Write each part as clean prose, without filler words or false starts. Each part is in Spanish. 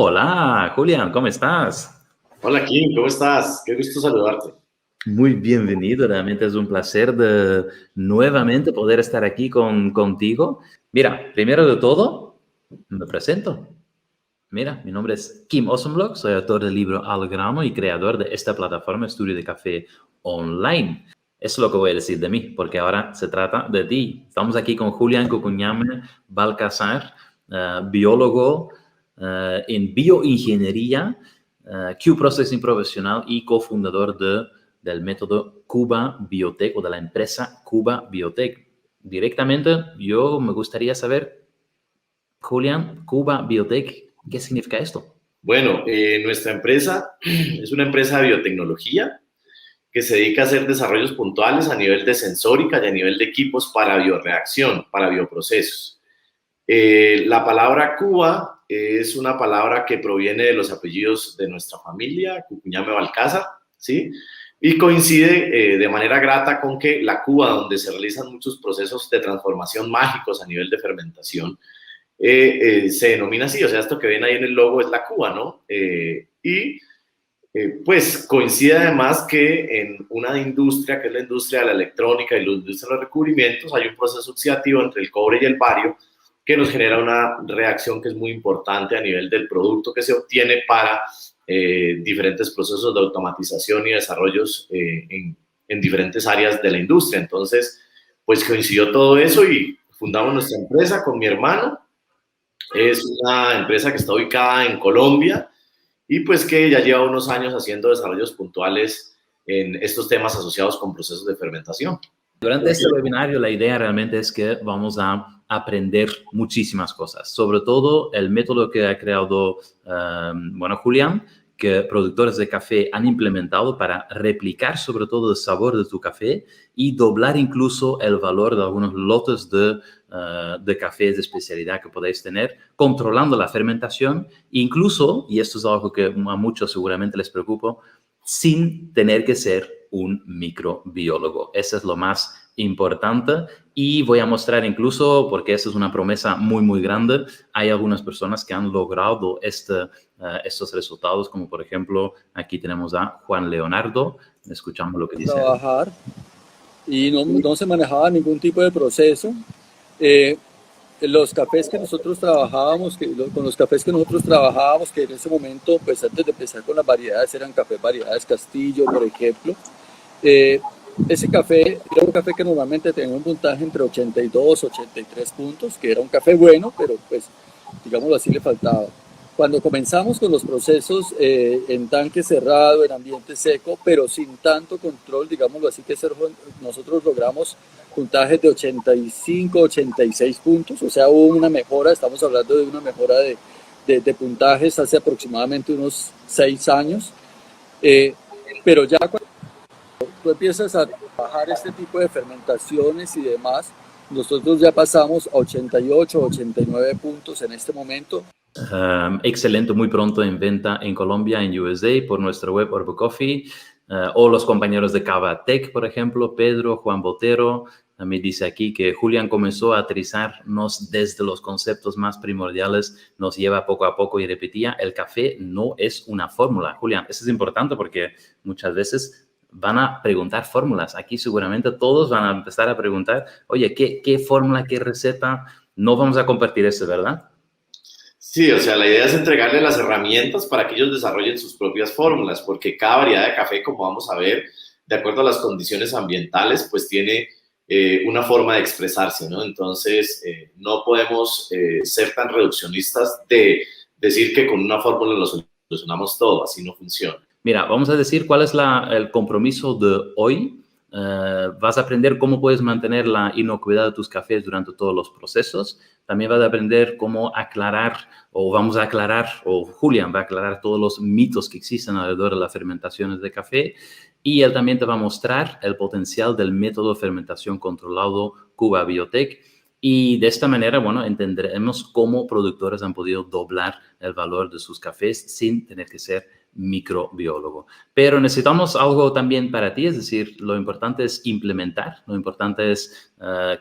Hola, Julián, ¿cómo estás? Hola Kim, ¿cómo estás? Qué gusto saludarte. Muy bienvenido, realmente es un placer de nuevamente poder estar aquí contigo. Mira, primero de todo, me presento. Mira, mi nombre es Kim Ossenblock, soy autor del libro Al grano y creador de esta plataforma Estudio de Café Online. Eso es lo que voy a decir de mí, porque ahora se trata de ti. Estamos aquí con Julián Cocuñame Balcazar, biólogo en bioingeniería, Q-Processing profesional y cofundador del método Cuba Biotech o de la empresa Cuba Biotech. Directamente, yo me gustaría saber, Julián, Cuba Biotech, ¿qué significa esto? Bueno, nuestra empresa es una empresa de biotecnología que se dedica a hacer desarrollos puntuales a nivel de sensórica y a nivel de equipos para bioreacción, para bioprocesos. La palabra Cuba es una palabra que proviene de los apellidos de nuestra familia, Cucuñame Balcázar, ¿sí? Y coincide de manera grata con que la Cuba, donde se realizan muchos procesos de transformación mágicos a nivel de fermentación, se denomina así, o sea, esto que ven ahí en el logo es la Cuba, ¿no? Pues coincide además que en una industria, que es la industria de la electrónica y la industria de los recubrimientos, hay un proceso oxidativo entre el cobre y el bario que nos genera una reacción que es muy importante a nivel del producto que se obtiene para diferentes procesos de automatización y desarrollos en diferentes áreas de la industria. Entonces, pues coincidió todo eso y fundamos nuestra empresa con mi hermano. Es una empresa que está ubicada en Colombia y pues que ya lleva unos años haciendo desarrollos puntuales en estos temas asociados con procesos de fermentación. Durante este webinario, la idea realmente es que vamos a aprender muchísimas cosas, sobre todo el método que ha creado, Julián, que productores de café han implementado para replicar sobre todo el sabor de tu café y doblar incluso el valor de algunos lotes de cafés de especialidad que podéis tener, controlando la fermentación, incluso, y esto es algo que a muchos seguramente les preocupa, sin tener que ser un microbiólogo. Eso es lo más importante y voy a mostrar incluso, porque esa es una promesa muy, muy grande, hay algunas personas que han logrado estos resultados, como por ejemplo, aquí tenemos a Juan Leonardo, escuchamos lo que dice. Trabajar y no se manejaba ningún tipo de proceso. Eh, los cafés que nosotros trabajábamos, con los cafés que nosotros trabajábamos, que en ese momento, pues antes de empezar con las variedades, eran cafés variedades Castillo, por ejemplo. Ese café era un café que normalmente tenía un puntaje entre 82 y 83 puntos, que era un café bueno, pero pues, digámoslo así, le faltaba. Cuando comenzamos con los procesos en tanque cerrado, en ambiente seco, pero sin tanto control, digámoslo así, nosotros logramos puntajes de 85, 86 puntos, o sea, hubo una mejora, estamos hablando de una mejora de puntajes hace aproximadamente unos 6 años, pero ya cuando tú empiezas a trabajar este tipo de fermentaciones y demás, nosotros ya pasamos a 88, 89 puntos en este momento. Excelente, muy pronto en venta en Colombia, en USA, por nuestra web Orbo Coffee, o los compañeros de Cava Tech, por ejemplo, Pedro, Juan Botero. Me dice aquí que Julián comenzó a aterrizarnos desde los conceptos más primordiales, nos lleva poco a poco y repetía, el café no es una fórmula. Julián, eso es importante porque muchas veces van a preguntar fórmulas. Aquí seguramente todos van a empezar a preguntar, oye, ¿qué fórmula, qué receta? No vamos a compartir eso, ¿verdad? Sí, o sea, la idea es entregarle las herramientas para que ellos desarrollen sus propias fórmulas, porque cada variedad de café, como vamos a ver, de acuerdo a las condiciones ambientales, pues tiene una forma de expresarse, ¿no? Entonces, no podemos ser tan reduccionistas de decir que con una fórmula lo solucionamos todo, así no funciona. Mira, vamos a decir cuál es el compromiso de hoy. Vas a aprender cómo puedes mantener la inocuidad de tus cafés durante todos los procesos. También vas a aprender cómo aclarar, o vamos a aclarar, o Julián va a aclarar todos los mitos que existen alrededor de las fermentaciones de café. Y él también te va a mostrar el potencial del método de fermentación controlado Cuba Biotech. Y de esta manera, bueno, entenderemos cómo productores han podido doblar el valor de sus cafés sin tener que ser microbiólogo. Pero necesitamos algo también para ti, es decir, lo importante es implementar, lo importante es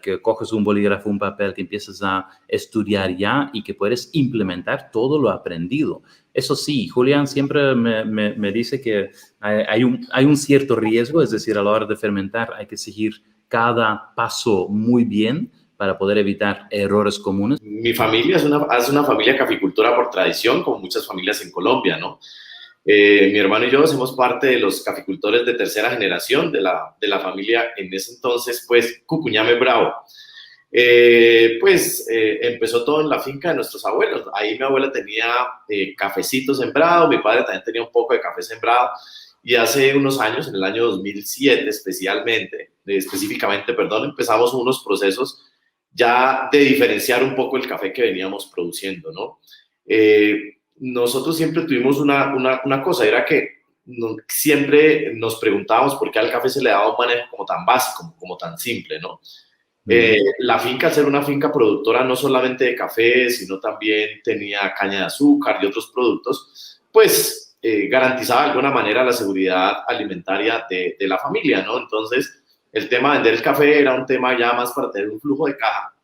que coges un bolígrafo, un papel, que empieces a estudiar ya y que puedes implementar todo lo aprendido. Eso sí, Julián siempre me dice que hay un cierto riesgo, es decir, a la hora de fermentar hay que seguir cada paso muy bien para poder evitar errores comunes. Mi familia es una familia caficultora por tradición, como muchas familias en Colombia, ¿no? Mi hermano y yo hacemos parte de los caficultores de tercera generación de la familia, en ese entonces, pues, Cucuñame Bravo. Empezó todo en la finca de nuestros abuelos. Ahí mi abuela tenía cafecito sembrado, mi padre también tenía un poco de café sembrado, y hace unos años, en el año 2007 específicamente, empezamos unos procesos ya de diferenciar un poco el café que veníamos produciendo, ¿no? Nosotros siempre tuvimos una cosa, era que siempre nos preguntábamos por qué al café se le daba un manejo como tan básico, como tan simple, ¿no? La finca, al ser una finca productora no solamente de café, sino también tenía caña de azúcar y otros productos, pues garantizaba de alguna manera la seguridad alimentaria de la familia, ¿no? Entonces, el tema de vender el café era un tema ya más para tener un flujo de caja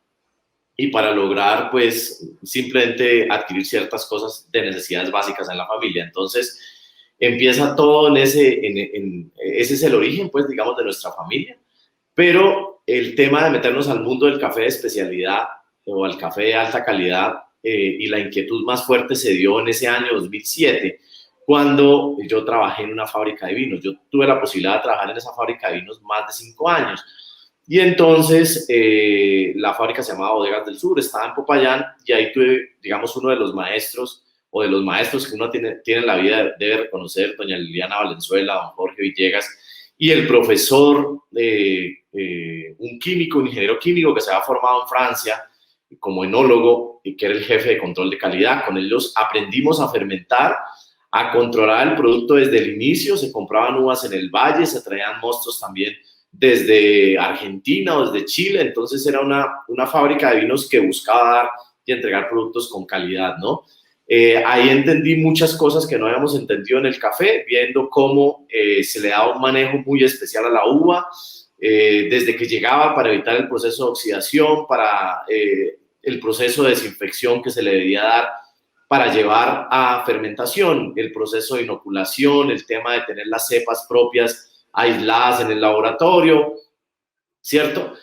y para lograr, pues, simplemente adquirir ciertas cosas de necesidades básicas en la familia. Entonces, empieza todo ese es el origen, pues, digamos, de nuestra familia. Pero el tema de meternos al mundo del café de especialidad o al café de alta calidad y la inquietud más fuerte se dio en ese año 2007, cuando yo trabajé en una fábrica de vinos. Yo tuve la posibilidad de trabajar en esa fábrica de vinos más de 5 años. Y entonces la fábrica se llamaba Bodegas del Sur, estaba en Popayán, y ahí tuve, digamos, uno de los maestros, o de los maestros que uno tiene en la vida, debe reconocer, doña Liliana Valenzuela, don Jorge Villegas, y el profesor, un químico, un ingeniero químico que se había formado en Francia como enólogo y que era el jefe de control de calidad. Con ellos aprendimos a fermentar, a controlar el producto desde el inicio. Se compraban uvas en el valle, se traían mostos también desde Argentina o desde Chile. Entonces era una fábrica de vinos que buscaba dar y entregar productos con calidad, ¿no? Ahí entendí muchas cosas que no habíamos entendido en el café, viendo cómo se le daba un manejo muy especial a la uva, desde que llegaba, para evitar el proceso de oxidación, para el proceso de desinfección que se le debía dar para llevar a fermentación, el proceso de inoculación, el tema de tener las cepas propias aisladas en el laboratorio, ¿cierto?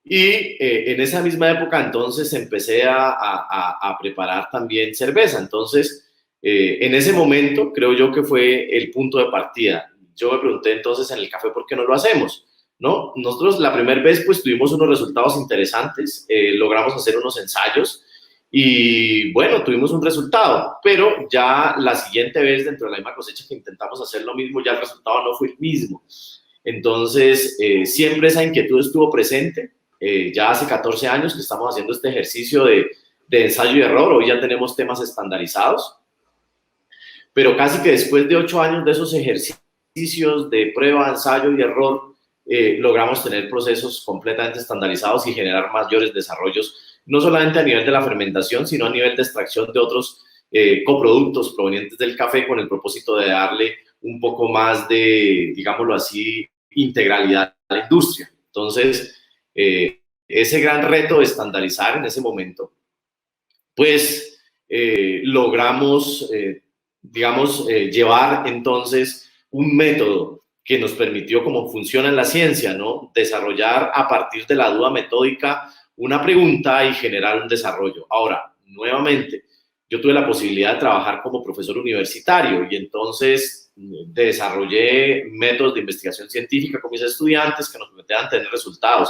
Y en esa misma época entonces empecé a preparar también cerveza. Entonces, en ese momento creo yo que fue el punto de partida. Yo me pregunté entonces en el café, ¿por qué no lo hacemos? ¿No? Nosotros la primera vez pues tuvimos unos resultados interesantes, logramos hacer unos ensayos y bueno, tuvimos un resultado, pero ya la siguiente vez dentro de la misma cosecha que intentamos hacer lo mismo, ya el resultado no fue el mismo. Entonces, siempre esa inquietud estuvo presente. Ya hace 14 años que estamos haciendo este ejercicio de ensayo y error. Hoy ya tenemos temas estandarizados, pero casi que después de 8 años de esos ejercicios de prueba, ensayo y error, logramos tener procesos completamente estandarizados y generar mayores desarrollos, no solamente a nivel de la fermentación, sino a nivel de extracción de otros coproductos provenientes del café, con el propósito de darle un poco más de, digámoslo así, integralidad a la industria. Entonces, ese gran reto de estandarizar en ese momento, pues logramos, llevar entonces un método que nos permitió, como funciona en la ciencia, ¿no?, desarrollar a partir de la duda metódica una pregunta y generar un desarrollo. Ahora, nuevamente, yo tuve la posibilidad de trabajar como profesor universitario y entonces desarrollé métodos de investigación científica con mis estudiantes que nos permitían tener resultados.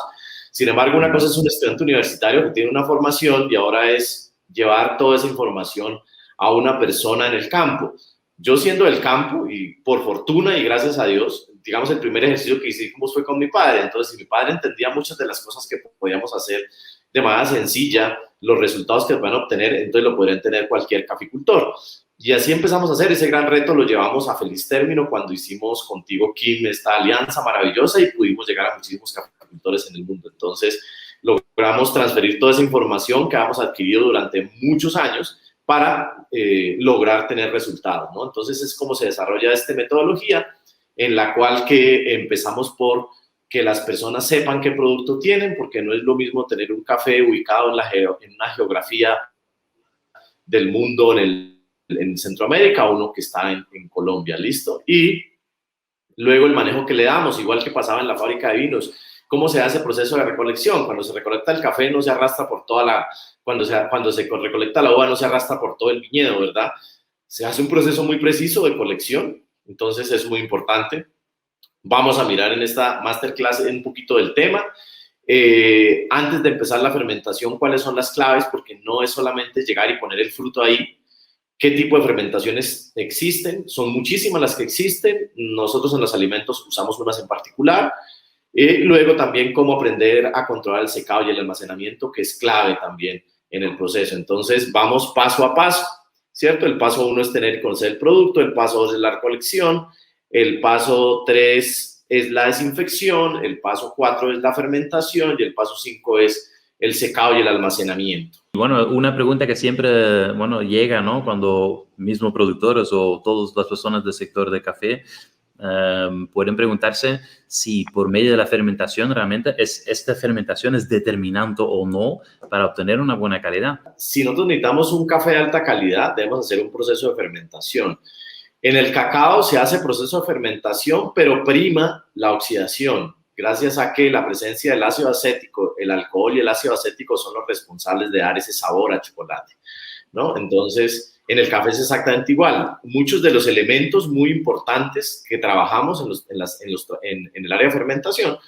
Sin embargo, una cosa es un estudiante universitario que tiene una formación y ahora es llevar toda esa información a una persona en el campo. Yo, siendo del campo, y por fortuna y gracias a Dios, digamos, el primer ejercicio que hicimos fue con mi padre. Entonces, si mi padre entendía muchas de las cosas que podíamos hacer de manera sencilla, los resultados que puedan obtener, entonces lo podrían tener cualquier caficultor. Y así empezamos a hacer ese gran reto, lo llevamos a feliz término cuando hicimos contigo, Kim, esta alianza maravillosa y pudimos llegar a muchísimos caficultores en el mundo. Entonces, logramos transferir toda esa información que habíamos adquirido durante muchos años para lograr tener resultados, ¿no? Entonces es como se desarrolla esta metodología en la cual que empezamos por que las personas sepan qué producto tienen, porque no es lo mismo tener un café ubicado en una geografía del mundo en Centroamérica, uno que está en Colombia, ¿listo? Y luego el manejo que le damos, igual que pasaba en la fábrica de vinos. ¿Cómo se hace el proceso de recolección? Cuando se recolecta el café no se arrastra por toda la... Cuando se recolecta la uva no se arrastra por todo el viñedo, ¿verdad? Se hace un proceso muy preciso de colección, entonces es muy importante. Vamos a mirar en esta masterclass un poquito del tema. Antes de empezar la fermentación, ¿cuáles son las claves? Porque no es solamente llegar y poner el fruto ahí. ¿Qué tipo de fermentaciones existen? Son muchísimas las que existen. Nosotros en los alimentos usamos unas en particular. Luego también cómo aprender a controlar el secado y el almacenamiento, que es clave también en el proceso. Entonces, vamos paso a paso, ¿cierto? El paso 1 es tener y conocer el producto, el paso 2 es la recolección, el paso 3 es la desinfección, el paso 4 es la fermentación y el paso 5 es el secado y el almacenamiento. Bueno, una pregunta que siempre, bueno, llega, ¿no? Cuando mismos productores o todas las personas del sector de café pueden preguntarse si por medio de la fermentación realmente esta fermentación es determinante o no para obtener una buena calidad. Si nosotros necesitamos un café de alta calidad, debemos hacer un proceso de fermentación. En el cacao se hace proceso de fermentación, pero prima la oxidación, gracias a que la presencia del ácido acético, el alcohol y el ácido acético son los responsables de dar ese sabor a chocolate, ¿no? Entonces, en el café es exactamente igual. Muchos de los elementos muy importantes que trabajamos en el área de fermentación,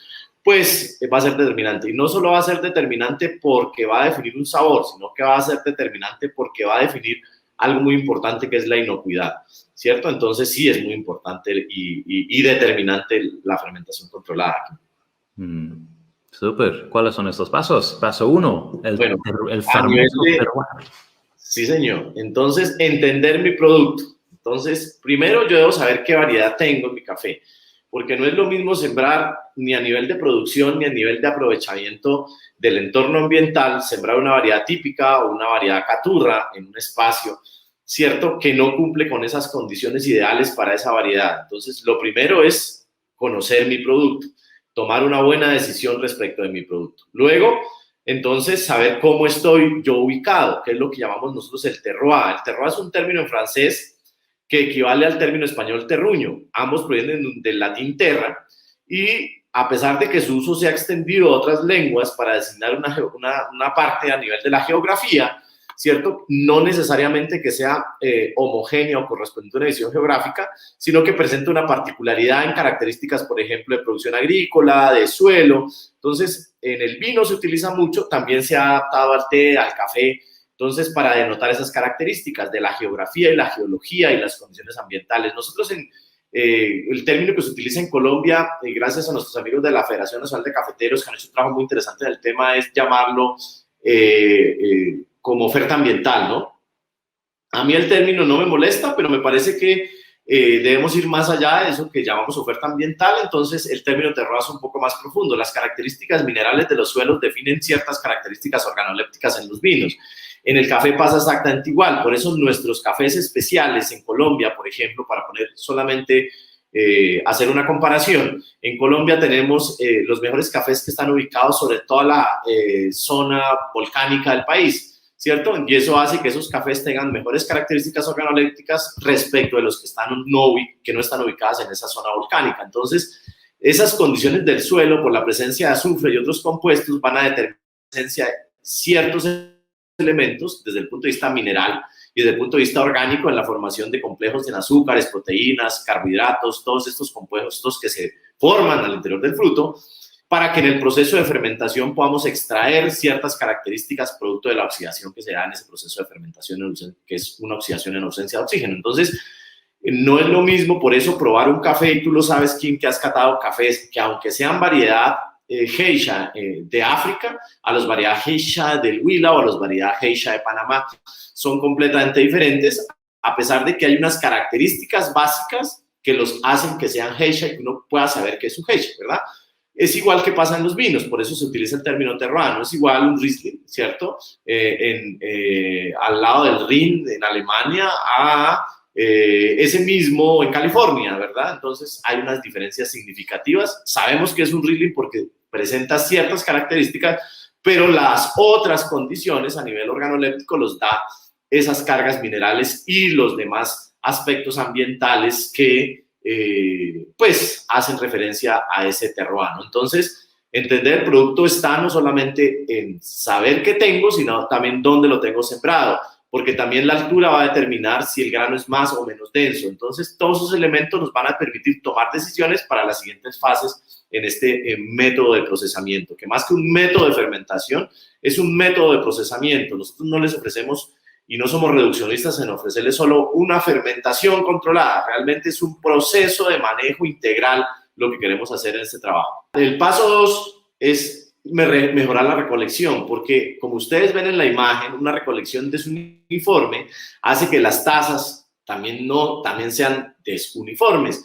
pues va a ser determinante. Y no solo va a ser determinante porque va a definir un sabor, sino que va a ser determinante porque va a definir algo muy importante que es la inocuidad, ¿cierto? Entonces sí es muy importante y determinante la fermentación controlada. Súper. ¿Cuáles son estos pasos? Paso 1, el famoso terroir. Sí, señor. Entonces, entender mi producto. Entonces, primero yo debo saber qué variedad tengo en mi café, porque no es lo mismo sembrar ni a nivel de producción ni a nivel de aprovechamiento del entorno ambiental, sembrar una variedad típica o una variedad caturra en un espacio, ¿cierto? Que no cumple con esas condiciones ideales para esa variedad. Entonces, lo primero es conocer mi producto, tomar una buena decisión respecto de mi producto. Luego, entonces, saber cómo estoy yo ubicado, que es lo que llamamos nosotros el terroir. El terroir es un término en francés que equivale al término español terruño. Ambos provienen del latín terra y a pesar de que su uso se ha extendido a otras lenguas para designar una parte a nivel de la geografía, ¿cierto? No necesariamente que sea homogénea o correspondiente a una división geográfica, sino que presenta una particularidad en características, por ejemplo, de producción agrícola, de suelo. Entonces, en el vino se utiliza mucho, también se ha adaptado al té, al café, entonces, para denotar esas características de la geografía y la geología y las condiciones ambientales. Nosotros el término que se utiliza en Colombia, gracias a nuestros amigos de la Federación Nacional de Cafeteros, que han hecho un trabajo muy interesante en el tema, es llamarlo como oferta ambiental, ¿no? A mí el término no me molesta, pero me parece que debemos ir más allá de eso que llamamos oferta ambiental. Entonces, el término terroir es un poco más profundo. Las características minerales de los suelos definen ciertas características organolépticas en los vinos. En el café pasa exactamente igual. Por eso nuestros cafés especiales en Colombia, por ejemplo, para poner solamente hacer una comparación, en Colombia tenemos los mejores cafés que están ubicados sobre toda la zona volcánica del país, ¿cierto? Y eso hace que esos cafés tengan mejores características organolépticas respecto de los que no están ubicadas en esa zona volcánica. Entonces, esas condiciones del suelo, por la presencia de azufre y otros compuestos, van a determinar la presencia de ciertos elementos desde el punto de vista mineral y desde el punto de vista orgánico en la formación de complejos en azúcares, proteínas, carbohidratos, todos estos compuestos que se forman al interior del fruto, para que en el proceso de fermentación podamos extraer ciertas características producto de la oxidación que se da en ese proceso de fermentación, que es una oxidación en ausencia de oxígeno. Entonces, no es lo mismo, por eso, probar un café, y tú lo sabes, Kim, que has catado cafés, que aunque sean variedad Geisha de África, a las variedades Geisha del Huila o a las variedades Geisha de Panamá, son completamente diferentes, a pesar de que hay unas características básicas que los hacen que sean Geisha y que uno pueda saber que es un Geisha, ¿verdad? Es igual que pasa en los vinos, por eso se utiliza el término terroir. No es igual un Riesling, ¿cierto? Al lado del Rin, en Alemania, a ese mismo en California, ¿verdad? Entonces hay unas diferencias significativas. Sabemos que es un Riesling porque presenta ciertas características, pero las otras condiciones a nivel organoléptico los da esas cargas minerales y los demás aspectos ambientales que pues hacen referencia a ese terroir, ¿no? Entonces, entender el producto está no solamente en saber qué tengo, sino también dónde lo tengo sembrado, porque también la altura va a determinar si el grano es más o menos denso. Entonces, todos esos elementos nos van a permitir tomar decisiones para las siguientes fases en este método de procesamiento, que más que un método de fermentación, es un método de procesamiento. Nosotros no les ofrecemos, y no somos reduccionistas en ofrecerles solo una fermentación controlada, realmente es un proceso de manejo integral lo que queremos hacer en este trabajo. El paso 2 es mejorar la recolección, porque como ustedes ven en la imagen, una recolección desuniforme hace que las tazas también sean desuniformes,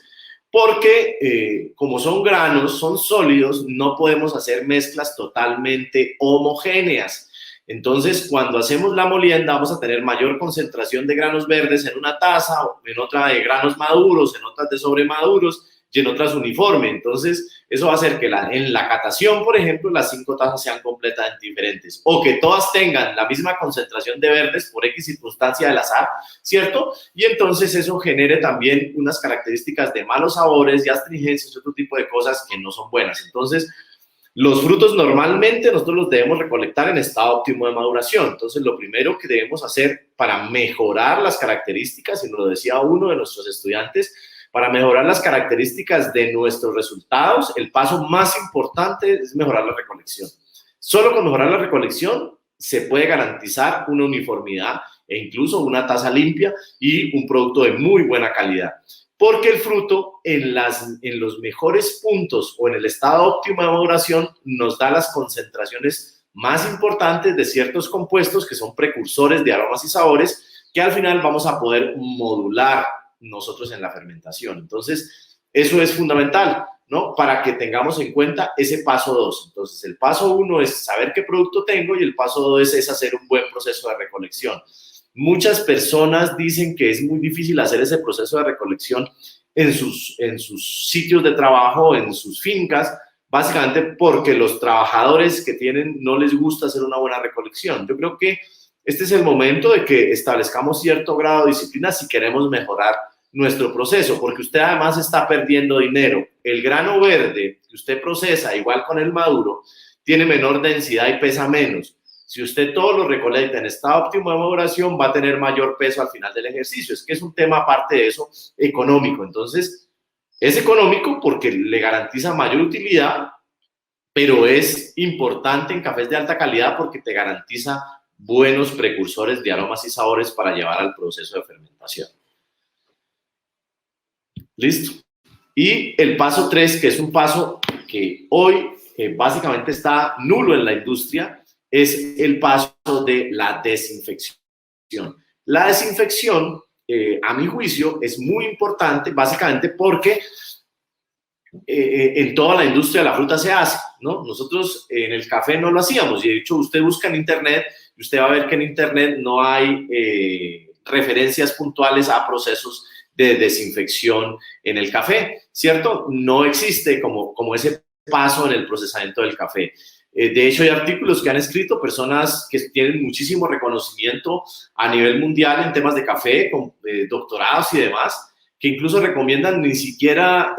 porque como son granos, son sólidos, no podemos hacer mezclas totalmente homogéneas. Entonces, cuando hacemos la molienda, vamos a tener mayor concentración de granos verdes en una taza, en otra de granos maduros, en otras de sobremaduros y en otras uniforme. Entonces, eso va a hacer que en la catación, por ejemplo, las 5 tazas sean completamente diferentes o que todas tengan la misma concentración de verdes por X circunstancia del azar, ¿cierto? Y entonces eso genere también unas características de malos sabores y astringencias y otro tipo de cosas que no son buenas. Entonces, los frutos normalmente nosotros los debemos recolectar en estado óptimo de maduración. Entonces, lo primero que debemos hacer para mejorar las características, y nos lo decía uno de nuestros estudiantes, para mejorar las características de nuestros resultados, el paso más importante es mejorar la recolección. Solo con mejorar la recolección se puede garantizar una uniformidad e incluso una taza limpia y un producto de muy buena calidad. Porque el fruto en los mejores puntos o en el estado óptimo de maduración nos da las concentraciones más importantes de ciertos compuestos que son precursores de aromas y sabores que al final vamos a poder modular nosotros en la fermentación. Entonces, eso es fundamental, ¿no? Para que tengamos en cuenta ese paso 2. Entonces, el paso 1 es saber qué producto tengo y el paso 2 es hacer un buen proceso de recolección. Muchas personas dicen que es muy difícil hacer ese proceso de recolección en sus sitios de trabajo, en sus fincas, básicamente porque los trabajadores que tienen no les gusta hacer una buena recolección. Yo creo que este es el momento de que establezcamos cierto grado de disciplina si queremos mejorar nuestro proceso, porque usted además está perdiendo dinero. El grano verde que usted procesa, igual con el maduro, tiene menor densidad y pesa menos. Si usted todo lo recolecta en estado óptimo de maduración, va a tener mayor peso al final del ejercicio. Es que es un tema, aparte de eso, económico. Entonces, es económico porque le garantiza mayor utilidad, pero es importante en cafés de alta calidad porque te garantiza buenos precursores de aromas y sabores para llevar al proceso de fermentación. Listo. Y el paso 3, que es un paso que hoy básicamente está nulo en la industria, es el paso de la desinfección. La desinfección, a mi juicio, es muy importante, básicamente porque en toda la industria de la fruta se hace, ¿no? Nosotros en el café no lo hacíamos, y de hecho usted busca en internet y usted va a ver que en internet no hay referencias puntuales a procesos de desinfección en el café, ¿cierto? No existe como ese paso en el procesamiento del café. De hecho, hay artículos que han escrito personas que tienen muchísimo reconocimiento a nivel mundial en temas de café, con doctorados y demás, que incluso recomiendan ni siquiera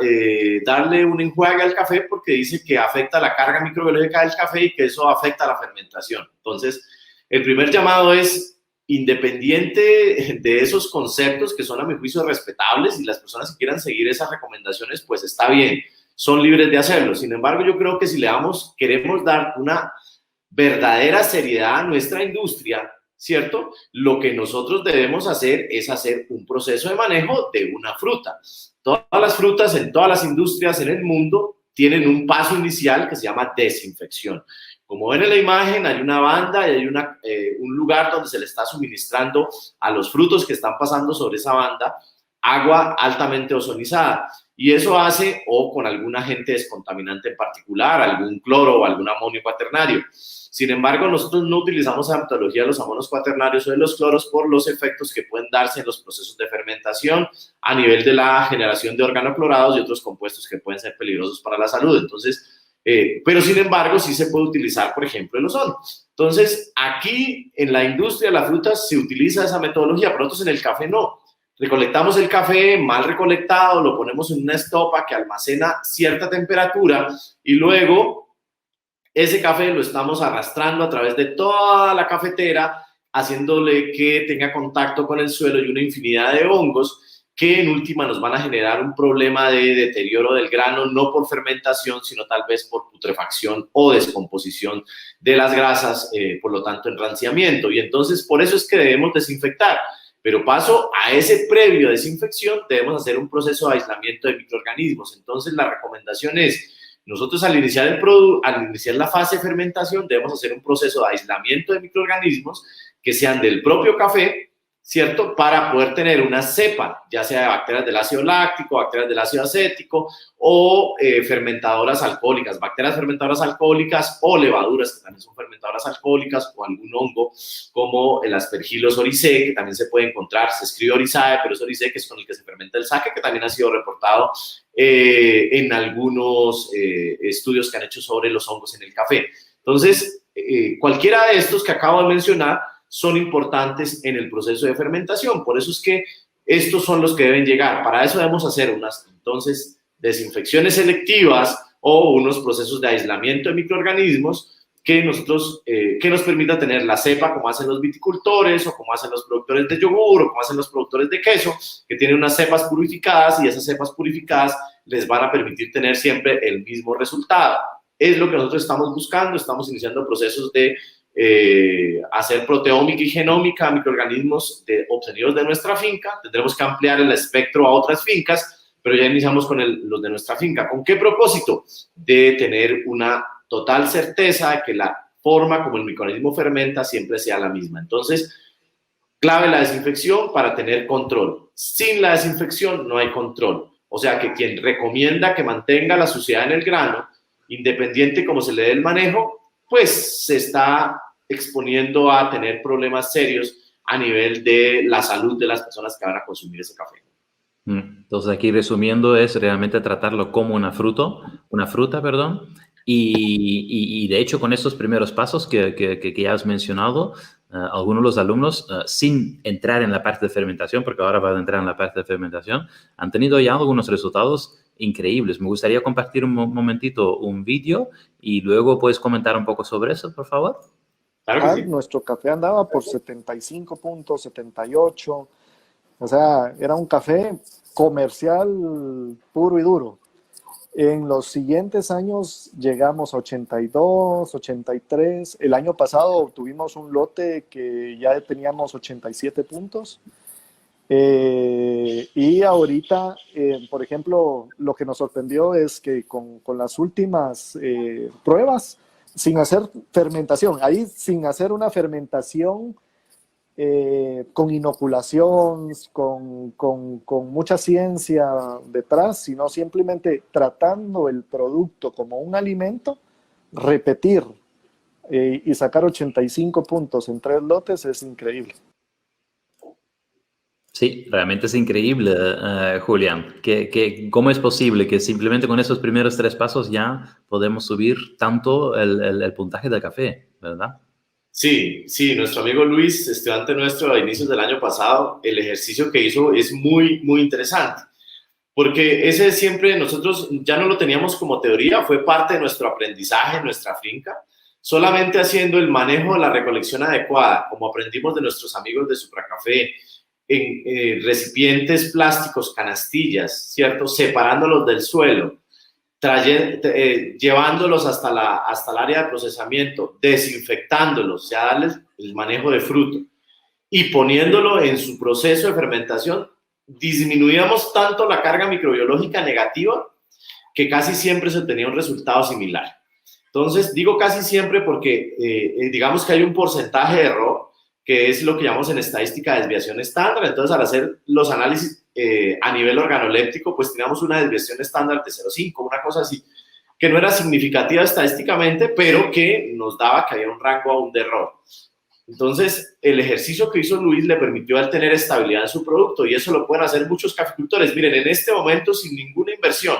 darle un enjuague al café porque dice que afecta la carga microbiológica del café y que eso afecta la fermentación. Entonces, el primer llamado es, independiente de esos conceptos que son a mi juicio respetables, y las personas que quieran seguir esas recomendaciones, pues está bien, son libres de hacerlo. Sin embargo, yo creo que si queremos dar una verdadera seriedad a nuestra industria, ¿cierto? Lo que nosotros debemos hacer es hacer un proceso de manejo de una fruta. Todas las frutas en todas las industrias en el mundo tienen un paso inicial que se llama desinfección. Como ven en la imagen, hay una banda y hay un lugar donde se le está suministrando a los frutos que están pasando sobre esa banda agua altamente ozonizada. Y eso hace, o con algún agente descontaminante en particular, algún cloro o algún amonio cuaternario. Sin embargo, nosotros no utilizamos la metodología de los amonios cuaternarios o de los cloros por los efectos que pueden darse en los procesos de fermentación a nivel de la generación de organoclorados y otros compuestos que pueden ser peligrosos para la salud. Entonces, pero sin embargo, sí se puede utilizar, por ejemplo, el ozono. Entonces, aquí en la industria de la fruta se utiliza esa metodología, pero nosotros en el café no. Recolectamos el café mal recolectado, lo ponemos en una estopa que almacena cierta temperatura y luego ese café lo estamos arrastrando a través de toda la cafetera, haciéndole que tenga contacto con el suelo y una infinidad de hongos que en última nos van a generar un problema de deterioro del grano, no por fermentación, sino tal vez por putrefacción o descomposición de las grasas, por lo tanto enranciamiento. Y entonces por eso es que debemos desinfectar. Pero paso a ese previo desinfección, debemos hacer un proceso de aislamiento de microorganismos. Entonces la recomendación es, nosotros al iniciar la fase de fermentación debemos hacer un proceso de aislamiento de microorganismos que sean del propio café, ¿cierto? Para poder tener una cepa, ya sea de bacterias del ácido láctico, bacterias del ácido acético o fermentadoras alcohólicas, bacterias fermentadoras alcohólicas o levaduras que también son fermentadoras alcohólicas o algún hongo como el Aspergillus oryzae, que también se puede encontrar, se escribe Oryzae, pero es Oryzae que es con el que se fermenta el sake, que también ha sido reportado en algunos estudios que han hecho sobre los hongos en el café. Entonces, cualquiera de estos que acabo de mencionar son importantes en el proceso de fermentación. Por eso es que estos son los que deben llegar. Para eso debemos hacer unas, entonces, desinfecciones selectivas o unos procesos de aislamiento de microorganismos que nos permita tener la cepa como hacen los viticultores o como hacen los productores de yogur o como hacen los productores de queso, que tienen unas cepas purificadas y esas cepas purificadas les van a permitir tener siempre el mismo resultado. Es lo que nosotros estamos buscando. Estamos iniciando procesos de hacer proteómica y genómica a microorganismos obtenidos de nuestra finca. Tendremos que ampliar el espectro a otras fincas, pero ya iniciamos con los de nuestra finca. ¿Con qué propósito? De tener una total certeza de que la forma como el microorganismo fermenta siempre sea la misma. Entonces, clave la desinfección para tener control. Sin la desinfección no hay control. O sea que quien recomienda que mantenga la suciedad en el grano, independiente como se le dé el manejo, pues se está exponiendo a tener problemas serios a nivel de la salud de las personas que van a consumir ese café. Entonces aquí resumiendo es realmente tratarlo como una fruta, perdón, y de hecho con estos primeros pasos que ya has mencionado, algunos de los alumnos, sin entrar en la parte de fermentación, porque ahora van a entrar en la parte de fermentación, han tenido ya algunos resultados increíbles. Me gustaría compartir un momentito un vídeo y luego puedes comentar un poco sobre eso, por favor. Claro que sí. Nuestro café andaba por 75 puntos, 78. O sea, era un café comercial puro y duro. En los siguientes años llegamos a 82, 83. El año pasado tuvimos un lote que ya teníamos 87 puntos. Y ahorita, por ejemplo, lo que nos sorprendió es que con las últimas pruebas, sin hacer fermentación, ahí sin hacer una fermentación con inoculación, con mucha ciencia detrás, sino simplemente tratando el producto como un alimento, repetir y sacar 85 puntos en 3 lotes es increíble. Sí, realmente es increíble, Julián. ¿Cómo es posible que simplemente con esos primeros 3 pasos ya podemos subir tanto el puntaje del café, verdad? Sí, nuestro amigo Luis, estudiante nuestro a inicios del año pasado, el ejercicio que hizo es muy, muy interesante, porque ese siempre nosotros ya no lo teníamos como teoría, fue parte de nuestro aprendizaje en nuestra finca, solamente haciendo el manejo de la recolección adecuada, como aprendimos de nuestros amigos de Supracafé, en recipientes plásticos, canastillas, ¿cierto? Separándolos del suelo, llevándolos hasta el área de procesamiento, desinfectándolos, ya darles el manejo de fruto y poniéndolo en su proceso de fermentación, disminuíamos tanto la carga microbiológica negativa que casi siempre se tenía un resultado similar. Entonces, digo casi siempre porque digamos que hay un porcentaje de error que es lo que llamamos en estadística desviación estándar. Entonces, al hacer los análisis a nivel organoléptico, pues teníamos una desviación estándar de 0,5, una cosa así, que no era significativa estadísticamente, pero que nos daba que había un rango aún de error. Entonces, el ejercicio que hizo Luis le permitió a él tener estabilidad en su producto, y eso lo pueden hacer muchos caficultores. Miren, en este momento, sin ninguna inversión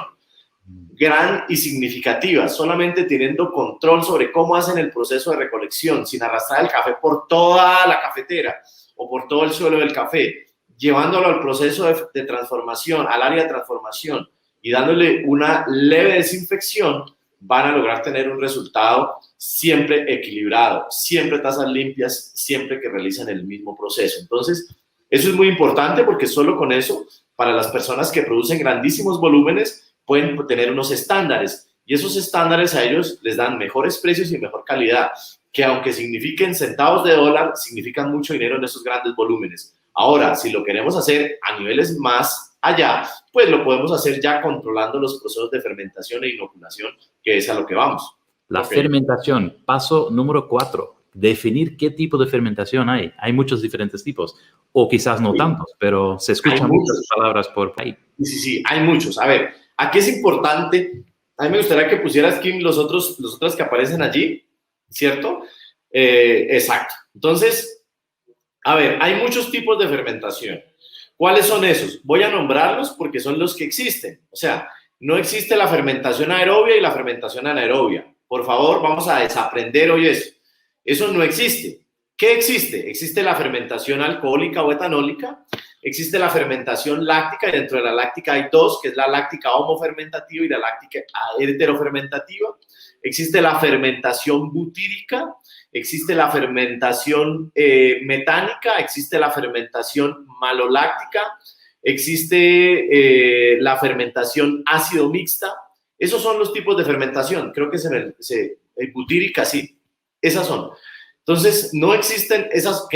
gran y significativa, solamente teniendo control sobre cómo hacen el proceso de recolección, sin arrastrar el café por toda la cafetera o por todo el suelo del café, llevándolo al proceso de transformación, al área de transformación, y dándole una leve desinfección, van a lograr tener un resultado siempre equilibrado, siempre tazas limpias, siempre que realicen el mismo proceso. Entonces, eso es muy importante, porque solo con eso, para las personas que producen grandísimos volúmenes, pueden tener unos estándares, y esos estándares a ellos les dan mejores precios y mejor calidad, que aunque signifiquen centavos de dólar, significan mucho dinero en esos grandes volúmenes. Ahora, si lo queremos hacer a niveles más allá, pues lo podemos hacer ya controlando los procesos de fermentación e inoculación, que es a lo que vamos. La fermentación, paso número 4, definir qué tipo de fermentación hay. Hay muchos diferentes tipos, o quizás no tantos, pero se escuchan muchas palabras por ahí. Sí, hay muchos. A ver, aquí es importante, a mí me gustaría que pusieras, Kim, los otros que aparecen allí, ¿cierto? Exacto. Entonces, a ver, hay muchos tipos de fermentación. ¿Cuáles son esos? Voy a nombrarlos porque son los que existen. O sea, no existe la fermentación aerobia y la fermentación anaerobia. Por favor, vamos a desaprender hoy eso. Eso no existe. ¿Qué existe? Existe la fermentación alcohólica o etanólica, existe la fermentación láctica, y dentro de la láctica hay dos, que es la láctica homofermentativa y la láctica heterofermentativa. Existe la fermentación butírica, existe la fermentación metánica, existe la fermentación maloláctica, existe la fermentación ácido mixta. Esos son los tipos de fermentación. Creo que butírica, sí. Esas son. Entonces, no existen esas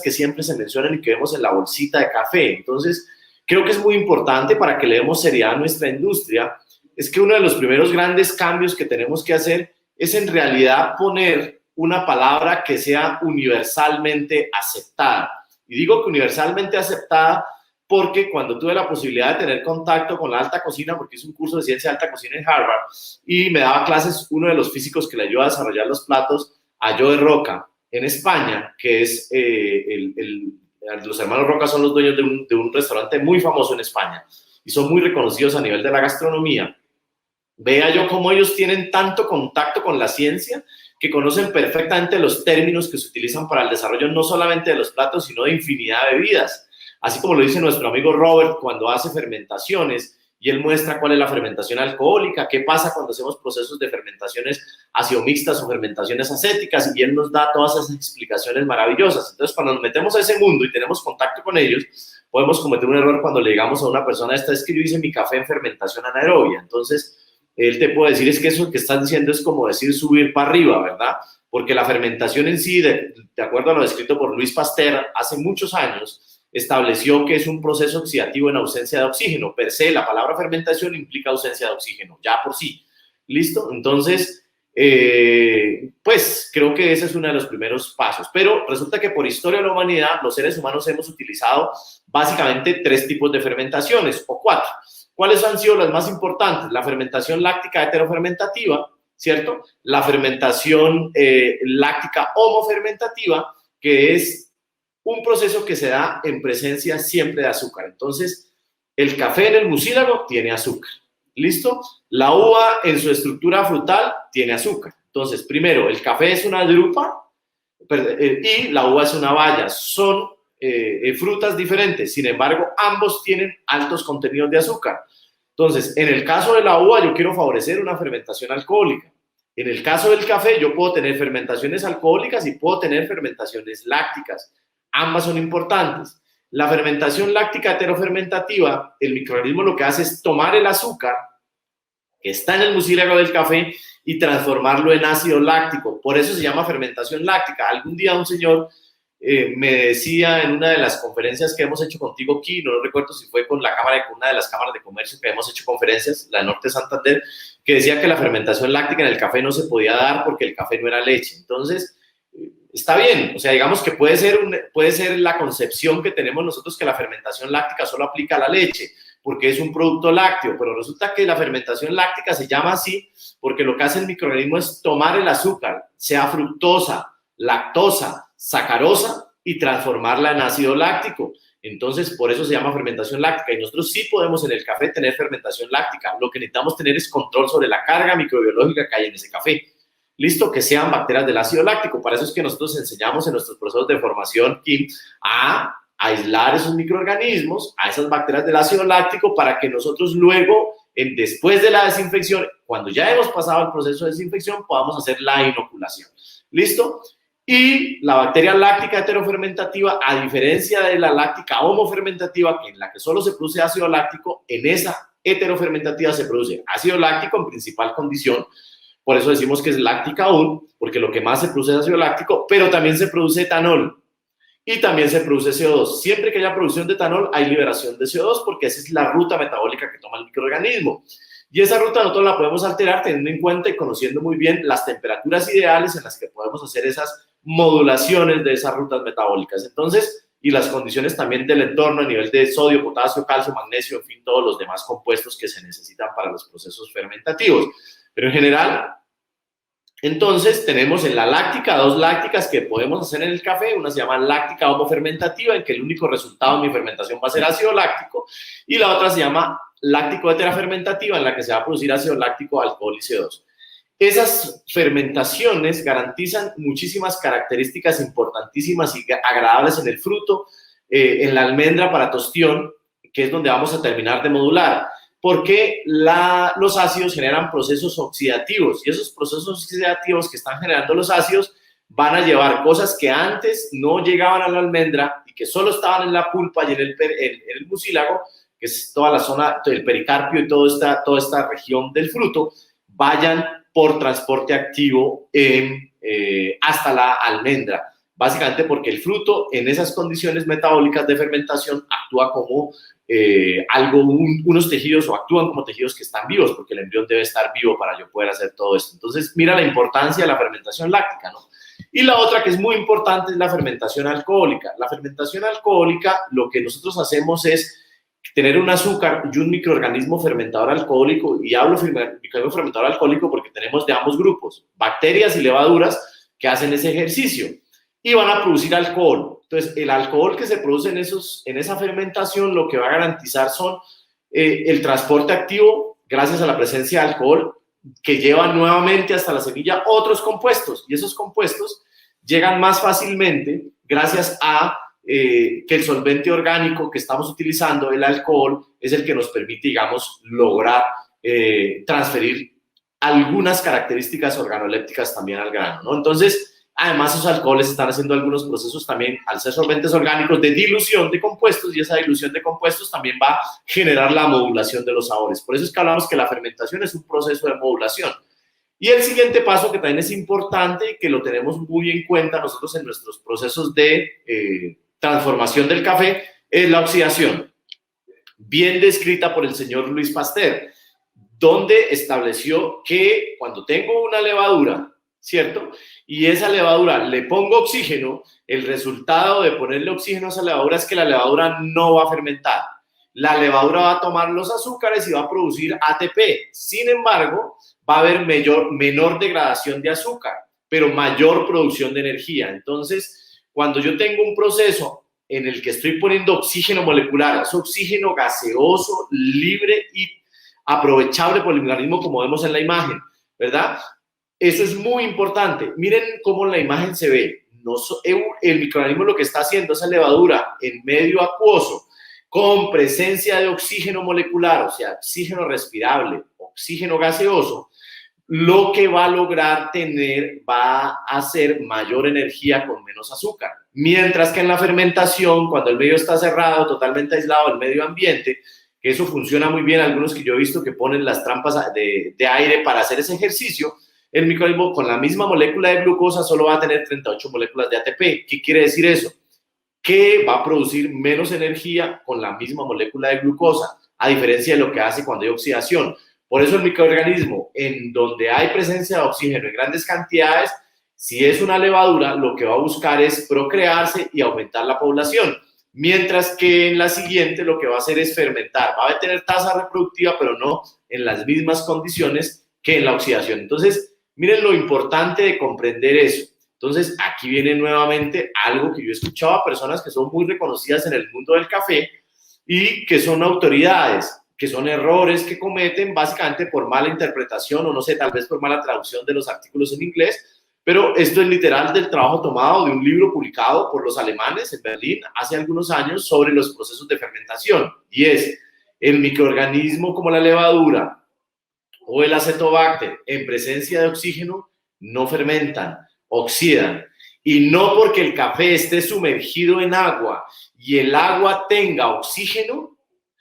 que siempre se mencionan y que vemos en la bolsita de café. Entonces, creo que es muy importante, para que le demos seriedad a nuestra industria, es que uno de los primeros grandes cambios que tenemos que hacer es en realidad poner una palabra que sea universalmente aceptada. Y digo que universalmente aceptada porque cuando tuve la posibilidad de tener contacto con la alta cocina, porque hice un curso de ciencia de alta cocina en Harvard y me daba clases uno de los físicos que le ayudó a desarrollar los platos, a Joe Roca, en España, que es los hermanos Roca son los dueños de un restaurante muy famoso en España y son muy reconocidos a nivel de la gastronomía. Vea yo cómo ellos tienen tanto contacto con la ciencia que conocen perfectamente los términos que se utilizan para el desarrollo no solamente de los platos, sino de infinidad de bebidas. Así como lo dice nuestro amigo Robert cuando hace fermentaciones, y él muestra cuál es la fermentación alcohólica, qué pasa cuando hacemos procesos de fermentaciones ácido-mixtas o fermentaciones acéticas, y él nos da todas esas explicaciones maravillosas. Entonces, cuando nos metemos a ese mundo y tenemos contacto con ellos, podemos cometer un error cuando le digamos a una persona, esta es que yo hice mi café en fermentación anaerobia. Entonces, él te puede decir, es que eso que estás diciendo es como decir subir para arriba, ¿verdad? Porque la fermentación en sí, de acuerdo a lo descrito por Louis Pasteur hace muchos años, estableció que es un proceso oxidativo en ausencia de oxígeno. Per se, la palabra fermentación implica ausencia de oxígeno, ya por sí. ¿Listo? Entonces, pues creo que ese es uno de los primeros pasos. Pero resulta que por historia de la humanidad, los seres humanos hemos utilizado básicamente 3 tipos de fermentaciones, o 4. ¿Cuáles han sido las más importantes? La fermentación láctica heterofermentativa, ¿cierto? La fermentación láctica homofermentativa, que es un proceso que se da en presencia siempre de azúcar. Entonces, el café en el mucílago tiene azúcar. ¿Listo? La uva en su estructura frutal tiene azúcar. Entonces, primero, el café es una drupa y la uva es una baya. Son frutas diferentes. Sin embargo, ambos tienen altos contenidos de azúcar. Entonces, en el caso de la uva, yo quiero favorecer una fermentación alcohólica. En el caso del café, yo puedo tener fermentaciones alcohólicas y puedo tener fermentaciones lácticas. Ambas son importantes. La fermentación láctica heterofermentativa, el microorganismo lo que hace es tomar el azúcar que está en el mucílago del café y transformarlo en ácido láctico. Por eso se llama fermentación láctica. Algún día un señor me decía en una de las conferencias que hemos hecho contigo aquí, no recuerdo si fue con una de las cámaras de comercio que hemos hecho conferencias, la de Norte Santander, que decía que la fermentación láctica en el café no se podía dar porque el café no era leche. Entonces, está bien, o sea, digamos que puede ser la concepción que tenemos nosotros que la fermentación láctica solo aplica a la leche, porque es un producto lácteo, pero resulta que la fermentación láctica se llama así porque lo que hace el microorganismo es tomar el azúcar, sea fructosa, lactosa, sacarosa, y transformarla en ácido láctico. Entonces, por eso se llama fermentación láctica, y nosotros sí podemos en el café tener fermentación láctica. Lo que necesitamos tener es control sobre la carga microbiológica que hay en ese café. Listo, que sean bacterias del ácido láctico. Para eso es que nosotros enseñamos en nuestros procesos de formación, Kim, a aislar esos microorganismos, a esas bacterias del ácido láctico, para que nosotros luego, después de la desinfección, cuando ya hemos pasado el proceso de desinfección, podamos hacer la inoculación. ¿Listo? Y la bacteria láctica heterofermentativa, a diferencia de la láctica homofermentativa, en la que solo se produce ácido láctico, en esa heterofermentativa se produce ácido láctico en principal condición. Por eso decimos que es láctica aún, porque lo que más se produce es ácido láctico, pero también se produce etanol y también se produce CO2. Siempre que haya producción de etanol, hay liberación de CO2, porque esa es la ruta metabólica que toma el microorganismo. Y esa ruta nosotros la podemos alterar teniendo en cuenta y conociendo muy bien las temperaturas ideales en las que podemos hacer esas modulaciones de esas rutas metabólicas. Entonces, y las condiciones también del entorno a nivel de sodio, potasio, calcio, magnesio, en fin, todos los demás compuestos que se necesitan para los procesos fermentativos. Pero en general, entonces tenemos en la láctica dos lácticas que podemos hacer en el café. Una se llama láctica homofermentativa, en que el único resultado de mi fermentación va a ser ácido láctico, y la otra se llama láctico heterofermentativa, en la que se va a producir ácido láctico, alcohol y CO2. Esas fermentaciones garantizan muchísimas características importantísimas y agradables en el fruto, en la almendra para tostión, que es donde vamos a terminar de modular, porque los ácidos generan procesos oxidativos, y esos procesos oxidativos que están generando los ácidos van a llevar cosas que antes no llegaban a la almendra y que solo estaban en la pulpa y en el mucílago, que es toda la zona del pericarpio y toda esta región del fruto, vayan por transporte activo hasta la almendra. Básicamente porque el fruto en esas condiciones metabólicas de fermentación actúa como unos tejidos, o actúan como tejidos que están vivos, porque el embrión debe estar vivo para yo poder hacer todo esto. Entonces, mira la importancia de la fermentación láctica, ¿no? Y la otra que es muy importante es la fermentación alcohólica. La fermentación alcohólica, lo que nosotros hacemos es tener un azúcar y un microorganismo fermentador alcohólico, y hablo de microorganismo fermentador alcohólico porque tenemos de ambos grupos, bacterias y levaduras que hacen ese ejercicio y van a producir alcohol. Entonces, el alcohol que se produce en esa fermentación lo que va a garantizar son el transporte activo, gracias a la presencia de alcohol, que llevan nuevamente hasta la semilla otros compuestos, y esos compuestos llegan más fácilmente gracias a que el solvente orgánico que estamos utilizando, el alcohol, es el que nos permite, digamos, lograr transferir algunas características organolépticas también al grano, ¿no? Entonces, además, esos alcoholes están haciendo algunos procesos también, al ser solventes orgánicos, de dilución de compuestos, y esa dilución de compuestos también va a generar la modulación de los sabores. Por eso es que hablamos que la fermentación es un proceso de modulación. Y el siguiente paso, que también es importante y que lo tenemos muy en cuenta nosotros en nuestros procesos de transformación del café, es la oxidación, bien descrita por el señor Luis Pasteur, donde estableció que cuando tengo una levadura, ¿cierto?, y esa levadura le pongo oxígeno, el resultado de ponerle oxígeno a esa levadura es que la levadura no va a fermentar. La levadura va a tomar los azúcares y va a producir ATP. Sin embargo, va a haber menor degradación de azúcar, pero mayor producción de energía. Entonces, cuando yo tengo un proceso en el que estoy poniendo oxígeno molecular, es oxígeno gaseoso, libre y aprovechable por el organismo, como vemos en la imagen, ¿verdad? Eso es muy importante. Miren cómo la imagen se ve. El microorganismo lo que está haciendo, esa levadura en medio acuoso, con presencia de oxígeno molecular, o sea, oxígeno respirable, oxígeno gaseoso, lo que va a lograr tener va a ser mayor energía con menos azúcar. Mientras que en la fermentación, cuando el medio está cerrado, totalmente aislado del medio ambiente, que eso funciona muy bien, algunos que yo he visto que ponen las trampas de aire para hacer ese ejercicio, el microorganismo con la misma molécula de glucosa solo va a tener 38 moléculas de ATP. ¿Qué quiere decir eso? Que va a producir menos energía con la misma molécula de glucosa, a diferencia de lo que hace cuando hay oxidación. Por eso el microorganismo, en donde hay presencia de oxígeno en grandes cantidades, Si es una levadura, lo que va a buscar es procrearse y aumentar la población, mientras que en la siguiente lo que va a hacer es fermentar. Va a tener tasa reproductiva, pero no en las mismas condiciones que en la oxidación. Entonces, miren lo importante de comprender eso. Entonces, aquí viene nuevamente algo que yo he escuchado a personas que son muy reconocidas en el mundo del café y que son autoridades, que son errores que cometen básicamente por mala interpretación o no sé, tal vez por mala traducción de los artículos en inglés. Pero esto es literal del trabajo tomado de un libro publicado por los alemanes en Berlín hace algunos años sobre los procesos de fermentación. Y es el microorganismo como la levadura o el acetobacter en presencia de oxígeno no fermentan, oxidan. Y no porque el café esté sumergido en agua y el agua tenga oxígeno,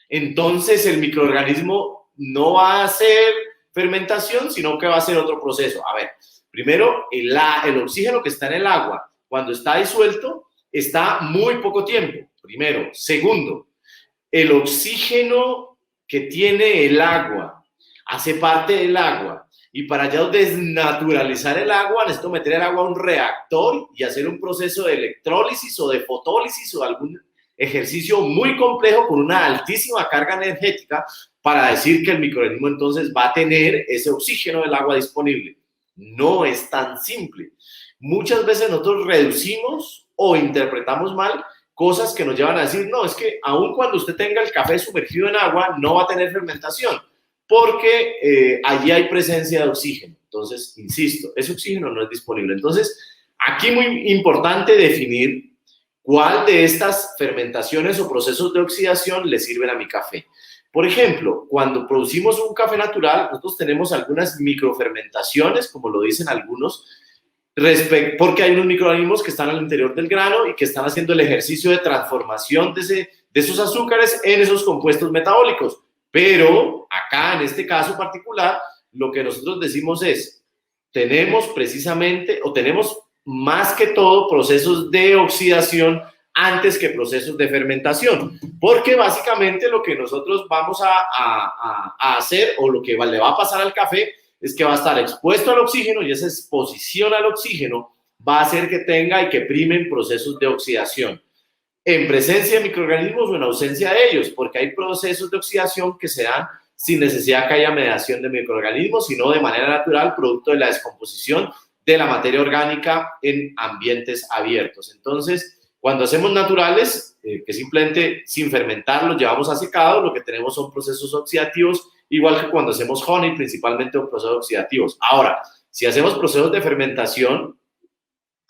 entonces el microorganismo no va a hacer fermentación, sino que va a hacer otro proceso. A ver. Primero, el oxígeno que está en el agua, cuando está disuelto, está muy poco tiempo. Primero. Segundo, el oxígeno que tiene el agua hace parte del agua. Y para ya desnaturalizar el agua, necesito meter el agua a un reactor y hacer un proceso de electrólisis o de fotólisis o algún ejercicio muy complejo con una altísima carga energética para decir que el microorganismo entonces va a tener ese oxígeno del agua disponible. No es tan simple. Muchas veces nosotros reducimos o interpretamos mal cosas que nos llevan a decir, no, es que aun cuando usted tenga el café sumergido en agua, no va a tener fermentación, porque allí hay presencia de oxígeno. Entonces, insisto, ese oxígeno no es disponible. Entonces, aquí muy importante definir cuál de estas fermentaciones o procesos de oxidación le sirven a mi café. Por ejemplo, cuando producimos un café natural, nosotros tenemos algunas microfermentaciones, como lo dicen algunos, porque hay unos microorganismos que están al interior del grano y que están haciendo el ejercicio de transformación de esos azúcares en esos compuestos metabólicos. Pero acá, en este caso particular, lo que nosotros decimos es, tenemos precisamente, o tenemos más que todo, procesos de oxidación antes que procesos de fermentación, porque básicamente lo que nosotros vamos a hacer o lo que le va a pasar al café es que va a estar expuesto al oxígeno y esa exposición al oxígeno va a hacer que tenga y que primen procesos de oxidación en presencia de microorganismos o en ausencia de ellos, porque hay procesos de oxidación que se dan sin necesidad que haya mediación de microorganismos, sino de manera natural, producto de la descomposición de la materia orgánica en ambientes abiertos. Entonces, cuando hacemos naturales, que simplemente sin fermentar los llevamos a secado, lo que tenemos son procesos oxidativos, igual que cuando hacemos honey, principalmente procesos oxidativos. Ahora, si hacemos procesos de fermentación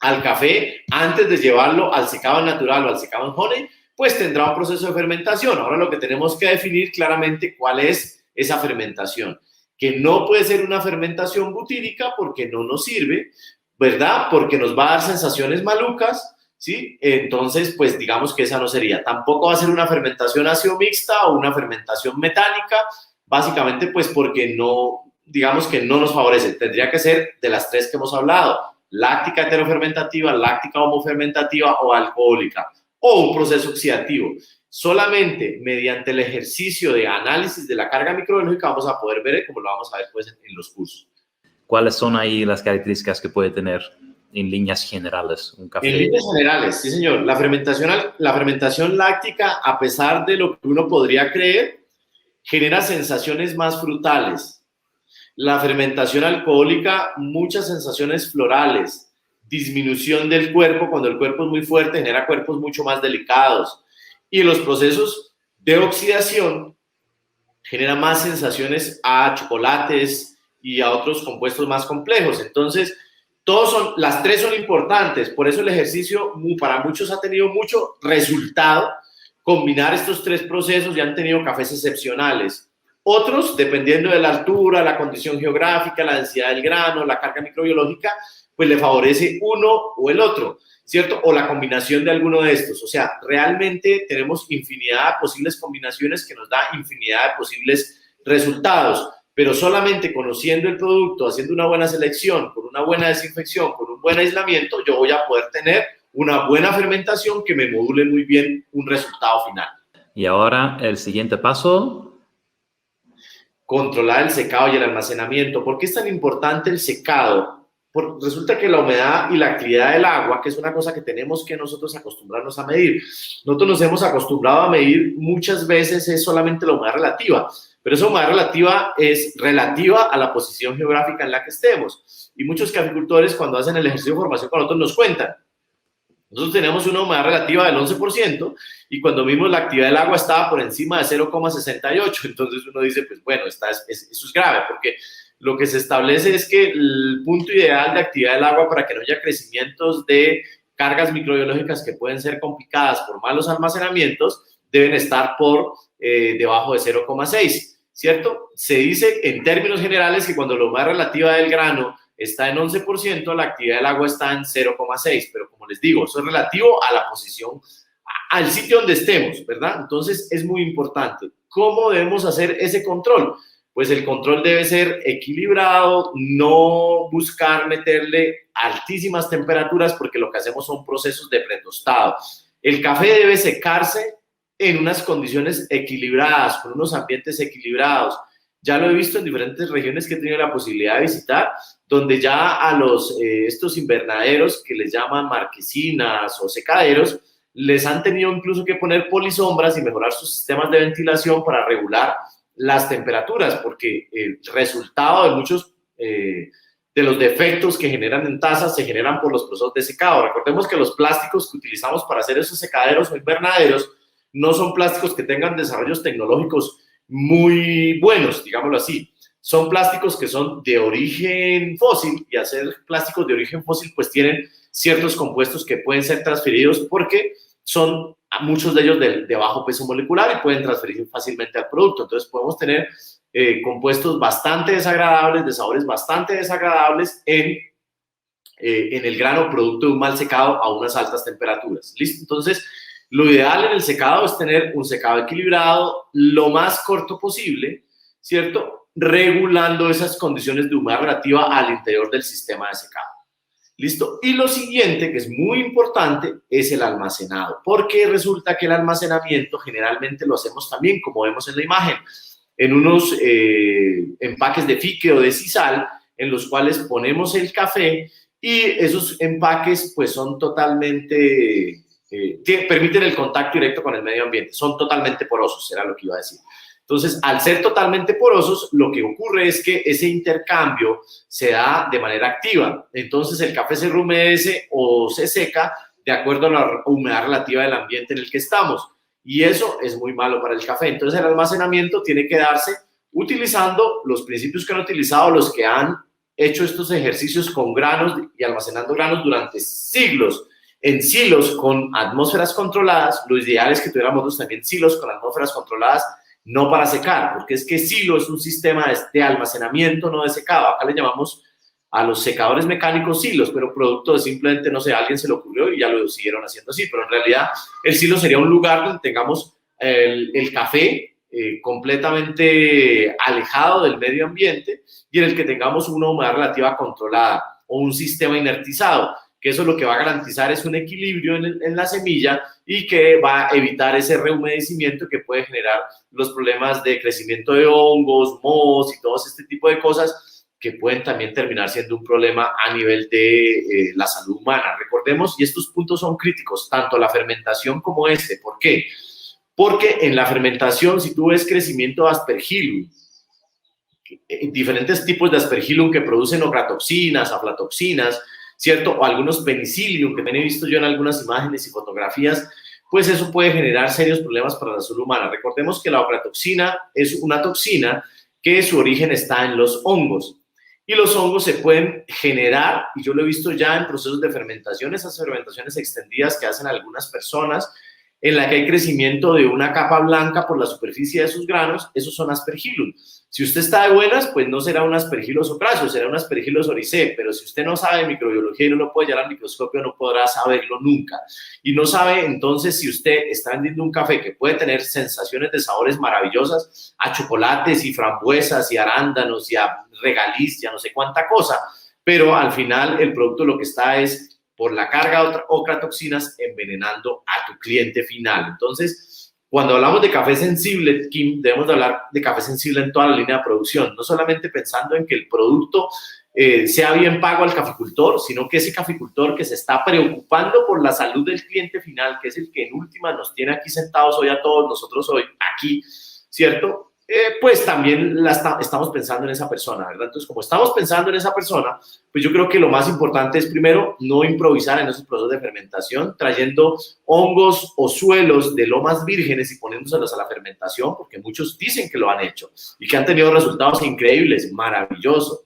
al café, antes de llevarlo al secado natural o al secado en honey, pues tendrá un proceso de fermentación. Ahora lo que tenemos que definir claramente cuál es esa fermentación, que no puede ser una fermentación butírica porque no nos sirve, ¿verdad? Porque nos va a dar sensaciones malucas, ¿sí? Entonces, pues digamos que esa no sería. Tampoco va a ser una fermentación ácido mixta o una fermentación metánica, básicamente pues porque no, digamos que no nos favorece. Tendría que ser de las tres que hemos hablado, láctica heterofermentativa, láctica homofermentativa o alcohólica, o un proceso oxidativo. Solamente mediante el ejercicio de análisis de la carga microbiológica vamos a poder ver, como lo vamos a ver pues en los cursos. ¿Cuáles son ahí las características que puede tener en líneas generales un café? En líneas generales, sí señor. La fermentación láctica, a pesar de lo que uno podría creer, genera sensaciones más frutales. La fermentación alcohólica, muchas sensaciones florales, disminución del cuerpo, cuando el cuerpo es muy fuerte, genera cuerpos mucho más delicados. Y los procesos de oxidación generan más sensaciones a chocolates y a otros compuestos más complejos. Entonces, las tres son importantes, por eso el ejercicio para muchos ha tenido mucho resultado. Combinar estos tres procesos y han tenido cafés excepcionales. Otros, dependiendo de la altura, la condición geográfica, la densidad del grano, la carga microbiológica, pues le favorece uno o el otro, ¿cierto? O la combinación de alguno de estos. O sea, realmente tenemos infinidad de posibles combinaciones que nos da infinidad de posibles resultados. Pero solamente conociendo el producto, haciendo una buena selección, con una buena desinfección, con un buen aislamiento, yo voy a poder tener una buena fermentación que me module muy bien un resultado final. Y ahora el siguiente paso. Controlar el secado y el almacenamiento. ¿Por qué es tan importante el secado? resulta que la humedad y la actividad del agua, que es una cosa que tenemos que nosotros acostumbrarnos a medir, nosotros nos hemos acostumbrado a medir muchas veces es solamente la humedad relativa, pero esa humedad relativa es relativa a la posición geográfica en la que estemos. Y muchos caficultores, cuando hacen el ejercicio de formación con nosotros, nos cuentan. Nosotros tenemos una humedad relativa del 11% y cuando vimos la actividad del agua estaba por encima de 0,68. Entonces uno dice, pues bueno, eso es grave, porque lo que se establece es que el punto ideal de actividad del agua para que no haya crecimientos de cargas microbiológicas que pueden ser complicadas por malos almacenamientos deben estar por debajo de 0,6, ¿cierto? Se dice en términos generales que cuando la humedad relativa del grano está en 11%, la actividad del agua está en 0,6, pero como les digo, eso es relativo a la posición, al sitio donde estemos, ¿verdad? Entonces es muy importante. ¿Cómo debemos hacer ese control? Pues el control debe ser equilibrado, no buscar meterle altísimas temperaturas porque lo que hacemos son procesos de pretostado. El café debe secarse en unas condiciones equilibradas, con unos ambientes equilibrados. Ya lo he visto en diferentes regiones que he tenido la posibilidad de visitar, donde ya a estos invernaderos que les llaman marquesinas o secaderos, les han tenido incluso que poner polisombras y mejorar sus sistemas de ventilación para regular las temperaturas, porque el resultado de muchos de los defectos que generan en tazas se generan por los procesos de secado. Recordemos que los plásticos que utilizamos para hacer esos secaderos o invernaderos no son plásticos que tengan desarrollos tecnológicos muy buenos, digámoslo así. Son plásticos que son de origen fósil y hacer plásticos de origen fósil pues tienen ciertos compuestos que pueden ser transferidos porque son muchos de ellos de bajo peso molecular y pueden transferirse fácilmente al producto. Entonces podemos tener compuestos bastante desagradables, de sabores bastante desagradables en el grano producto de un mal secado a unas altas temperaturas. ¿Listo? Entonces, lo ideal en el secado es tener un secado equilibrado lo más corto posible, ¿cierto? Regulando esas condiciones de humedad relativa al interior del sistema de secado. ¿Listo? Y lo siguiente, que es muy importante, es el almacenado, porque resulta que el almacenamiento generalmente lo hacemos también, como vemos en la imagen, en unos empaques de fique o de sisal, en los cuales ponemos el café y esos empaques pues son totalmente, permiten el contacto directo con el medio ambiente, son totalmente porosos, era lo que iba a decir. Entonces, al ser totalmente porosos, lo que ocurre es que ese intercambio se da de manera activa. Entonces, el café se rehumedece o se seca de acuerdo a la humedad relativa del ambiente en el que estamos. Y eso es muy malo para el café. Entonces, el almacenamiento tiene que darse utilizando los principios que han utilizado los que han hecho estos ejercicios con granos y almacenando granos durante siglos en silos con atmósferas controladas. Lo ideal es que tuviéramos también silos con atmósferas controladas, no para secar, porque es que silo es un sistema de almacenamiento, no de secado. Acá le llamamos a los secadores mecánicos silos, pero producto de simplemente, no sé, a alguien se le ocurrió y ya lo siguieron haciendo así, pero en realidad el silo sería un lugar donde tengamos el café completamente alejado del medio ambiente y en el que tengamos una humedad relativa controlada o un sistema inertizado, que eso lo que va a garantizar es un equilibrio en la semilla y que va a evitar ese rehumedecimiento que puede generar los problemas de crecimiento de hongos, mohos y todo este tipo de cosas que pueden también terminar siendo un problema a nivel de la salud humana. Recordemos, y estos puntos son críticos, tanto la fermentación como este. ¿Por qué? Porque en la fermentación, si tú ves crecimiento de Aspergillum, diferentes tipos de Aspergillum que producen ocratoxinas, aflatoxinas, ¿cierto? O algunos penicillium que me he visto yo en algunas imágenes y fotografías, pues eso puede generar serios problemas para la salud humana. Recordemos que la ocratoxina es una toxina que su origen está en los hongos. Y los hongos se pueden generar, y yo lo he visto ya en procesos de fermentación, esas fermentaciones extendidas que hacen algunas personas, en la que hay crecimiento de una capa blanca por la superficie de sus granos, esos son Aspergillum. Si usted está de buenas, pues no será un Aspergillus ocrasio, será un Aspergillus oryzae, pero si usted no sabe de microbiología y no lo puede llevar al microscopio, no podrá saberlo nunca. Y no sabe entonces si usted está vendiendo un café que puede tener sensaciones de sabores maravillosas a chocolates y frambuesas y arándanos y a regaliz, ya no sé cuánta cosa, pero al final el producto lo que está es por la carga de ocratoxinas envenenando a tu cliente final. Entonces, cuando hablamos de café sensible, Kim, debemos de hablar de café sensible en toda la línea de producción, no solamente pensando en que el producto sea bien pago al caficultor, sino que ese caficultor que se está preocupando por la salud del cliente final, que es el que en última nos tiene aquí sentados hoy a todos nosotros hoy aquí, ¿cierto? Pues también estamos pensando en esa persona, ¿verdad? Entonces, como estamos pensando en esa persona, pues yo creo que lo más importante es primero no improvisar en esos procesos de fermentación, trayendo hongos o suelos de lomas vírgenes y poniéndoselos a la fermentación, porque muchos dicen que lo han hecho y que han tenido resultados increíbles, maravillosos.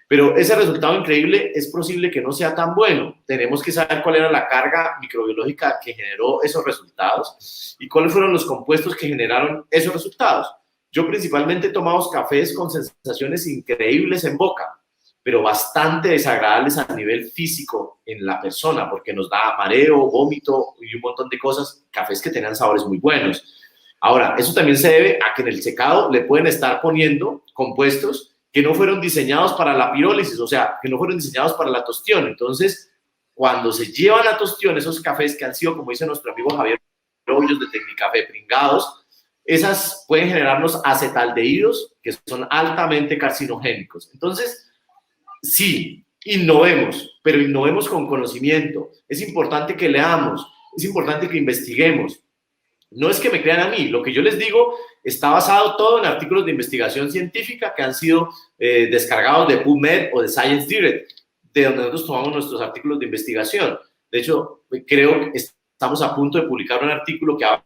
Pero ese resultado increíble es posible que no sea tan bueno. Tenemos que saber cuál era la carga microbiológica que generó esos resultados y cuáles fueron los compuestos que generaron esos resultados. Yo principalmente he tomado cafés con sensaciones increíbles en boca, pero bastante desagradables a nivel físico en la persona, porque nos da mareo, vómito y un montón de cosas, cafés que tenían sabores muy buenos. Ahora, eso también se debe a que en el secado le pueden estar poniendo compuestos que no fueron diseñados para la pirólisis, o sea, que no fueron diseñados para la tostión. Entonces, cuando se llevan a tostión esos cafés que han sido, como dice nuestro amigo Javier Rollos de Tecnicafé, pringados, esas pueden generarnos acetaldehídos que son altamente carcinogénicos. Entonces, sí, innovemos, pero innovemos con conocimiento. Es importante que leamos, es importante que investiguemos. No es que me crean a mí, lo que yo les digo está basado todo en artículos de investigación científica que han sido descargados de PubMed o de Science Direct, de donde nosotros tomamos nuestros artículos de investigación. De hecho, creo que estamos a punto de publicar un artículo que habla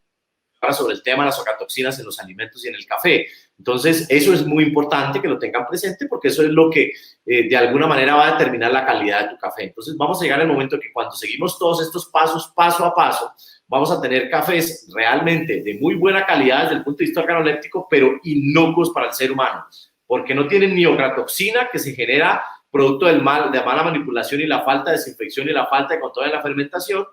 sobre el tema de las ocratoxinas en los alimentos y en el café. Entonces, eso es muy importante que lo tengan presente porque eso es lo que de alguna manera va a determinar la calidad de tu café. Entonces, vamos a llegar al momento que cuando seguimos todos estos pasos, paso a paso, vamos a tener cafés realmente de muy buena calidad desde el punto de vista organoléptico, pero inocuos para el ser humano, porque no tienen ni ocratoxina que se genera producto de mala manipulación y la falta de desinfección y la falta de control de la fermentación,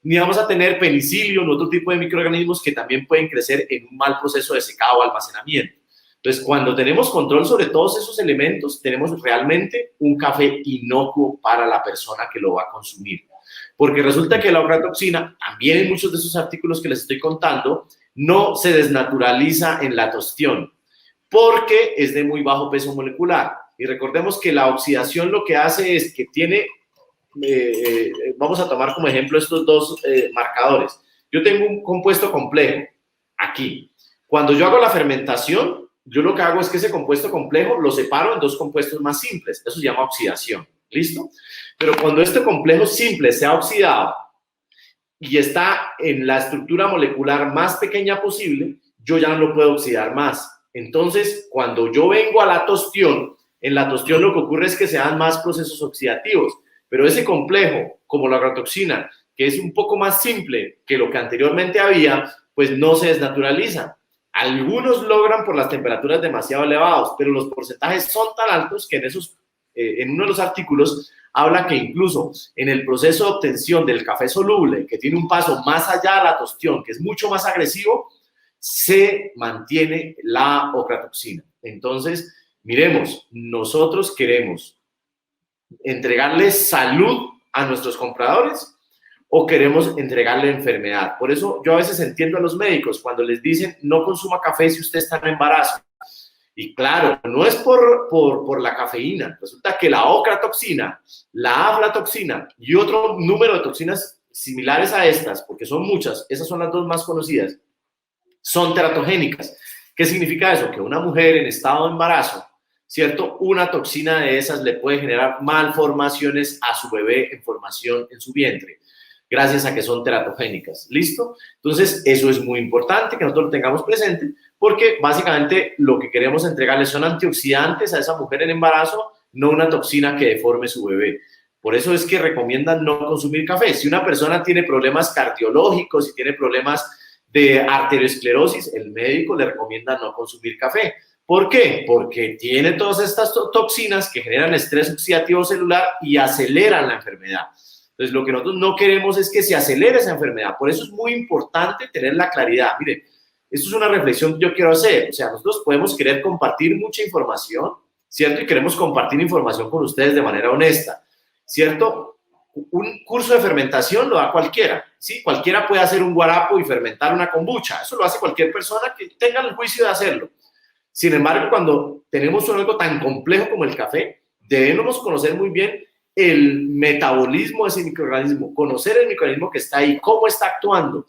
ni vamos a tener penicilio u otro tipo de microorganismos que también pueden crecer en un mal proceso de secado o almacenamiento. Entonces, cuando tenemos control sobre todos esos elementos, tenemos realmente un café inocuo para la persona que lo va a consumir. Porque resulta que la ocratoxina, también en muchos de esos artículos que les estoy contando, no se desnaturaliza en la tostión, porque es de muy bajo peso molecular. Y recordemos que la oxidación lo que hace es que tiene... vamos a tomar como ejemplo estos dos marcadores. Yo tengo un compuesto complejo aquí. Cuando yo hago la fermentación, yo lo que hago es que ese compuesto complejo lo separo en dos compuestos más simples. Eso se llama oxidación. ¿Listo? Pero cuando este complejo simple se ha oxidado y está en la estructura molecular más pequeña posible, yo ya no lo puedo oxidar más. Entonces, cuando yo vengo a la tostión, en la tostión lo que ocurre es que se dan más procesos oxidativos. Pero ese complejo, como la ocratoxina, que es un poco más simple que lo que anteriormente había, pues no se desnaturaliza. Algunos logran por las temperaturas demasiado elevadas, pero los porcentajes son tan altos que en uno de los artículos habla que incluso en el proceso de obtención del café soluble, que tiene un paso más allá de la tostión, que es mucho más agresivo, se mantiene la ocratoxina. Entonces, miremos, nosotros queremos entregarle salud a nuestros compradores o queremos entregarle enfermedad. Por eso yo a veces entiendo a los médicos cuando les dicen no consuma café si usted está en embarazo. Y claro, no es por la cafeína. Resulta que la ocratoxina, la aflatoxina y otro número de toxinas similares a estas, porque son muchas, esas son las dos más conocidas, son teratogénicas. ¿Qué significa eso? Que una mujer en estado de embarazo, ¿cierto? Una toxina de esas le puede generar malformaciones a su bebé en formación en su vientre, gracias a que son teratogénicas. ¿Listo? Entonces, eso es muy importante que nosotros lo tengamos presente, porque básicamente lo que queremos entregarle son antioxidantes a esa mujer en embarazo, no una toxina que deforme su bebé. Por eso es que recomiendan no consumir café. Si una persona tiene problemas cardiológicos, si tiene problemas de arteriosclerosis, el médico le recomienda no consumir café. ¿Por qué? Porque tiene todas estas toxinas que generan estrés oxidativo celular y aceleran la enfermedad. Entonces, lo que nosotros no queremos es que se acelere esa enfermedad. Por eso es muy importante tener la claridad. Miren, esto es una reflexión que yo quiero hacer. O sea, nosotros podemos querer compartir mucha información, ¿cierto? Y queremos compartir información con ustedes de manera honesta, ¿cierto? Un curso de fermentación lo da cualquiera, ¿sí? Cualquiera puede hacer un guarapo y fermentar una kombucha. Eso lo hace cualquier persona que tenga el juicio de hacerlo. Sin embargo, cuando tenemos algo tan complejo como el café, debemos conocer muy bien el metabolismo de ese microorganismo, conocer el microorganismo que está ahí, cómo está actuando,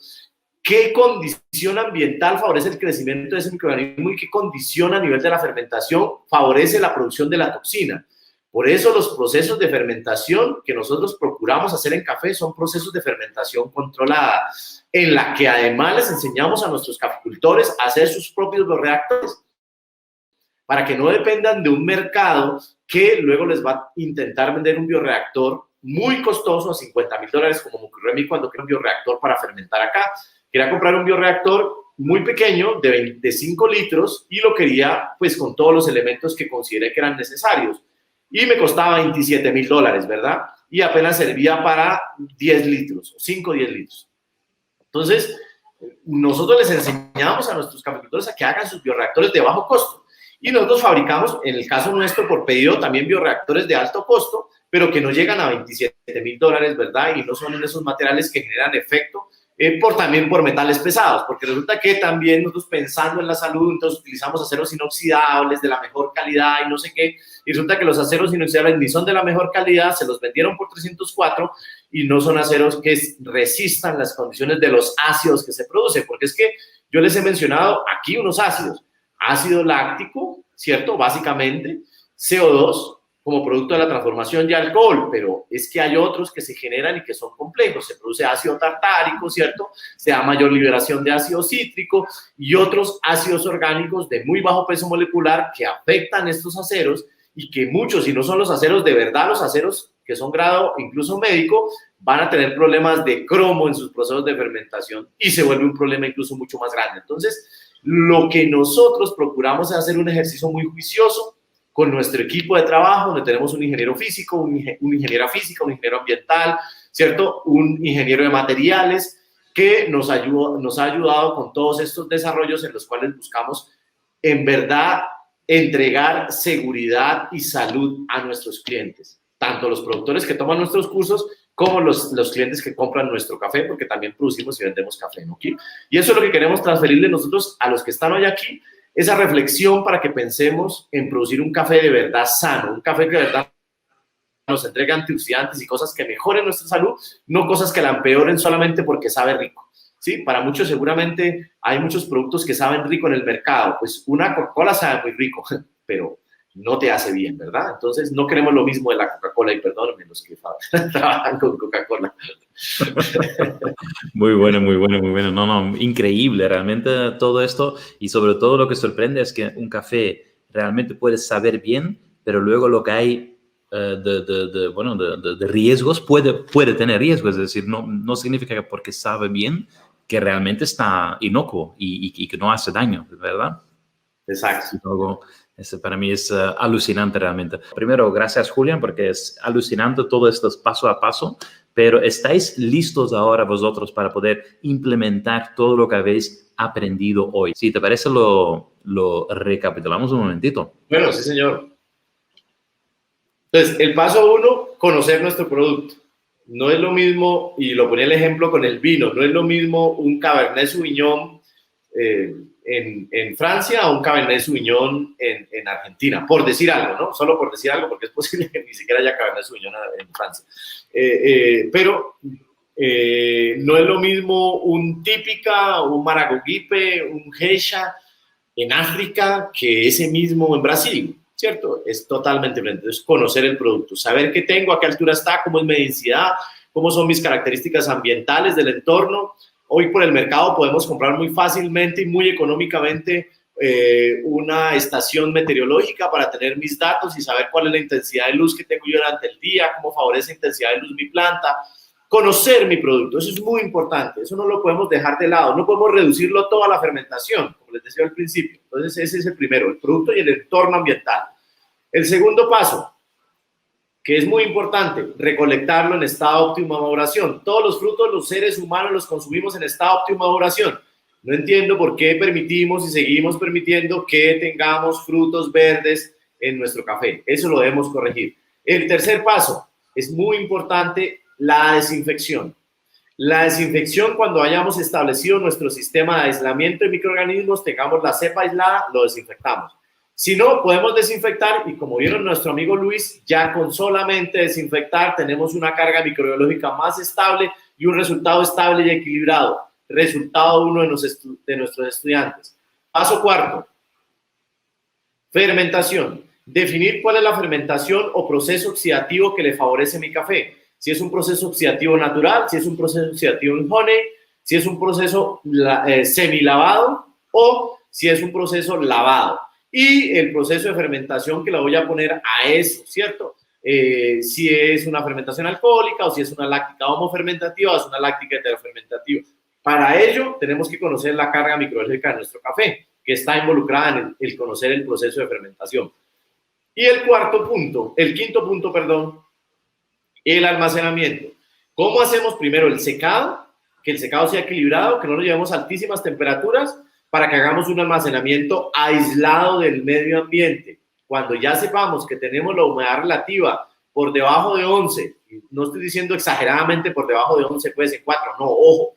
qué condición ambiental favorece el crecimiento de ese microorganismo y qué condición a nivel de la fermentación favorece la producción de la toxina. Por eso los procesos de fermentación que nosotros procuramos hacer en café son procesos de fermentación controlada, en la que además les enseñamos a nuestros caficultores a hacer sus propios bioreactores para que no dependan de un mercado que luego les va a intentar vender un bioreactor muy costoso a $50,000, como me ocurrió a mí cuando quería un bioreactor para fermentar acá. Quería comprar un bioreactor muy pequeño de 25 litros y lo quería pues con todos los elementos que consideré que eran necesarios. Y me costaba $27,000, ¿verdad? Y apenas servía para 10 litros, 5 o 10 litros. Entonces, nosotros les enseñamos a nuestros caficultores a que hagan sus bioreactores de bajo costo. Y nosotros fabricamos, en el caso nuestro, por pedido, también bioreactores de alto costo, pero que no llegan a $27,000, ¿verdad? Y no son en esos materiales que generan efecto, también por metales pesados, porque resulta que también nosotros pensando en la salud, entonces utilizamos aceros inoxidables de la mejor calidad y no sé qué, y resulta que los aceros inoxidables ni son de la mejor calidad, se los vendieron por 304 y no son aceros que resistan las condiciones de los ácidos que se producen, porque es que yo les he mencionado aquí unos ácidos, ácido láctico, ¿cierto? Básicamente, CO2, como producto de la transformación de alcohol, pero es que hay otros que se generan y que son complejos. Se produce ácido tartárico, ¿cierto? Se da mayor liberación de ácido cítrico y otros ácidos orgánicos de muy bajo peso molecular que afectan estos aceros y que muchos, si no son los aceros de verdad, los aceros que son grado incluso médico, van a tener problemas de cromo en sus procesos de fermentación y se vuelve un problema incluso mucho más grande. Entonces, lo que nosotros procuramos es hacer un ejercicio muy juicioso con nuestro equipo de trabajo, donde tenemos un ingeniero físico, una ingeniera física, un ingeniero ambiental, ¿cierto? Un ingeniero de materiales que nos ha ayudado con todos estos desarrollos en los cuales buscamos, en verdad, entregar seguridad y salud a nuestros clientes, tanto los productores que toman nuestros cursos como los clientes que compran nuestro café, porque también producimos y vendemos café, ¿no? Y eso es lo que queremos transferirle nosotros a los que están hoy aquí, esa reflexión para que pensemos en producir un café de verdad sano, un café que de verdad nos entregue antioxidantes y cosas que mejoren nuestra salud, no cosas que la empeoren solamente porque sabe rico. Sí, para muchos seguramente hay muchos productos que saben rico en el mercado, pues una Coca-Cola sabe muy rico, pero no te hace bien, ¿verdad? Entonces no queremos lo mismo de la Coca-Cola y perdónenme los que trabajan con Coca-Cola. Muy bueno, muy bueno, muy bueno. No, increíble realmente todo esto y sobre todo lo que sorprende es que un café realmente puede saber bien, pero luego lo que hay de riesgos puede tener riesgos, es decir, no significa que porque sabe bien que realmente está inocuo y que no hace daño, ¿verdad? Exacto. Eso para mí es alucinante realmente. Primero, gracias Julián, porque es alucinante todo esto paso a paso, pero ¿estáis listos ahora vosotros para poder implementar todo lo que habéis aprendido hoy? Si te parece, lo recapitulamos un momentito. Bueno, sí, señor. Entonces, el paso 1, conocer nuestro producto. No es lo mismo, y lo ponía el ejemplo con el vino, no es lo mismo un Cabernet Sauvignon en Francia o un Cabernet Sauvignon en Argentina, por decir algo, ¿no? Solo por decir algo, porque es posible que ni siquiera haya Cabernet Sauvignon en Francia. Pero no es lo mismo un Típica, un Maragogipe, un Geisha en África que ese mismo en Brasil, ¿cierto? Es totalmente diferente. Entonces, conocer el producto, saber qué tengo, a qué altura está, cómo es mi densidad, cómo son mis características ambientales del entorno. Hoy por el mercado podemos comprar muy fácilmente y muy económicamente una estación meteorológica para tener mis datos y saber cuál es la intensidad de luz que tengo yo durante el día, cómo favorece la intensidad de luz mi planta. Conocer mi producto, eso es muy importante, eso no lo podemos dejar de lado, no podemos reducirlo todo a la fermentación, como les decía al principio. Entonces ese es el primero, el producto y el entorno ambiental. El segundo paso, que es muy importante, recolectarlo en estado óptimo de maduración. Todos los frutos los seres humanos los consumimos en estado óptimo de maduración. No entiendo por qué permitimos y seguimos permitiendo que tengamos frutos verdes en nuestro café. Eso lo debemos corregir. El tercer paso, es muy importante la desinfección. La desinfección, cuando hayamos establecido nuestro sistema de aislamiento de microorganismos, tengamos la cepa aislada, lo desinfectamos. Si no, podemos desinfectar y como vieron nuestro amigo Luis, ya con solamente desinfectar tenemos una carga microbiológica más estable y un resultado estable y equilibrado. Resultado 1 de nuestros estudiantes. Paso cuarto. Fermentación. Definir cuál es la fermentación o proceso oxidativo que le favorece mi café. Si es un proceso oxidativo natural, si es un proceso oxidativo en honey, si es un proceso semilavado o si es un proceso lavado. Y el proceso de fermentación que le voy a poner a eso, ¿cierto? Si es una fermentación alcohólica o si es una láctica homofermentativa o es una láctica heterofermentativa. Para ello, tenemos que conocer la carga microbiológica de nuestro café, que está involucrada en el conocer el proceso de fermentación. Y el quinto punto, el almacenamiento. ¿Cómo hacemos primero el secado? Que el secado sea equilibrado, que no lo llevemos a altísimas temperaturas para que hagamos un almacenamiento aislado del medio ambiente. Cuando ya sepamos que tenemos la humedad relativa por debajo de 11, no estoy diciendo exageradamente por debajo de 11, puede ser 4, no, ojo,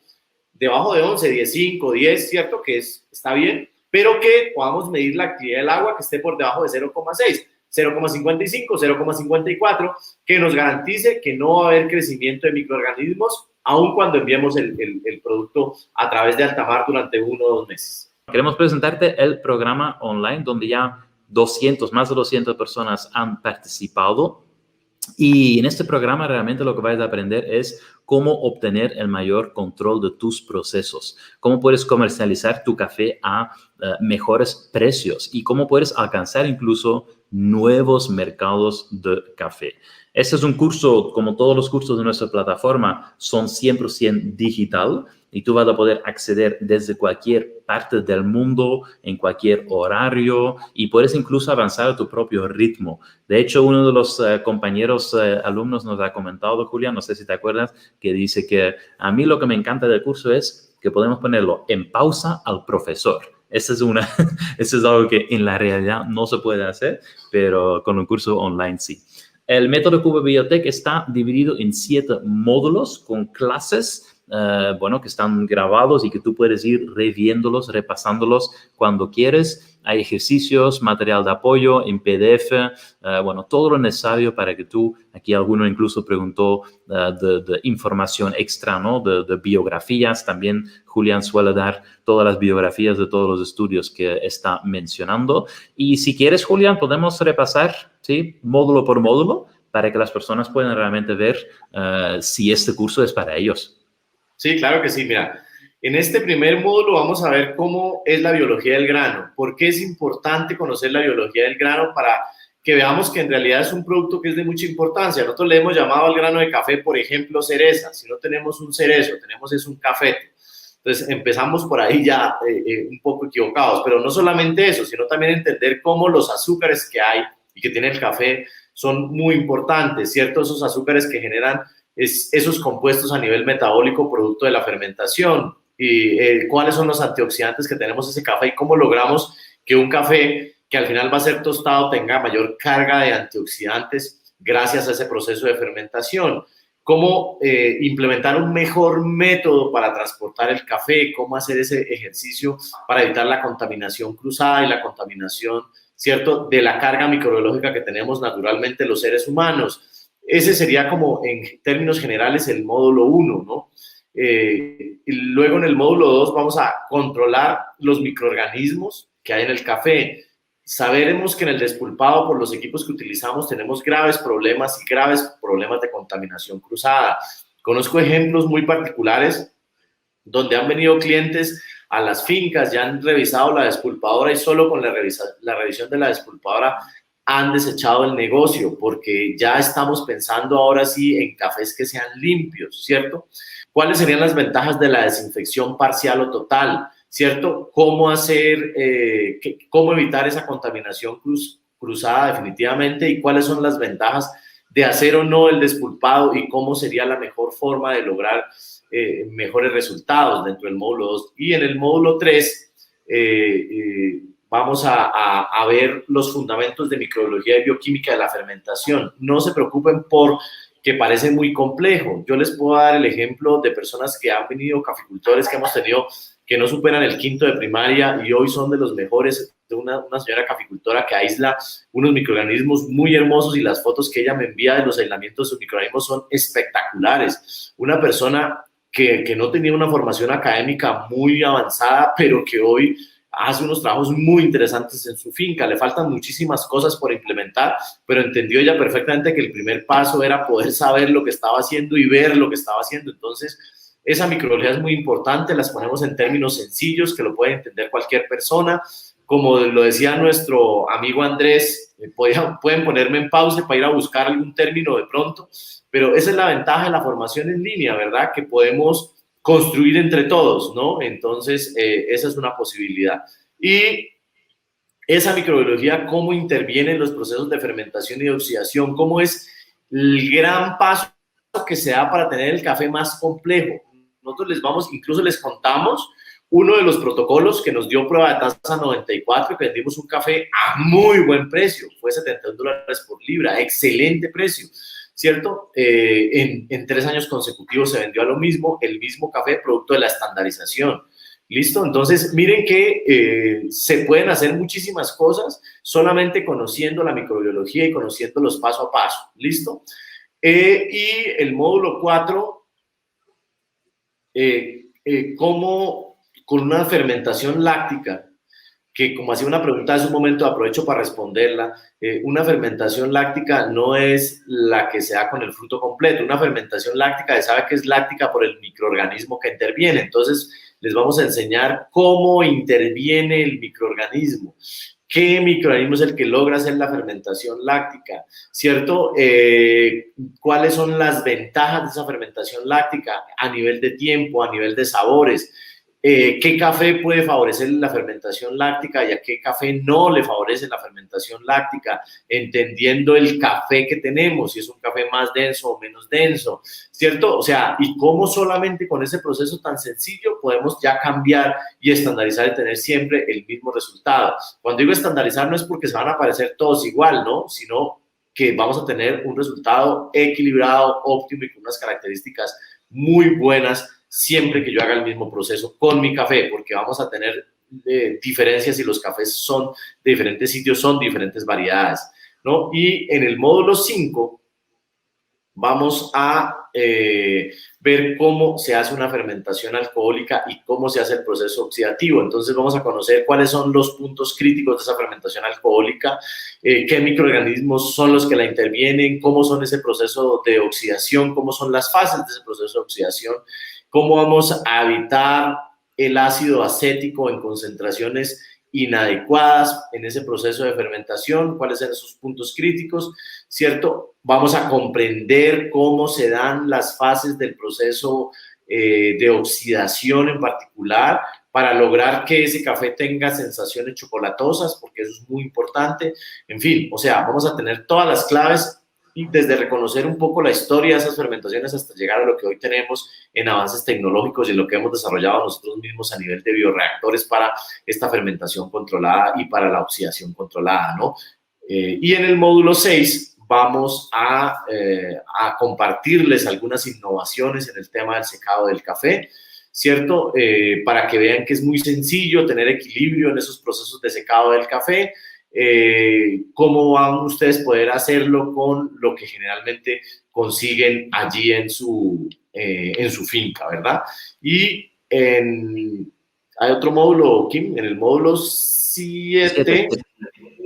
debajo de 11, 10, 10, ¿cierto? Que está bien, pero que podamos medir la actividad del agua que esté por debajo de 0,6. 0,55, 0,54, que nos garantice que no va a haber crecimiento de microorganismos, aun cuando enviemos el producto a través de alta mar durante 1 o 2 meses. Queremos presentarte el programa online donde ya más de 200 personas han participado. Y en este programa realmente lo que vais a aprender es cómo obtener el mayor control de tus procesos, cómo puedes comercializar tu café a mejores precios y cómo puedes alcanzar incluso nuevos mercados de café. Este es un curso, como todos los cursos de nuestra plataforma, son 100% digital y tú vas a poder acceder desde cualquier parte del mundo, en cualquier horario y puedes incluso avanzar a tu propio ritmo. De hecho, uno de los compañeros alumnos nos ha comentado, Julián, no sé si te acuerdas, que dice que a mí lo que me encanta del curso es que podemos ponerlo en pausa al profesor. Eso es algo que en la realidad no se puede hacer, pero con un curso online sí. El método Cuba Biotech está dividido en 7 módulos con clases que están grabados y que tú puedes ir reviéndolos, repasándolos cuando quieres. Hay ejercicios, material de apoyo en PDF, todo lo necesario para que tú, aquí alguno incluso preguntó de información extra, ¿no? De biografías. También Julián suele dar todas las biografías de todos los estudios que está mencionando. Y si quieres, Julián, podemos repasar, ¿sí? Módulo por módulo para que las personas puedan realmente ver si este curso es para ellos. Sí, claro que sí. Mira, en este primer módulo vamos a ver cómo es la biología del grano. ¿Por qué es importante conocer la biología del grano? Para que veamos que en realidad es un producto que es de mucha importancia. Nosotros le hemos llamado al grano de café, por ejemplo, cereza. Si no tenemos un cerezo, tenemos un cafete. Entonces empezamos por ahí ya un poco equivocados. Pero no solamente eso, sino también entender cómo los azúcares que hay y que tiene el café son muy importantes, ¿cierto? Esos azúcares que generan esos compuestos a nivel metabólico producto de la fermentación y cuáles son los antioxidantes que tenemos ese café y cómo logramos que un café que al final va a ser tostado tenga mayor carga de antioxidantes gracias a ese proceso de fermentación. Cómo implementar un mejor método para transportar el café, cómo hacer ese ejercicio para evitar la contaminación cruzada y la contaminación, ¿cierto?, de la carga microbiológica que tenemos naturalmente los seres humanos. Ese sería como en términos generales el módulo 1, ¿no? Y luego en el módulo 2 vamos a controlar los microorganismos que hay en el café. Saberemos que en el despulpado por los equipos que utilizamos tenemos graves problemas de contaminación cruzada. Conozco ejemplos muy particulares donde han venido clientes a las fincas, ya han revisado la despulpadora y solo con la revisión de la despulpadora han desechado el negocio porque ya estamos pensando ahora sí en cafés que sean limpios, ¿cierto? ¿Cuáles serían las ventajas de la desinfección parcial o total, ¿cierto? ¿Cómo cómo evitar esa contaminación cruzada definitivamente y cuáles son las ventajas de hacer o no el despulpado y cómo sería la mejor forma de lograr mejores resultados dentro del módulo 2? Y en el módulo 3 vamos a ver los fundamentos de microbiología y bioquímica de la fermentación. No se preocupen por que parece muy complejo. Yo les puedo dar el ejemplo de personas que han venido, caficultores que hemos tenido, que no superan el quinto de primaria y hoy son de los mejores, de una señora caficultora que aísla unos microorganismos muy hermosos y las fotos que ella me envía de los aislamientos de sus microorganismos son espectaculares. Una persona que no tenía una formación académica muy avanzada, pero que hoy hace unos trabajos muy interesantes en su finca. Le faltan muchísimas cosas por implementar, pero entendió ella perfectamente que el primer paso era poder saber lo que estaba haciendo y ver lo que estaba haciendo. Entonces, esa microbiología es muy importante, las ponemos en términos sencillos que lo puede entender cualquier persona. Como lo decía nuestro amigo Andrés, pueden ponerme en pausa para ir a buscar algún término de pronto, pero esa es la ventaja de la formación en línea, ¿verdad? Que podemos construir entre todos, ¿no? Entonces, esa es una posibilidad. Y esa microbiología, cómo interviene en los procesos de fermentación y de oxidación, cómo es el gran paso que se da para tener el café más complejo. Nosotros incluso les contamos uno de los protocolos que nos dio prueba de tasa 94, que vendimos un café a muy buen precio, fue $71 por libra, excelente precio, ¿cierto? En 3 años consecutivos se vendió a lo mismo, el mismo café, producto de la estandarización. ¿Listo? Entonces, miren que se pueden hacer muchísimas cosas solamente conociendo la microbiología y conociéndolos paso a paso. ¿Listo? Y el módulo 4, cómo con una fermentación láctica, que como hacía una pregunta hace un momento, aprovecho para responderla, una fermentación láctica no es la que se da con el fruto completo. Una fermentación láctica se sabe que es láctica por el microorganismo que interviene. Entonces, les vamos a enseñar cómo interviene el microorganismo. ¿Qué microorganismo es el que logra hacer la fermentación láctica? ¿Cierto? ¿Cuáles son las ventajas de esa fermentación láctica a nivel de tiempo, a nivel de sabores? ¿Qué café puede favorecer la fermentación láctica y a qué café no le favorece la fermentación láctica? Entendiendo el café que tenemos, si es un café más denso o menos denso, ¿cierto? O sea, y cómo solamente con ese proceso tan sencillo podemos ya cambiar y estandarizar y tener siempre el mismo resultado. Cuando digo estandarizar no es porque se van a parecer todos igual, ¿no? Sino que vamos a tener un resultado equilibrado, óptimo y con unas características muy buenas siempre que yo haga el mismo proceso con mi café, porque vamos a tener diferencias y los cafés son de diferentes sitios, son diferentes variedades, ¿no? Y en el módulo 5 vamos a ver cómo se hace una fermentación alcohólica y cómo se hace el proceso oxidativo. Entonces vamos a conocer cuáles son los puntos críticos de esa fermentación alcohólica, qué microorganismos son los que la intervienen, cómo son ese proceso de oxidación, cómo son las fases de ese proceso de oxidación, cómo vamos a evitar el ácido acético en concentraciones inadecuadas en ese proceso de fermentación, cuáles son esos puntos críticos, ¿cierto? Vamos a comprender cómo se dan las fases del proceso de oxidación en particular para lograr que ese café tenga sensaciones chocolatosas, porque eso es muy importante. En fin, o sea, vamos a tener todas las claves y desde reconocer un poco la historia de esas fermentaciones hasta llegar a lo que hoy tenemos en avances tecnológicos y en lo que hemos desarrollado nosotros mismos a nivel de bioreactores para esta fermentación controlada y para la oxidación controlada, ¿no? Y en el módulo 6 vamos a compartirles algunas innovaciones en el tema del secado del café, ¿cierto? Para que vean que es muy sencillo tener equilibrio en esos procesos de secado del café. Cómo van ustedes a poder hacerlo con lo que generalmente consiguen allí en su finca, ¿verdad? Y hay otro módulo, Kim, en el módulo 7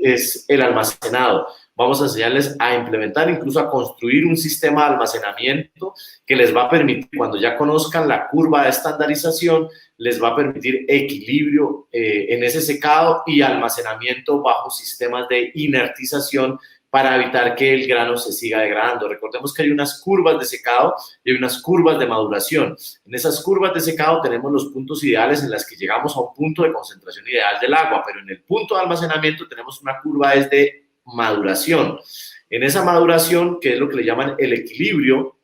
es el almacenado. Vamos a enseñarles a implementar, incluso a construir un sistema de almacenamiento que les va a permitir, cuando ya conozcan la curva de estandarización, les va a permitir equilibrio en ese secado y almacenamiento bajo sistemas de inertización para evitar que el grano se siga degradando. Recordemos que hay unas curvas de secado y hay unas curvas de maduración. En esas curvas de secado tenemos los puntos ideales en las que llegamos a un punto de concentración ideal del agua, pero en el punto de almacenamiento tenemos una curva desde maduración. En esa maduración, que es lo que le llaman el equilibrio,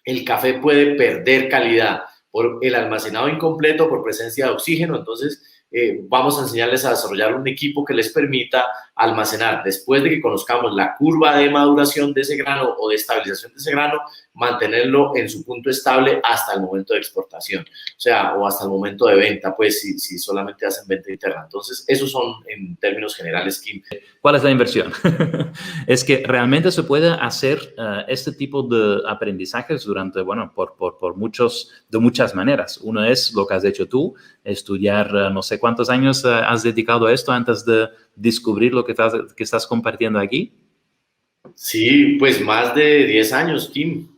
el café puede perder calidad por el almacenado incompleto, por presencia de oxígeno. Entonces, vamos a enseñarles a desarrollar un equipo que les permita almacenar, después de que conozcamos la curva de maduración de ese grano o de estabilización de ese grano, mantenerlo en su punto estable hasta el momento de exportación, o sea, o hasta el momento de venta, pues si solamente hacen venta interna. Entonces, esos son en términos generales, Kim. ¿Cuál es la inversión? Es que realmente se puede hacer este tipo de aprendizajes durante, bueno, de muchas maneras. Uno es lo que has hecho tú, estudiar, no sé cuántos años has dedicado a esto antes de descubrir lo que estás compartiendo aquí. Sí, pues más de 10 años, Kim.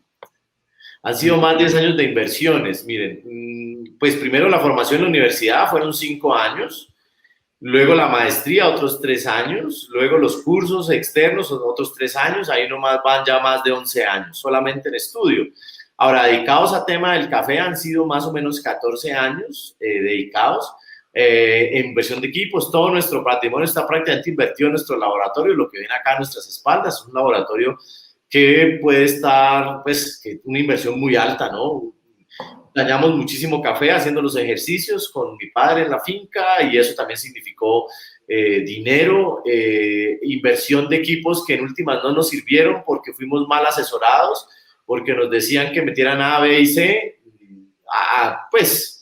Han sido más de 10 años de inversiones. Miren, pues primero la formación en la universidad fueron 5 años, luego la maestría otros 3 años, luego los cursos externos otros 3 años, ahí nomás van ya más de 11 años, solamente en estudio. Ahora, dedicados al tema del café han sido más o menos 14 años dedicados. En inversión de equipos, todo nuestro patrimonio está prácticamente invertido en nuestro laboratorio, lo que viene acá a nuestras espaldas, es un laboratorio que puede estar, pues, que una inversión muy alta, ¿no? Dañamos muchísimo café haciendo los ejercicios con mi padre en la finca y eso también significó dinero, inversión de equipos que en últimas no nos sirvieron porque fuimos mal asesorados, porque nos decían que metieran A, B y C, pues...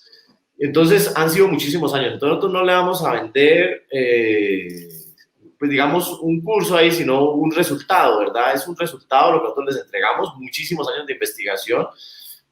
Entonces, han sido muchísimos años. Entonces, nosotros no le vamos a vender, pues digamos, un curso ahí, sino un resultado, ¿verdad? Es un resultado lo que nosotros les entregamos, muchísimos años de investigación,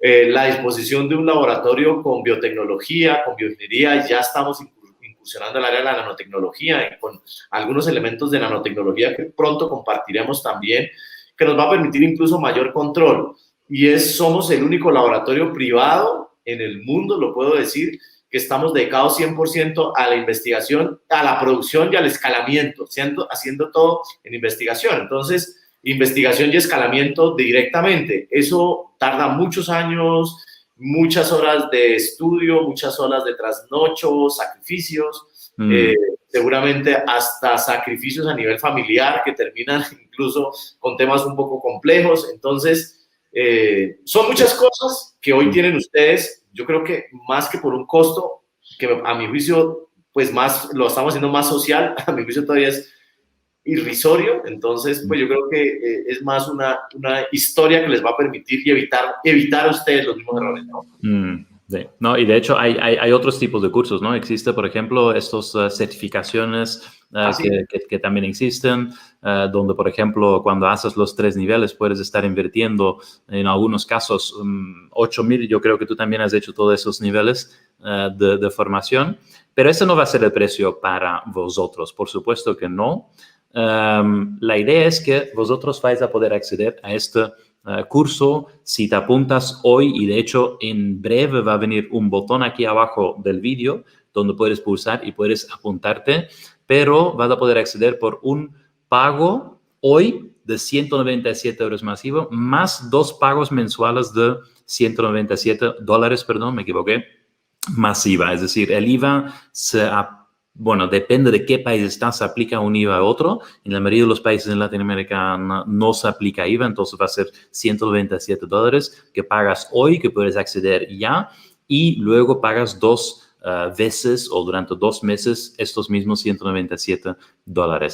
la disposición de un laboratorio con biotecnología, con bioingeniería, ya estamos incursionando en el área de la nanotecnología, con algunos elementos de nanotecnología que pronto compartiremos también, que nos va a permitir incluso mayor control. Y somos el único laboratorio privado en el mundo, lo puedo decir, que estamos dedicados 100% a la investigación, a la producción y al escalamiento, haciendo todo en investigación. Entonces, investigación y escalamiento directamente. Eso tarda muchos años, muchas horas de estudio, muchas horas de trasnocho, sacrificios, seguramente hasta sacrificios a nivel familiar que terminan incluso con temas un poco complejos. Entonces, son muchas cosas que hoy tienen ustedes, yo creo que más que por un costo, que a mi juicio, pues más lo estamos haciendo más social, a mi juicio todavía es irrisorio, entonces pues yo creo que es más una historia que les va a permitir y evitar a ustedes los mismos errores, ¿no? Sí. No, y de hecho hay otros tipos de cursos, ¿no? Existe, por ejemplo, estos certificaciones que también existen, donde, por ejemplo, cuando haces los 3 niveles puedes estar invirtiendo, en algunos casos, 8.000, yo creo que tú también has hecho todos esos niveles de formación, pero ese no va a ser el precio para vosotros, por supuesto que no. La idea es que vosotros vais a poder acceder a este curso si te apuntas hoy, y de hecho en breve va a venir un botón aquí abajo del vídeo donde puedes pulsar y puedes apuntarte, pero vas a poder acceder por un pago hoy de 197 euros masivo, más 2 pagos mensuales de $197, perdón, me equivoqué, masiva. Es decir, el IVA bueno, depende de qué país estás, se aplica un IVA a otro. En la mayoría de los países en Latinoamérica no se aplica IVA, entonces va a ser $197 que pagas hoy, que puedes acceder ya, y luego pagas 2 veces o durante 2 meses estos mismos $197.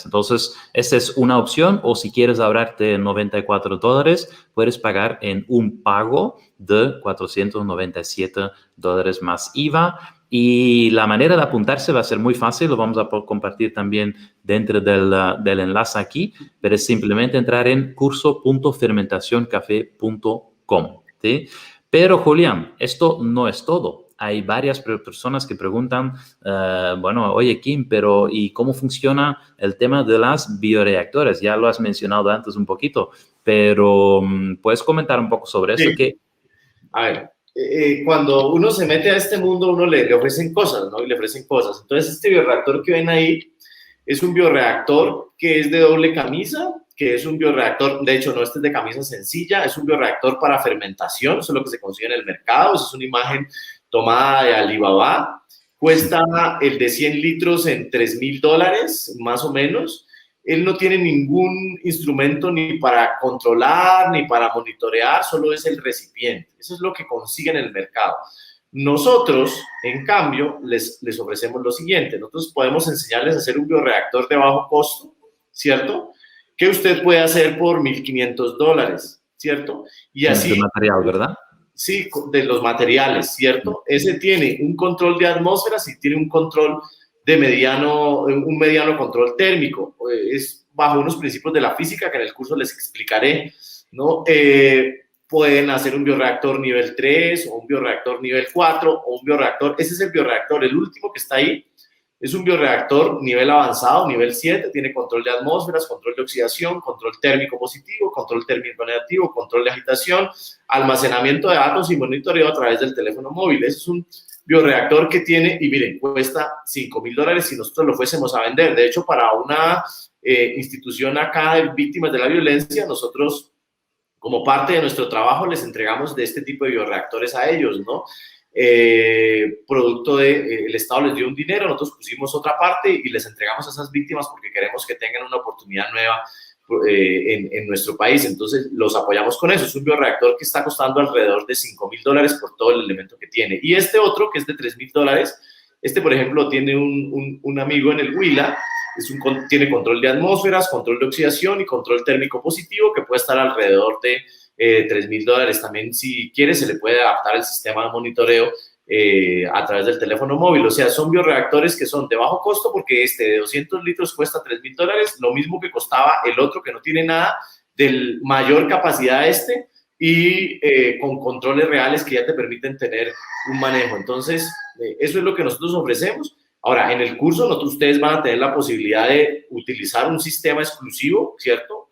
Entonces, esta es una opción, o si quieres ahorrarte $94, puedes pagar en un pago de $497 más IVA. Y la manera de apuntarse va a ser muy fácil, lo vamos a compartir también dentro del enlace aquí, pero es simplemente entrar en curso.fermentacioncafé.com, ¿sí? Pero, Julián, esto no es todo. Hay varias personas que preguntan, bueno, oye, Kim, pero ¿y cómo funciona el tema de las bioreactores? Ya lo has mencionado antes un poquito, pero ¿puedes comentar un poco sobre eso? Sí. A ver. Cuando uno se mete a este mundo, uno le ofrecen cosas, ¿no? Y le ofrecen cosas. Entonces, este bioreactor que ven ahí es un bioreactor que es de doble camisa, que es un bioreactor, de hecho, no, este es de camisa sencilla, es un bioreactor para fermentación, eso es lo que se consigue en el mercado, eso es una imagen tomada de Alibaba, cuesta el de 100 litros en $3.000, más o menos. Él no tiene ningún instrumento ni para controlar, ni para monitorear, solo es el recipiente. Eso es lo que consigue en el mercado. Nosotros, en cambio, les ofrecemos lo siguiente. Nosotros podemos enseñarles a hacer un bioreactor de bajo costo, ¿cierto? Que usted puede hacer por $1,500, ¿cierto? Y así... De material, ¿verdad? Sí, de los materiales, ¿cierto? Ese tiene un control de atmósferas y tiene un control de un mediano control térmico. Es bajo unos principios de la física que en el curso les explicaré, ¿no? Pueden hacer un bioreactor nivel 3 o un bioreactor nivel 4 o un bioreactor, ese es el bioreactor, el último que está ahí, es un bioreactor nivel avanzado, nivel 7, tiene control de atmósferas, control de oxidación, control térmico positivo, control térmico negativo, control de agitación, almacenamiento de datos y monitoreo a través del teléfono móvil. Ese es un bioreactor que tiene, y miren, cuesta $5,000 si nosotros lo fuésemos a vender. De hecho, para una institución acá de víctimas de la violencia, nosotros, como parte de nuestro trabajo, les entregamos de este tipo de bioreactores a ellos, ¿no? Producto de, el Estado les dio un dinero, nosotros pusimos otra parte y les entregamos a esas víctimas porque queremos que tengan una oportunidad nueva en nuestro país. Entonces los apoyamos con eso. Es un bioreactor que está costando alrededor de $5,000 por todo el elemento que tiene. Y este otro, que es de $3,000, este, por ejemplo, tiene un amigo en el Huila, tiene control de atmósferas, control de oxidación y control térmico positivo, que puede estar alrededor de $3,000. También, si quiere, se le puede adaptar el sistema de monitoreo a través del teléfono móvil. O sea, son bioreactores que son de bajo costo, porque este de 200 litros cuesta $3,000, lo mismo que costaba el otro que no tiene nada, de mayor capacidad y con controles reales que ya te permiten tener un manejo. Entonces, eso es lo que nosotros ofrecemos. Ahora, en el curso ustedes van a tener la posibilidad de utilizar un sistema exclusivo, ¿cierto?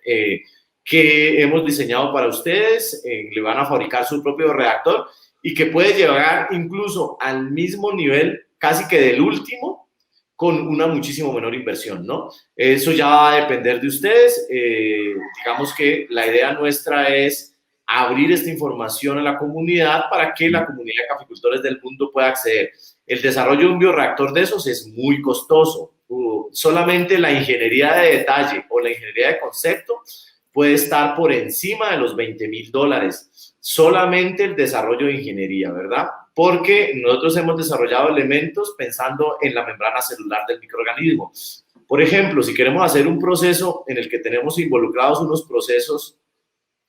Que hemos diseñado para ustedes, le van a fabricar su propio reactor y que puede llegar incluso al mismo nivel, casi que del último, con una muchísimo menor inversión, ¿no? Eso ya va a depender de ustedes. Digamos que la idea nuestra es abrir esta información a la comunidad para que la comunidad de caficultores del mundo pueda acceder. El desarrollo de un bioreactor de esos es muy costoso. Solamente la ingeniería de detalle o la ingeniería de concepto puede estar por encima de los $20,000. Solamente el desarrollo de ingeniería, ¿verdad? Porque nosotros hemos desarrollado elementos pensando en la membrana celular del microorganismo. Por ejemplo, si queremos hacer un proceso en el que tenemos involucrados unos procesos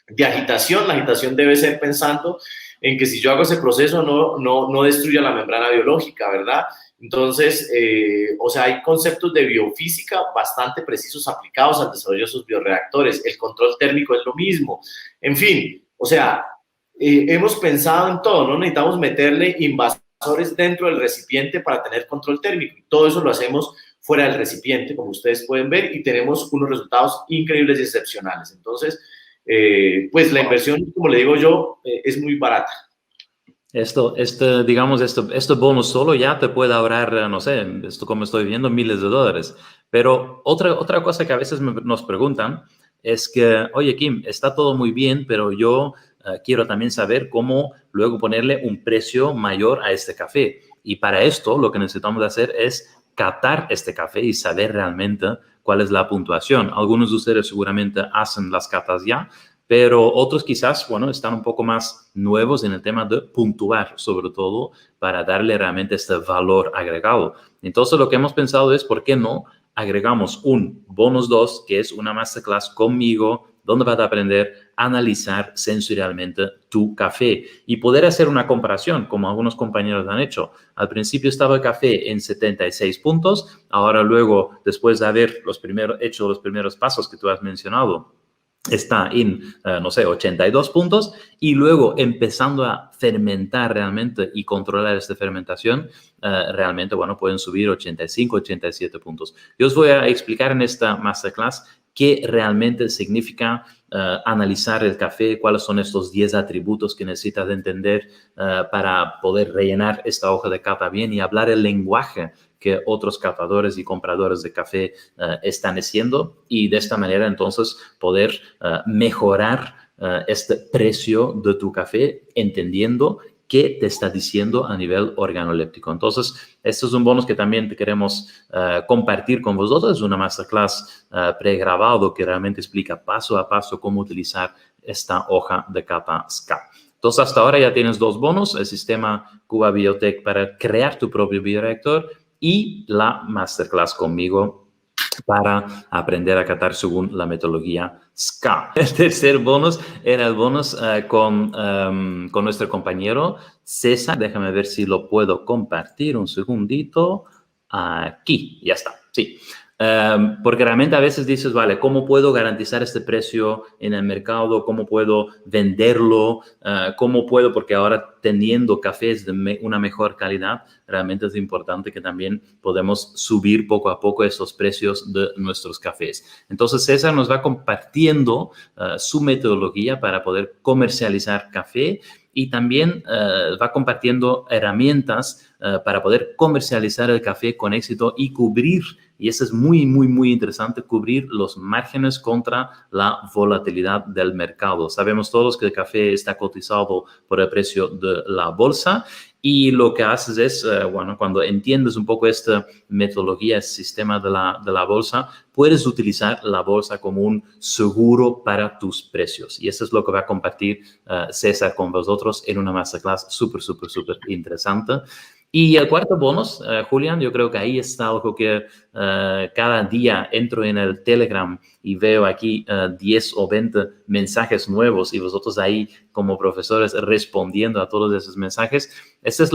de agitación, la agitación debe ser pensando en que si yo hago ese proceso no destruya la membrana biológica, ¿verdad? Entonces, o sea, hay conceptos de biofísica bastante precisos aplicados al desarrollo de esos bioreactores. El control térmico es lo mismo. En fin, o sea, hemos pensado en todo, no necesitamos meterle invasores dentro del recipiente para tener control térmico. Todo eso lo hacemos fuera del recipiente, como ustedes pueden ver, y tenemos unos resultados increíbles y excepcionales. Entonces, pues la inversión, como le digo yo, es muy barata. Digamos, este bono solo ya te puede ahorrar, no sé, esto como estoy viendo, miles de dólares. Pero otra cosa que a veces nos preguntan es que, oye, Kim, está todo muy bien, pero yo quiero también saber cómo luego ponerle un precio mayor a este café. Y para esto lo que necesitamos hacer es catar este café y saber realmente cuál es la puntuación. Algunos de ustedes seguramente hacen las catas ya, pero otros quizás, bueno, están un poco más nuevos en el tema de puntuar, sobre todo para darle realmente este valor agregado. Entonces, lo que hemos pensado es, ¿por qué no agregamos un bonus 2, que es una masterclass conmigo, donde vas a aprender a analizar sensorialmente tu café y poder hacer una comparación, como algunos compañeros han hecho? Al principio estaba el café en 76 puntos, ahora luego, después de haber hecho los primeros pasos que tú has mencionado, está en, no sé, 82 puntos, y luego empezando a fermentar realmente y controlar esta fermentación, realmente, bueno, pueden subir 85, 87 puntos. Yo os voy a explicar en esta masterclass qué realmente significa analizar el café, cuáles son estos 10 atributos que necesitas de entender para poder rellenar esta hoja de cata bien y hablar el lenguaje que otros catadores y compradores de café están haciendo, y de esta manera entonces poder mejorar este precio de tu café, entendiendo qué te está diciendo a nivel organoléptico. Entonces, esto es un bonus que también te queremos compartir con vosotros. Es una masterclass pregrabado que realmente explica paso a paso cómo utilizar esta hoja de cata SCA. Entonces, hasta ahora ya tienes 2 bonos, el sistema Cuba Biotech para crear tu propio bioreactor y la masterclass conmigo para aprender a catar según la metodología SCA. El tercer bonus era el bonus con nuestro compañero César. Déjame ver si lo puedo compartir un segundito. Aquí, ya está, sí. Porque realmente a veces dices, vale, ¿cómo puedo garantizar este precio en el mercado? ¿Cómo puedo venderlo? ¿Cómo puedo? Porque ahora teniendo cafés de una mejor calidad, realmente es importante que también podemos subir poco a poco esos precios de nuestros cafés. Entonces, César nos va compartiendo su metodología para poder comercializar café y también va compartiendo herramientas para poder comercializar el café con éxito y cubrir, y eso es muy, muy, muy interesante, cubrir los márgenes contra la volatilidad del mercado. Sabemos todos que el café está cotizado por el precio de la bolsa y lo que haces es, bueno, cuando entiendes un poco esta metodología, este sistema de la bolsa, puedes utilizar la bolsa como un seguro para tus precios. Y eso es lo que va a compartir César con vosotros en una masterclass súper, súper, súper interesante. Y el cuarto bonus, Julián, yo creo que ahí está algo que cada día entro en el Telegram y veo aquí 10 o 20 mensajes nuevos y vosotros ahí como profesores respondiendo a todos esos mensajes. Esa es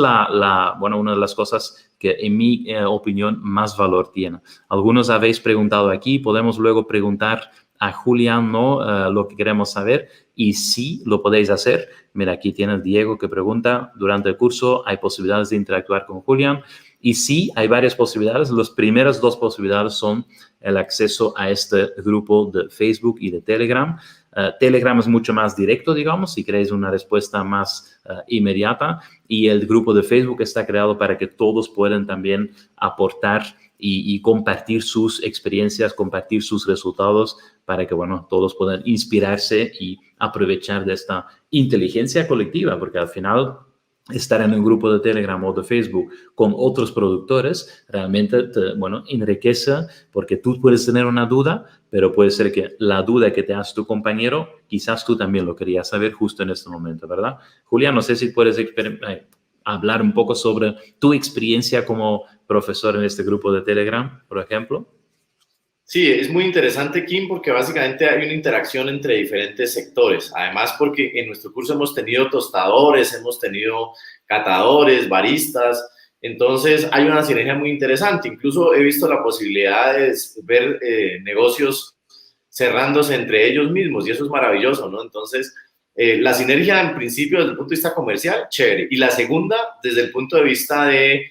bueno, una de las cosas que en mi opinión más valor tiene. Algunos habéis preguntado aquí, podemos luego preguntar a Julián, ¿no? Lo que queremos saber, y sí, lo podéis hacer. Mira, aquí tienes Diego que pregunta, durante el curso hay posibilidades de interactuar con Julián, y sí, hay varias posibilidades. Las primeras 2 posibilidades son el acceso a este grupo de Facebook y de Telegram. Telegram es mucho más directo, digamos, si queréis una respuesta más inmediata, y el grupo de Facebook está creado para que todos puedan también aportar y compartir sus experiencias, compartir sus resultados para que, bueno, todos puedan inspirarse y aprovechar de esta inteligencia colectiva, porque al final estar en un grupo de Telegram o de Facebook con otros productores realmente bueno, enriquece, porque tú puedes tener una duda, pero puede ser que la duda que te hace tu compañero, quizás tú también lo querías saber justo en este momento, ¿verdad? Julián, no sé si puedes hablar un poco sobre tu experiencia como profesor en este grupo de Telegram, por ejemplo. Sí, es muy interesante, Kim, porque básicamente hay una interacción entre diferentes sectores. Además, porque en nuestro curso hemos tenido tostadores, hemos tenido catadores, baristas. Entonces, hay una sinergia muy interesante. Incluso he visto la posibilidad de ver negocios cerrándose entre ellos mismos y eso es maravilloso, ¿no? Entonces, la sinergia en principio desde el punto de vista comercial, chévere. Y la segunda, desde el punto de vista de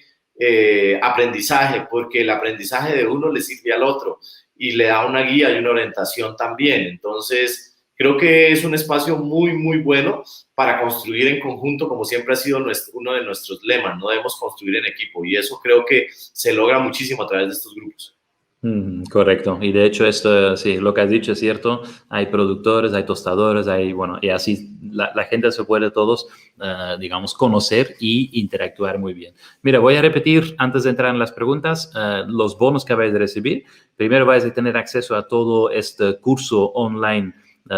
aprendizaje, porque el aprendizaje de uno le sirve al otro y le da una guía y una orientación también. Entonces, creo que es un espacio muy, muy bueno para construir en conjunto, como siempre ha sido uno de nuestros lemas, no debemos construir en equipo, y eso creo que se logra muchísimo a través de estos grupos. Correcto. Y de hecho, esto, sí, lo que has dicho es cierto. Hay productores, hay tostadores, hay, bueno, y así la gente se puede todos, digamos, conocer y interactuar muy bien. Mira, voy a repetir antes de entrar en las preguntas, los bonos que vais a recibir. Primero vais a tener acceso a todo este curso online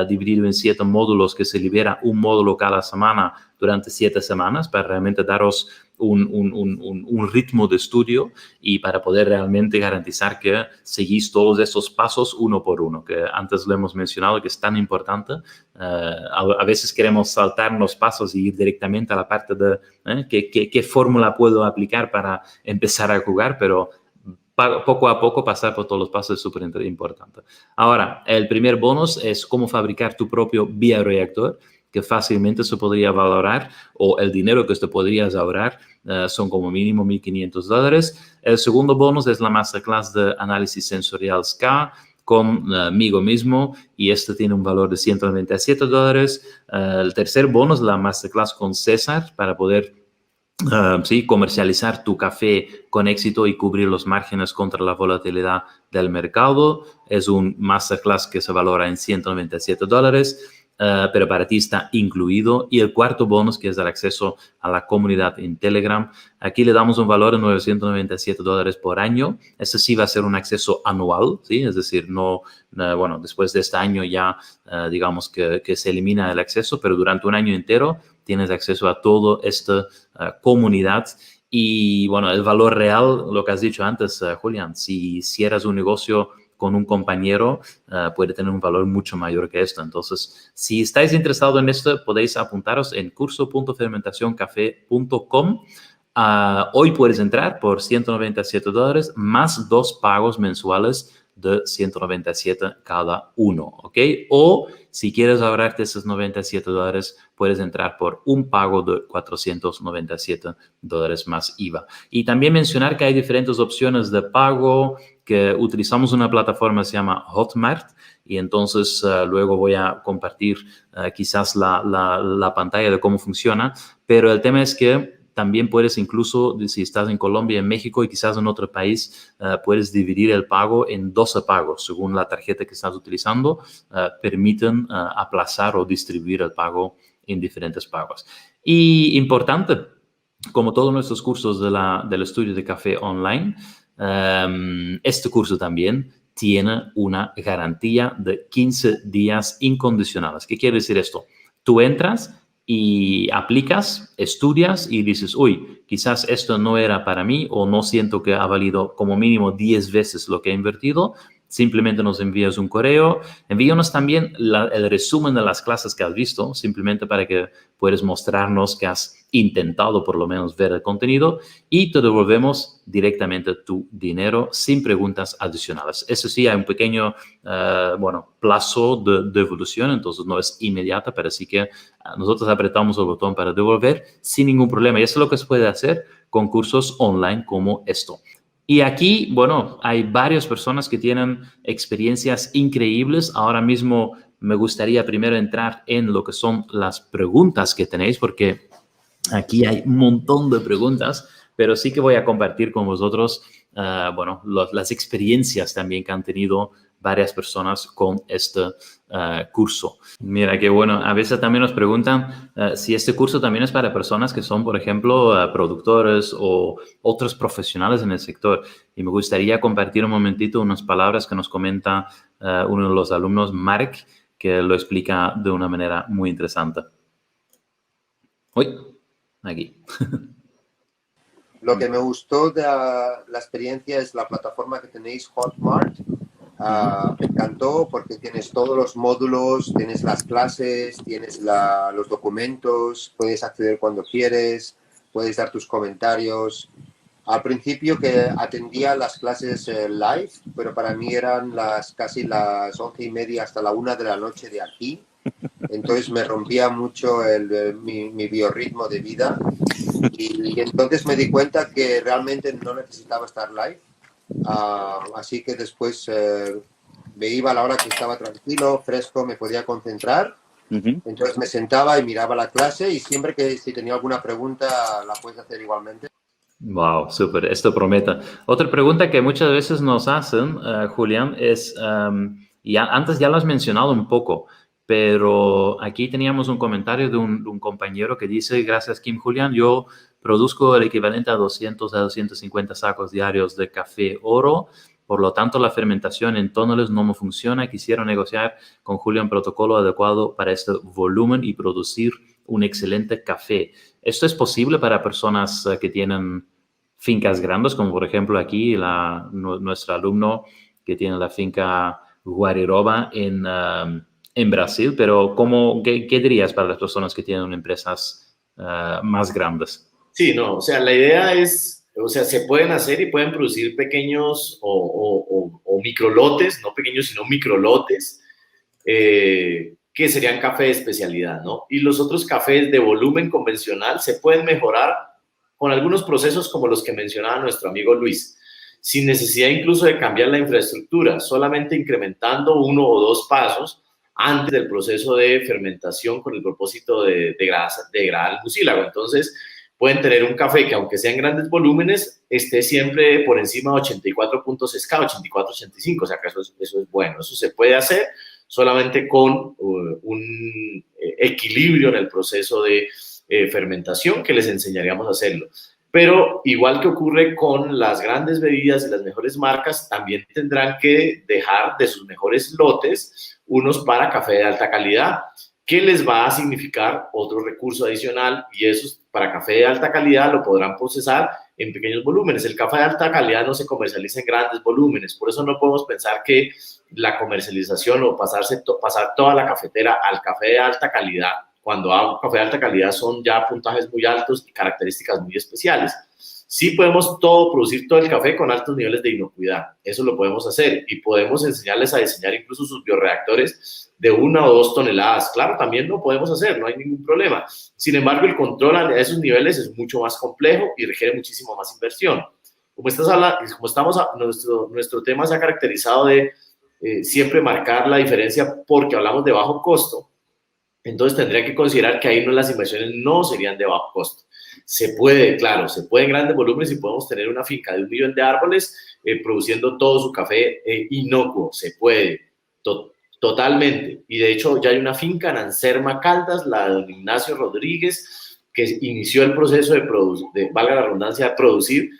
dividido en 7 módulos, que se libera un módulo cada semana durante 7 semanas para realmente daros un ritmo de estudio y para poder realmente garantizar que seguís todos esos pasos uno por uno, que antes lo hemos mencionado, que es tan importante. A veces queremos saltarnos pasos y ir directamente a la parte de qué fórmula puedo aplicar para empezar a jugar, pero poco a poco pasar por todos los pasos es súper importante. Ahora, el primer bonus es cómo fabricar tu propio bioreactor, que fácilmente se podría valorar, o el dinero que te podrías ahorrar son como mínimo $1,500. El segundo bonus es la masterclass de análisis sensorial SCA conmigo mismo, y este tiene un valor de $197. El tercer bonus, la masterclass con César, para poder sí, comercializar tu café con éxito y cubrir los márgenes contra la volatilidad del mercado. Es un masterclass que se valora en $197, pero para ti está incluido. Y el cuarto bonus, que es el acceso a la comunidad en Telegram, aquí le damos un valor de $997 por año. Ese sí va a ser un acceso anual, ¿sí? Es decir, no, después de este año ya digamos que se elimina el acceso, pero durante un año entero tienes acceso a toda esta comunidad. Y bueno, el valor real, lo que has dicho antes, Julián, si cierras un negocio con un compañero, puede tener un valor mucho mayor que esto. Entonces, si estáis interesados en esto, podéis apuntaros en curso.fermentacioncafe.com. Hoy puedes entrar por $197 más 2 pagos mensuales de 197 cada uno, ¿ok? O si quieres ahorrarte esos $97, puedes entrar por un pago de $497 más IVA. Y también mencionar que hay diferentes opciones de pago, que utilizamos una plataforma que se llama Hotmart, y entonces luego voy a compartir quizás la pantalla de cómo funciona, pero el tema es que también puedes incluso, si estás en Colombia, en México y quizás en otro país, puedes dividir el pago en 12 pagos. Según la tarjeta que estás utilizando, permiten aplazar o distribuir el pago en diferentes pagos. Y importante, como todos nuestros cursos del estudio de café online, este curso también tiene una garantía de 15 días incondicionales. ¿Qué quiere decir esto? Tú entras y aplicas, estudias y dices, uy, quizás esto no era para mí o no siento que ha valido como mínimo 10 veces lo que he invertido. Simplemente nos envías un correo, envíanos también el resumen de las clases que has visto, simplemente para que puedas mostrarnos que has intentado por lo menos ver el contenido y te devolvemos directamente tu dinero sin preguntas adicionales. Eso sí, hay un pequeño plazo de devolución, entonces no es inmediata, pero sí que nosotros apretamos el botón para devolver sin ningún problema. Y eso es lo que se puede hacer con cursos online como esto. Y aquí, bueno, hay varias personas que tienen experiencias increíbles. Ahora mismo me gustaría primero entrar en lo que son las preguntas que tenéis, porque aquí hay un montón de preguntas, pero sí que voy a compartir con vosotros, las experiencias también que han tenido varias personas con este curso. Mira, qué bueno. A veces también nos preguntan si este curso también es para personas que son, por ejemplo, productores o otros profesionales en el sector. Y me gustaría compartir un momentito unas palabras que nos comenta uno de los alumnos, Mark, que lo explica de una manera muy interesante. Uy, aquí. Lo que me gustó de la experiencia es la plataforma que tenéis, Hotmart. Me encantó porque tienes todos los módulos, tienes las clases, tienes los documentos, puedes acceder cuando quieres, puedes dar tus comentarios. Al principio que atendía las clases live, pero para mí eran casi las 11:30 hasta la 1 de la noche de aquí. Entonces me rompía mucho mi biorritmo de vida y entonces me di cuenta que realmente no necesitaba estar live. Así que después me iba a la hora que estaba tranquilo, fresco, me podía concentrar. Entonces me sentaba y miraba la clase y siempre que si tenía alguna pregunta la puedes hacer igualmente. Wow, súper, esto promete. Otra pregunta que muchas veces nos hacen, Julián, es, antes ya lo has mencionado un poco, pero aquí teníamos un comentario de un compañero que dice, gracias Kim Julián, yo produzco el equivalente a 200 a 250 sacos diarios de café oro, por lo tanto la fermentación en tóneles no me funciona, quisiera negociar con Julián un protocolo adecuado para este volumen y producir un excelente café. ¿Esto es posible para personas que tienen fincas grandes, como por ejemplo aquí nuestro alumno que tiene la finca Guariroba en Brasil? Pero ¿qué dirías para las personas que tienen empresas más grandes? Sí, no, o sea, la idea es, o sea, se pueden hacer y pueden producir pequeños o microlotes, no pequeños, sino microlotes, que serían café de especialidad, ¿no? Y los otros cafés de volumen convencional se pueden mejorar con algunos procesos como los que mencionaba nuestro amigo Luis, sin necesidad incluso de cambiar la infraestructura, solamente incrementando 1 o 2 pasos antes del proceso de fermentación con el propósito de degradar el mucílago. Entonces, pueden tener un café que, aunque sea en grandes volúmenes, esté siempre por encima de 84 puntos SCA, 84, 85, o sea que eso es bueno. Eso se puede hacer solamente con un equilibrio en el proceso de fermentación, que les enseñaríamos a hacerlo. Pero igual que ocurre con las grandes bebidas y las mejores marcas, también tendrán que dejar de sus mejores lotes unos para café de alta calidad, que les va a significar otro recurso adicional, y eso para café de alta calidad lo podrán procesar en pequeños volúmenes. El café de alta calidad no se comercializa en grandes volúmenes, por eso no podemos pensar que la comercialización o pasar toda la cafetera al café de alta calidad. Cuando hago café de alta calidad son ya puntajes muy altos y características muy especiales. Sí podemos producir todo el café con altos niveles de inocuidad, eso lo podemos hacer, y podemos enseñarles a diseñar incluso sus bioreactores de 1 o 2 toneladas. Claro, también lo podemos hacer, no hay ningún problema. Sin embargo, el control a esos niveles es mucho más complejo y requiere muchísimo más inversión. Nuestro tema se ha caracterizado de siempre marcar la diferencia porque hablamos de bajo costo. Entonces tendría que considerar que ahí las inversiones no serían de bajo costo. Se puede, claro, se puede en grandes volúmenes y podemos tener una finca de 1 millón de árboles produciendo todo su café inocuo. Se puede, totalmente. Y de hecho ya hay una finca en Anserma, Caldas, la de don Ignacio Rodríguez, que inició el proceso valga la redundancia, de producir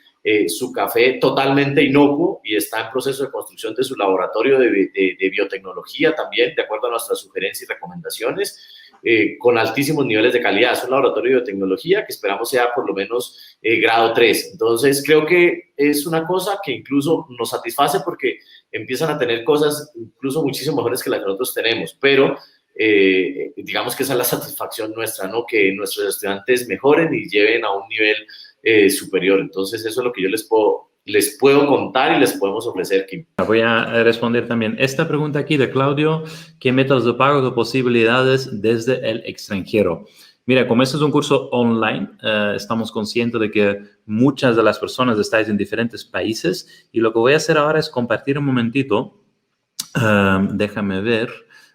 su café totalmente inocuo, y está en proceso de construcción de su laboratorio de biotecnología también, de acuerdo a nuestras sugerencias y recomendaciones, con altísimos niveles de calidad. Es un laboratorio de biotecnología que esperamos sea por lo menos grado 3. Entonces creo que es una cosa que incluso nos satisface porque empiezan a tener cosas incluso muchísimo mejores que las que nosotros tenemos, pero digamos que esa es la satisfacción nuestra, ¿no? Que nuestros estudiantes mejoren y lleven a un nivel superior. Entonces eso es lo que yo les puedo contar y les podemos ofrecer, Kim. Voy a responder también esta pregunta aquí de Claudio: ¿qué métodos de pago o posibilidades desde el extranjero? Mira, como este es un curso online, estamos conscientes de que muchas de las personas estáis en diferentes países, y lo que voy a hacer ahora es compartir un momentito, déjame ver,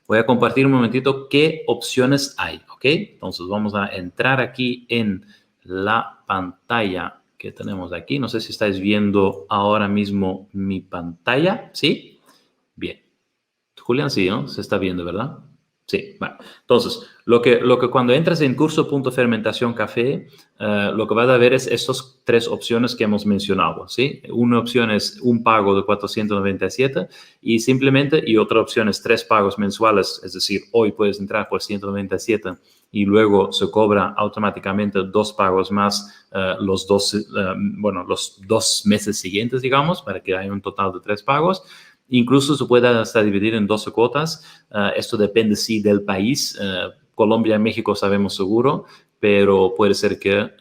voy a compartir un momentito qué opciones hay, ¿ok? Entonces vamos a entrar aquí en la pantalla que tenemos aquí. No sé si estáis viendo ahora mismo mi pantalla. ¿Sí? Bien. Julián, sí, ¿no? Se está viendo, ¿verdad? Sí. Bueno, entonces, lo que cuando entras en curso.fermentación café, lo que vas a ver es estas 3 opciones que hemos mencionado, ¿sí? Una opción es un pago de 497 y otra opción es 3 pagos mensuales, es decir, hoy puedes entrar por 197 y luego se cobra automáticamente 2 pagos más los 2 meses siguientes, digamos, para que haya un total de 3 pagos. Incluso se puede hasta dividir en 12 cuotas. Esto depende, sí, del país. Colombia y México sabemos seguro, pero puede ser que,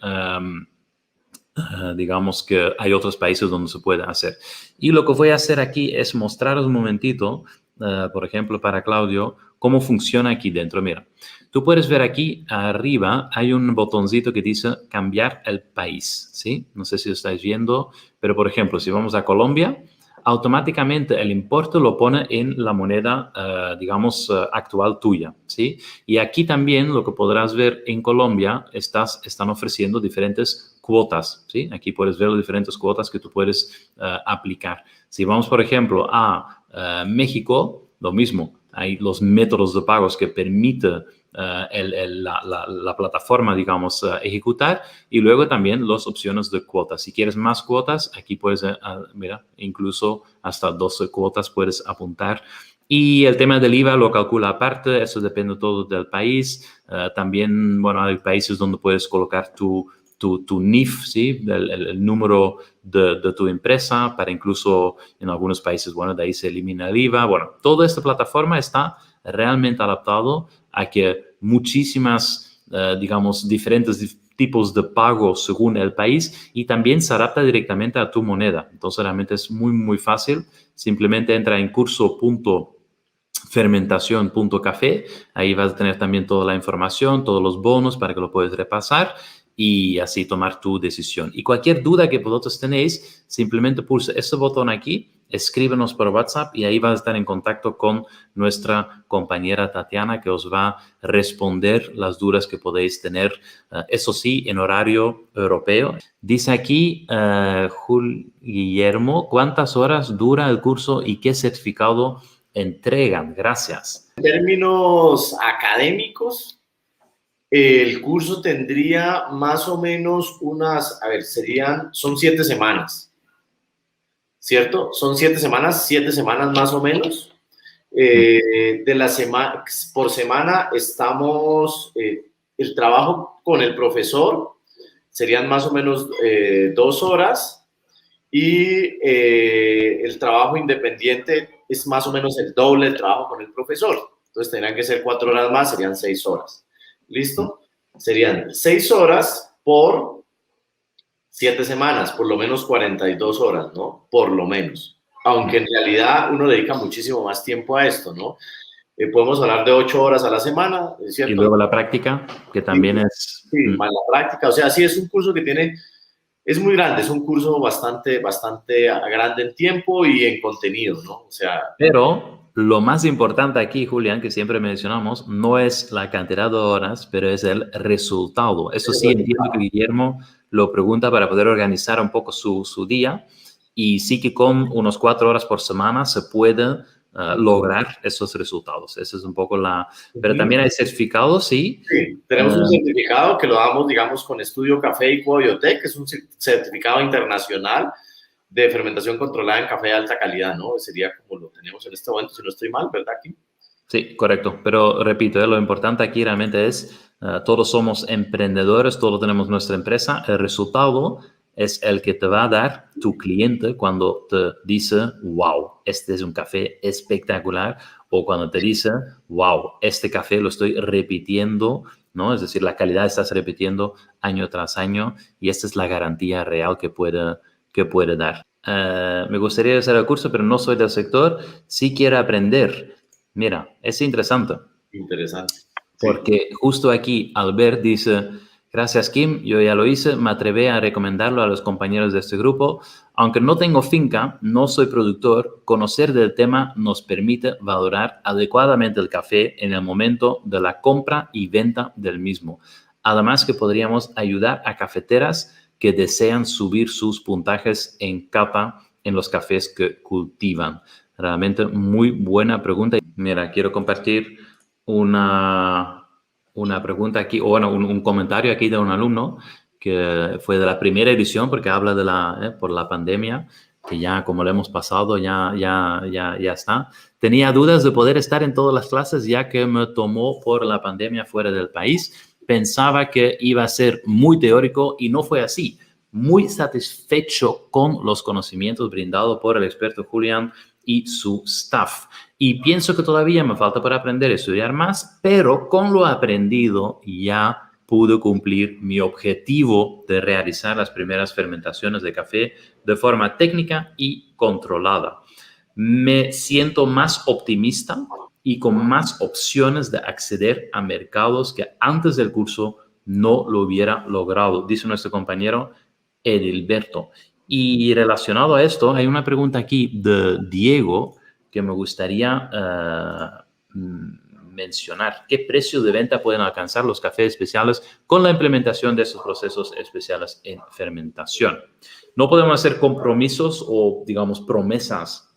digamos que hay otros países donde se puede hacer. Y lo que voy a hacer aquí es mostraros un momentito, por ejemplo, para Claudio, cómo funciona aquí dentro. Mira, tú puedes ver aquí arriba, hay un botoncito que dice cambiar el país, ¿sí? No sé si lo estáis viendo, pero por ejemplo, si vamos a Colombia, automáticamente el importe lo pone en la moneda, actual tuya, ¿sí? Y aquí también lo que podrás ver en Colombia, están ofreciendo diferentes cuotas, ¿sí? Aquí puedes ver las diferentes cuotas que tú puedes aplicar. Si vamos, por ejemplo, a México, lo mismo. Hay los métodos de pagos que permite la plataforma, digamos, ejecutar, y luego también las opciones de cuotas. Si quieres más cuotas, aquí puedes, mira, incluso hasta 12 cuotas puedes apuntar. Y el tema del IVA lo calcula aparte, eso depende todo del país. También, bueno, hay países donde puedes colocar tu NIF, ¿sí? El número de tu empresa, para incluso en algunos países, bueno, de ahí se elimina el IVA. Bueno, toda esta plataforma está realmente adaptado a que muchísimas, diferentes tipos de pago según el país, y también se adapta directamente a tu moneda. Entonces, realmente es muy, muy fácil. Simplemente entra en curso.fermentación.café. Ahí vas a tener también toda la información, todos los bonos para que lo puedas repasar y así tomar tu decisión. Y cualquier duda que vosotros tenéis, simplemente pulsa este botón aquí, escríbenos por WhatsApp y ahí vas a estar en contacto con nuestra compañera Tatiana, que os va a responder las dudas que podéis tener, eso sí, en horario europeo. Dice aquí Guillermo, ¿cuántas horas dura el curso y qué certificado entregan? Gracias. En términos académicos, el curso tendría más o menos son 7 semanas, ¿cierto? Son 7 semanas más o menos. De la semana, por semana estamos, el trabajo con el profesor serían más o menos 2 horas y el trabajo independiente es más o menos el doble del trabajo con el profesor. Entonces tendrían que ser 4 horas más, serían 6 horas. ¿Listo? Serían 6 horas por 7 semanas, por lo menos 42 horas, ¿no? Por lo menos. Aunque en realidad uno dedica muchísimo más tiempo a esto, ¿no? Podemos hablar de 8 horas a la semana, ¿es cierto? Y luego la práctica, que también es... Sí, más la práctica. O sea, sí es un curso que tiene... Es muy grande, es un curso bastante grande en tiempo y en contenido, ¿no? O sea... Pero lo más importante aquí, Julián, que siempre mencionamos, no es la cantidad de horas, pero es el resultado. Eso sí, entiendo que Guillermo lo pregunta para poder organizar un poco su día, y sí que con unos 4 horas por semana se puede lograr esos resultados. Esa es un poco la... Pero también hay certificados, sí. Sí, tenemos un certificado que lo damos, digamos, con Estudio Café y Cubo Biotech, que es un certificado internacional de fermentación controlada en café de alta calidad, ¿no? Sería como lo tenemos en este momento, si no estoy mal, ¿verdad, Kim? Sí, correcto. Pero repito, lo importante aquí realmente es, todos somos emprendedores, todos tenemos nuestra empresa. El resultado es el que te va a dar tu cliente cuando te dice, wow, este es un café espectacular, o cuando te dice, wow, este café lo estoy repitiendo, ¿no? Es decir, la calidad estás repitiendo año tras año, y esta es la garantía real que puede dar. Me gustaría hacer el curso, pero no soy del sector. Sí quiero aprender. Mira, es interesante. Interesante. Porque justo aquí Albert dice, gracias Kim, yo ya lo hice, me atreví a recomendarlo a los compañeros de este grupo. Aunque no tengo finca, no soy productor, conocer del tema nos permite valorar adecuadamente el café en el momento de la compra y venta del mismo. Además que podríamos ayudar a cafeteras que desean subir sus puntajes en capa en los cafés que cultivan. Realmente muy buena pregunta. Mira, quiero compartir una pregunta aquí, o bueno, un comentario aquí de un alumno que fue de la primera edición, porque habla de por la pandemia, que ya como lo hemos pasado, ya está. Tenía dudas de poder estar en todas las clases, ya que me tomó por la pandemia fuera del país. Pensaba que iba a ser muy teórico y no fue así. Muy satisfecho con los conocimientos brindados por el experto Julián y su staff. Y pienso que todavía me falta para aprender a estudiar más, pero con lo aprendido ya pude cumplir mi objetivo de realizar las primeras fermentaciones de café de forma técnica y controlada. Me siento más optimista y con más opciones de acceder a mercados que antes del curso no lo hubiera logrado, dice nuestro compañero Edilberto. Y relacionado a esto, hay una pregunta aquí de Diego que me gustaría mencionar. ¿Qué precio de venta pueden alcanzar los cafés especiales con la implementación de estos procesos especiales en fermentación? No podemos hacer compromisos o, digamos, promesas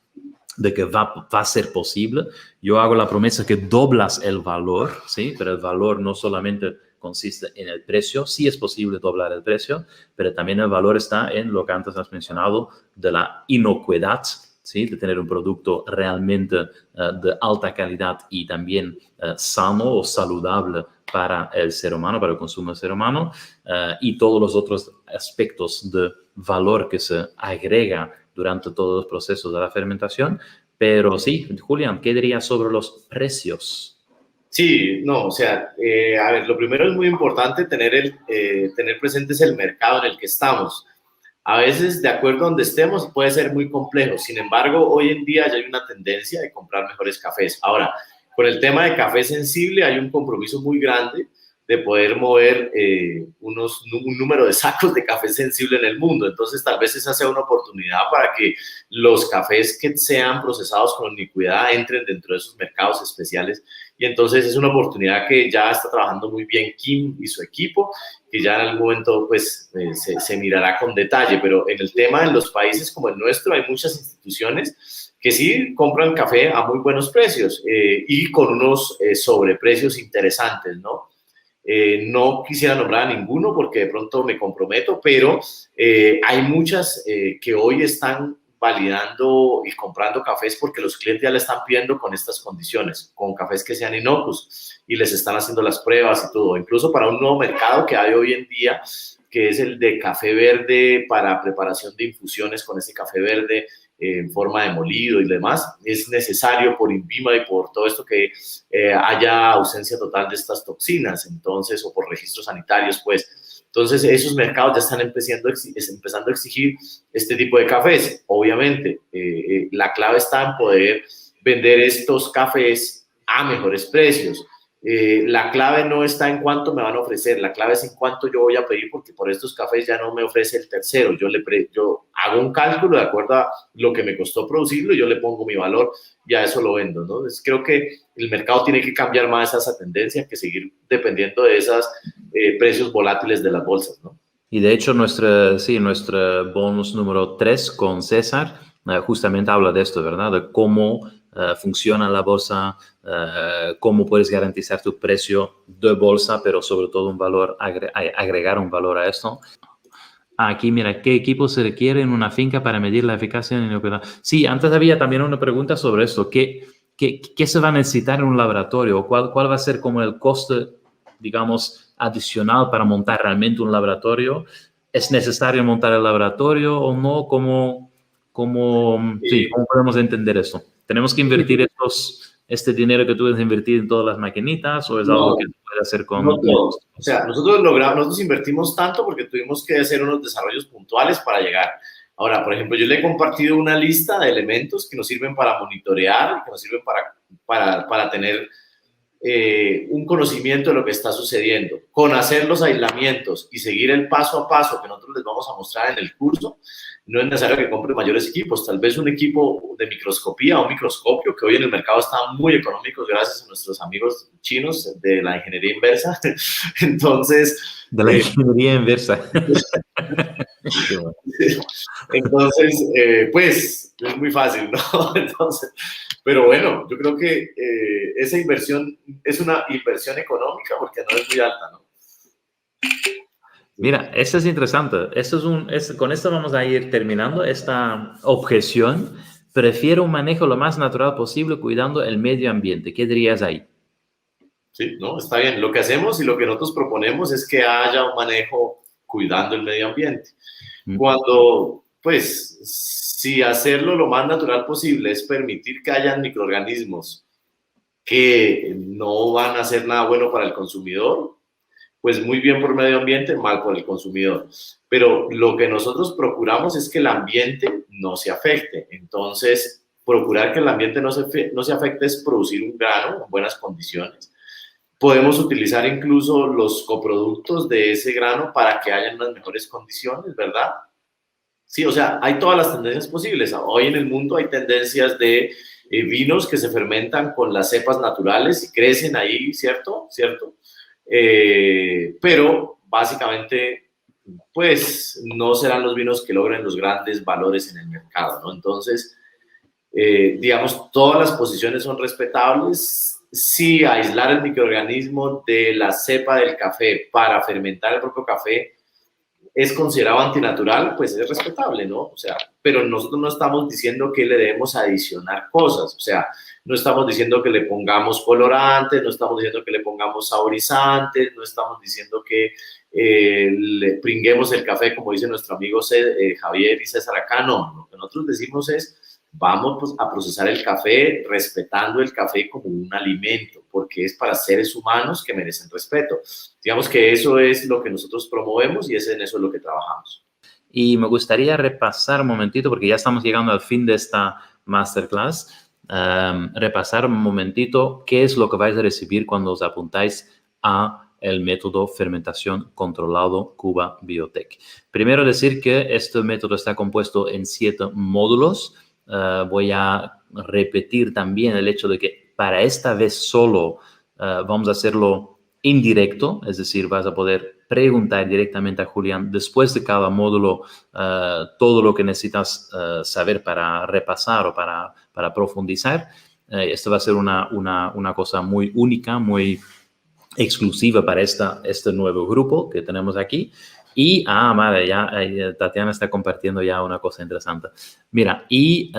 de que va a ser posible. Yo hago la promesa que doblas el valor, ¿sí? Pero el valor no solamente consiste en el precio. Sí es posible doblar el precio, pero también el valor está en lo que antes has mencionado de la inocuidad, ¿sí? De tener un producto realmente de alta calidad y también sano o saludable para el ser humano, para el consumo del ser humano, y todos los otros aspectos de valor que se agrega durante todos los procesos de la fermentación. Pero sí, Julián, ¿qué dirías sobre los precios? Sí, no, o sea, a ver, lo primero es muy importante tener presentes el mercado en el que estamos. A veces, de acuerdo a donde estemos, puede ser muy complejo. Sin embargo, hoy en día ya hay una tendencia de comprar mejores cafés. Ahora, con el tema de café sensible hay un compromiso muy grande de poder mover un número de sacos de café sensible en el mundo. Entonces, tal vez esa sea una oportunidad para que los cafés que sean procesados con inicuidad entren dentro de esos mercados especiales. Y entonces es una oportunidad que ya está trabajando muy bien Kim y su equipo, que ya en algún momento pues, se mirará con detalle. Pero en el tema, en los países como el nuestro, hay muchas instituciones que sí compran café a muy buenos precios y con unos sobreprecios interesantes, ¿no? No quisiera nombrar a ninguno porque de pronto me comprometo, pero hay muchas que hoy están validando y comprando cafés porque los clientes ya le están pidiendo con estas condiciones, con cafés que sean inocuos y les están haciendo las pruebas y todo. Incluso para un nuevo mercado que hay hoy en día, que es el de café verde para preparación de infusiones con ese café verde en forma de molido y demás, es necesario por INVIMA y por todo esto que haya ausencia total de estas toxinas, entonces, o por registros sanitarios, pues. Entonces, esos mercados ya están empezando a exigir este tipo de cafés. Obviamente, la clave está en poder vender estos cafés a mejores precios. La clave no está en cuánto me van a ofrecer, la clave es en cuánto yo voy a pedir, porque por estos cafés ya no me ofrece el tercero. Yo hago un cálculo de acuerdo a lo que me costó producirlo y yo le pongo mi valor y a eso lo vendo, ¿no? Entonces, creo que el mercado tiene que cambiar más esa tendencia que seguir dependiendo de esos precios volátiles de las bolsas, ¿no? Y de hecho, nuestro bonus número 3 con César justamente habla de esto, ¿verdad? De cómo funciona la bolsa, cómo puedes garantizar tu precio de bolsa, pero sobre todo un valor, agregar un valor a esto. Aquí, mira, ¿qué equipo se requiere en una finca para medir la eficacia en inocuidad? Sí, antes había también una pregunta sobre esto. ¿Qué se va a necesitar en un laboratorio? ¿Cuál va a ser como el coste, digamos, adicional para montar realmente un laboratorio? ¿Es necesario montar el laboratorio o no? ¿Cómo podemos entender eso? ¿Tenemos que invertir este dinero que tú debes invertir en todas las maquinitas o es algo que se puede hacer con... No todos. O sea, nosotros invertimos tanto porque tuvimos que hacer unos desarrollos puntuales para llegar. Ahora, por ejemplo, yo le he compartido una lista de elementos que nos sirven para monitorear, que nos sirven para tener un conocimiento de lo que está sucediendo. Con hacer los aislamientos y seguir el paso a paso que nosotros les vamos a mostrar en el curso, no es necesario que compre mayores equipos, tal vez un equipo de microscopía o un microscopio que hoy en el mercado están muy económicos gracias a nuestros amigos chinos de la ingeniería inversa. Entonces... De la ingeniería inversa. Entonces, pues, es muy fácil, ¿no? Entonces, pero bueno, yo creo que esa inversión es una inversión económica porque no es muy alta, ¿no? Mira, eso es interesante. Con esto vamos a ir terminando esta objeción. Prefiero un manejo lo más natural posible cuidando el medio ambiente. ¿Qué dirías ahí? Sí, no, está bien. Lo que hacemos y lo que nosotros proponemos es que haya un manejo cuidando el medio ambiente. Cuando, pues, si hacerlo lo más natural posible es permitir que hayan microorganismos que no van a hacer nada bueno para el consumidor, pues muy bien por medio ambiente, mal por el consumidor. Pero lo que nosotros procuramos es que el ambiente no se afecte. Entonces, procurar que el ambiente no se afecte es producir un grano en buenas condiciones. Podemos utilizar incluso los coproductos de ese grano para que haya unas mejores condiciones, ¿verdad? Sí, o sea, hay todas las tendencias posibles. Hoy en el mundo hay tendencias de vinos que se fermentan con las cepas naturales y crecen ahí, ¿cierto? Pero básicamente, pues, no serán los vinos que logren los grandes valores en el mercado, ¿no? Entonces, digamos, todas las posiciones son respetables. Si aislar el microorganismo de la cepa del café para fermentar el propio café es considerado antinatural, pues es respetable, ¿no? O sea, pero nosotros no estamos diciendo que le debemos adicionar cosas, o sea, no estamos diciendo que le pongamos colorantes, no estamos diciendo que le pongamos saborizantes, no estamos diciendo que le pringuemos el café, como dice nuestro amigo Javier y César acá, no. Lo que nosotros decimos es, vamos pues, a procesar el café respetando el café como un alimento, porque es para seres humanos que merecen respeto. Digamos que eso es lo que nosotros promovemos y en eso es lo que trabajamos. Y me gustaría repasar un momentito, porque ya estamos llegando al fin de esta masterclass, repasar un momentito qué es lo que vais a recibir cuando os apuntáis a el método fermentación controlado Cuba Biotech. Primero decir que este método está compuesto en 7 módulos. Voy a repetir también el hecho de que para esta vez solo vamos a hacerlo indirecto, es decir, vas a poder preguntar directamente a Julián después de cada módulo todo lo que necesitas saber para repasar o para profundizar. Esto va a ser una cosa muy única, muy exclusiva para este nuevo grupo que tenemos aquí. Y, vale, ya Tatiana está compartiendo ya una cosa interesante. Mira, y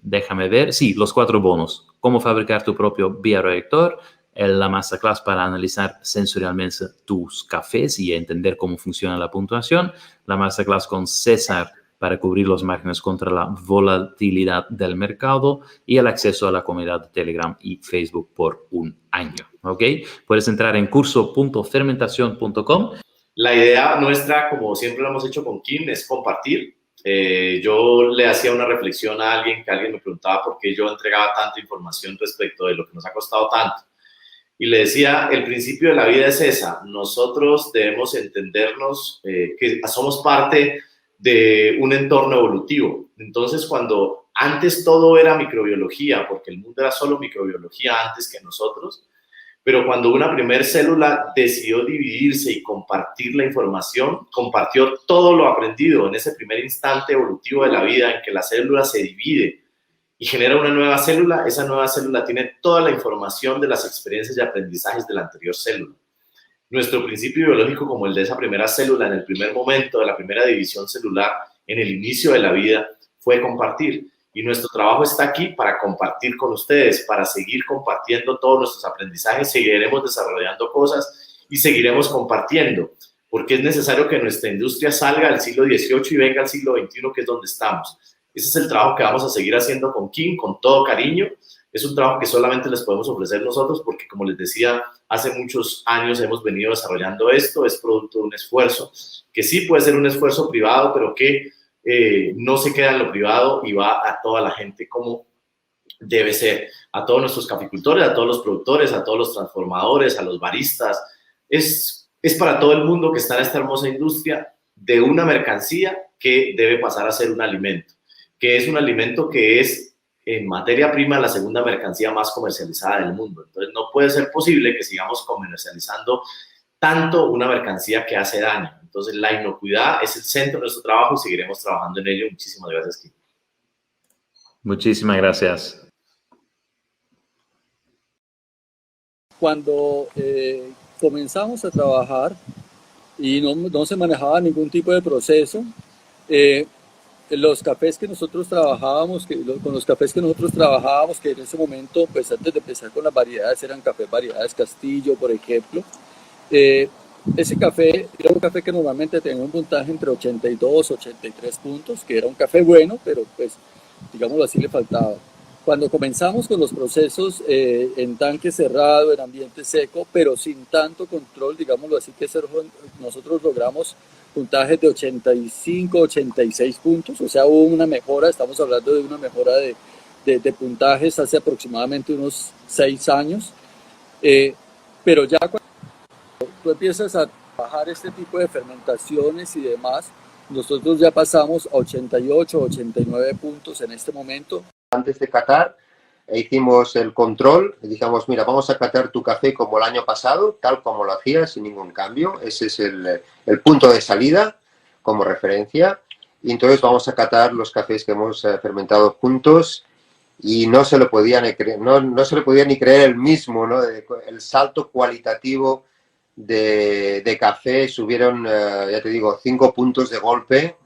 déjame ver, sí, los 4 bonos. Cómo fabricar tu propio bioreactor, la masterclass para analizar sensorialmente tus cafés y entender cómo funciona la puntuación, la masterclass con César para cubrir los márgenes contra la volatilidad del mercado y el acceso a la comunidad de Telegram y Facebook por un año, ¿ok? Puedes entrar en curso.fermentacion.com. La idea nuestra, como siempre lo hemos hecho con Kim, es compartir. Yo le hacía una reflexión a alguien me preguntaba por qué yo entregaba tanta información respecto de lo que nos ha costado tanto. Y le decía, el principio de la vida es esa. Nosotros debemos entendernos que somos parte de un entorno evolutivo. Entonces, cuando antes todo era microbiología, porque el mundo era solo microbiología antes que nosotros, pero cuando una primer célula decidió dividirse y compartir la información, compartió todo lo aprendido en ese primer instante evolutivo de la vida en que la célula se divide y genera una nueva célula, esa nueva célula tiene toda la información de las experiencias y aprendizajes de la anterior célula. Nuestro principio biológico, como el de esa primera célula en el primer momento de la primera división celular, en el inicio de la vida, fue compartir. Y nuestro trabajo está aquí para compartir con ustedes, para seguir compartiendo todos nuestros aprendizajes, seguiremos desarrollando cosas y seguiremos compartiendo, porque es necesario que nuestra industria salga del siglo XVIII y venga al siglo XXI, que es donde estamos. Ese es el trabajo que vamos a seguir haciendo con Kim, con todo cariño. Es un trabajo que solamente les podemos ofrecer nosotros porque, como les decía, hace muchos años hemos venido desarrollando esto, es producto de un esfuerzo, que sí puede ser un esfuerzo privado, pero que no se queda en lo privado y va a toda la gente como debe ser, a todos nuestros caficultores, a todos los productores, a todos los transformadores, a los baristas. Es para todo el mundo que está en esta hermosa industria de una mercancía que debe pasar a ser un alimento, que es un alimento que es en materia prima la segunda mercancía más comercializada del mundo. Entonces no puede ser posible que sigamos comercializando tanto una mercancía que hace daño. Entonces la inocuidad es el centro de nuestro trabajo y seguiremos trabajando en ello. Muchísimas gracias, Kim. Muchísimas gracias. Cuando comenzamos a trabajar y no se manejaba ningún tipo de proceso, los cafés que nosotros trabajábamos, que en ese momento, pues antes de empezar con las variedades, eran cafés variedades Castillo, por ejemplo. Ese café era un café que normalmente tenía un puntaje entre 82 y 83 puntos, que era un café bueno, pero pues, digámoslo así, le faltaba. Cuando comenzamos con los procesos en tanque cerrado, en ambiente seco, pero sin tanto control, digámoslo así, que nosotros logramos puntajes de 85, 86 puntos, o sea, hubo una mejora, estamos hablando de una mejora de puntajes hace aproximadamente unos 6 años, pero ya cuando tú empiezas a trabajar este tipo de fermentaciones y demás, nosotros ya pasamos a 88, 89 puntos en este momento. Antes de catar, hicimos el control y dijimos, mira, vamos a catar tu café como el año pasado, tal como lo hacías, sin ningún cambio. Ese es el punto de salida como referencia. Y entonces vamos a catar los cafés que hemos fermentado juntos y no se lo podía ni creer, no se lo podía ni creer él mismo, ¿no? El salto cualitativo de café, subieron, ya te digo, 5 puntos de golpe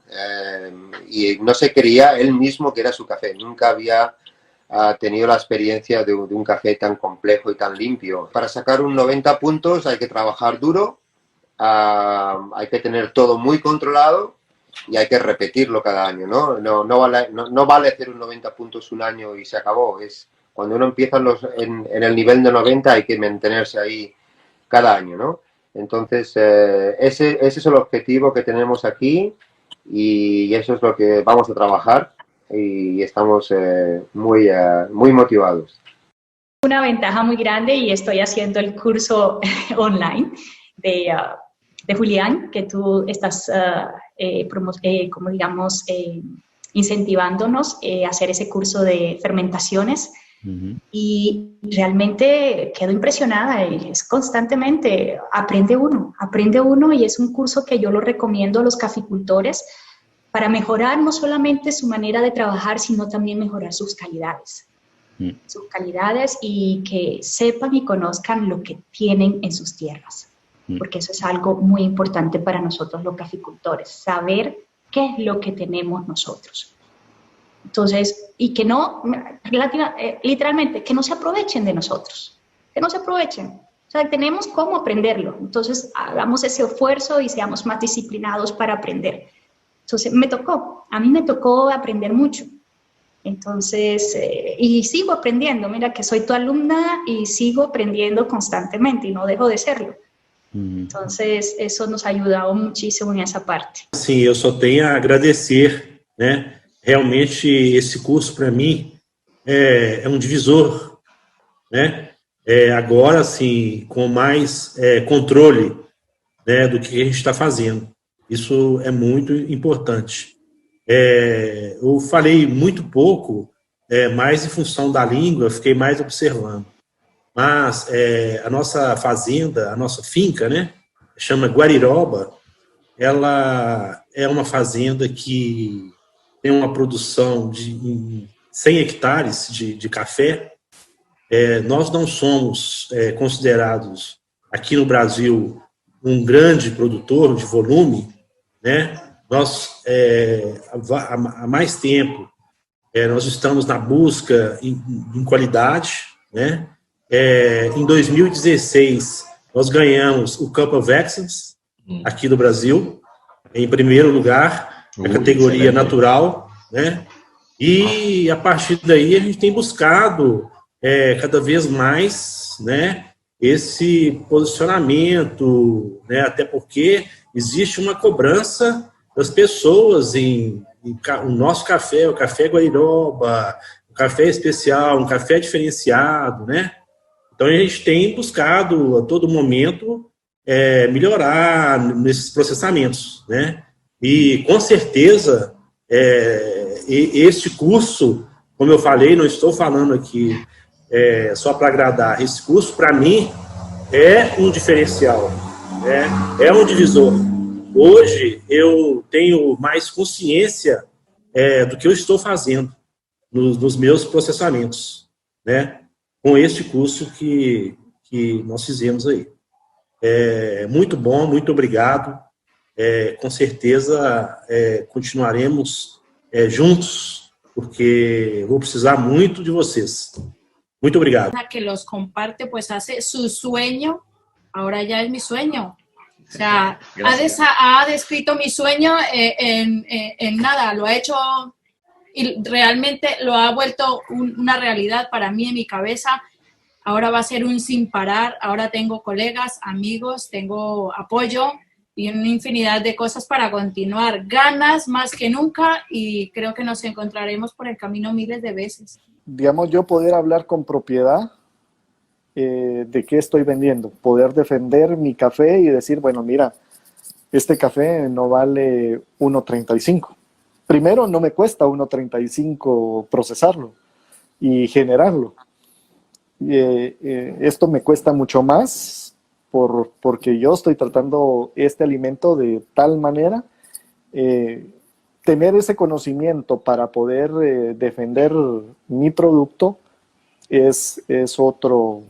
y no se creía él mismo que era su café. Nunca había tenido la experiencia de un café tan complejo y tan limpio. Para sacar un 90 puntos hay que trabajar duro, hay que tener todo muy controlado y hay que repetirlo cada año, ¿no? No vale hacer un 90 puntos un año y se acabó. Cuando uno empieza en el nivel de 90 hay que mantenerse ahí cada año, ¿no? Entonces, ese es el objetivo que tenemos aquí y eso es lo que vamos a trabajar y estamos muy motivados. Una ventaja muy grande y estoy haciendo el curso online de Julián, que tú estás, como digamos, incentivándonos a hacer ese curso de fermentaciones. Y realmente quedo impresionada, es constantemente, aprende uno y es un curso que yo lo recomiendo a los caficultores para mejorar no solamente su manera de trabajar, sino también mejorar sus calidades. Sus calidades y que sepan y conozcan lo que tienen en sus tierras. porque eso es algo muy importante para nosotros los caficultores, saber qué es lo que tenemos nosotros. Entonces, y que no, literalmente, que no se aprovechen de nosotros, que no se aprovechen. O sea, tenemos cómo aprenderlo. Entonces, hagamos ese esfuerzo y seamos más disciplinados para aprender. Entonces, a mí me tocó aprender mucho. Entonces, y sigo aprendiendo. Mira que soy tu alumna y sigo aprendiendo constantemente y no dejo de serlo. Entonces, isso nos ajudou muitíssimo nessa parte. Sim, eu só tenho a agradecer, né? Realmente, esse curso, para mim, é um divisor, né? Agora, sim, com mais controle, né, do que a gente está fazendo. Isso é muito importante. Eu falei muito pouco, mais em função da língua, fiquei mais observando. Mas a nossa fazenda, a nossa finca, né, chama Guariroba, ela é uma fazenda que tem uma produção de 100 hectares de café. Nós não somos considerados, aqui no Brasil, um grande produtor de volume, né? Nós, há mais tempo, nós estamos na busca em qualidade, né? Em 2016, nós ganhamos o Cup of Excellence aqui do Brasil, em primeiro lugar, na categoria natural, né? E a partir daí a gente tem buscado cada vez mais, né, esse posicionamento, né? Até porque existe uma cobrança das pessoas o nosso café, o café Guariroba, um café especial, um café diferenciado, né? Então, a gente tem buscado a todo momento melhorar nesses processamentos, né? E, com certeza, este curso, como eu falei, não estou falando aqui só para agradar, esse curso, para mim, é um diferencial, né? É um divisor. Hoje, eu tenho mais consciência do que eu estou fazendo nos meus processamentos, né? Com este curso que nós fizemos aí. Muito bom, muito obrigado. Com certeza continuaremos juntos, porque vou precisar muito de vocês. Muito obrigado. Que los comparte, pues hace su sueño, ahora ya es mi sueño. O sea, ha descrito mi sueño en nada, lo ha hecho y realmente lo ha vuelto una realidad para mí en mi cabeza. Ahora va a ser un sin parar, ahora tengo colegas, amigos, tengo apoyo y una infinidad de cosas para continuar. Ganas más que nunca y creo que nos encontraremos por el camino miles de veces. Digamos, yo poder hablar con propiedad de qué estoy vendiendo, poder defender mi café y decir, bueno, mira, este café no vale 1.35. Primero, no me cuesta 1.35 procesarlo y generarlo. Esto me cuesta mucho más porque yo estoy tratando este alimento de tal manera, tener ese conocimiento para poder defender mi producto es otro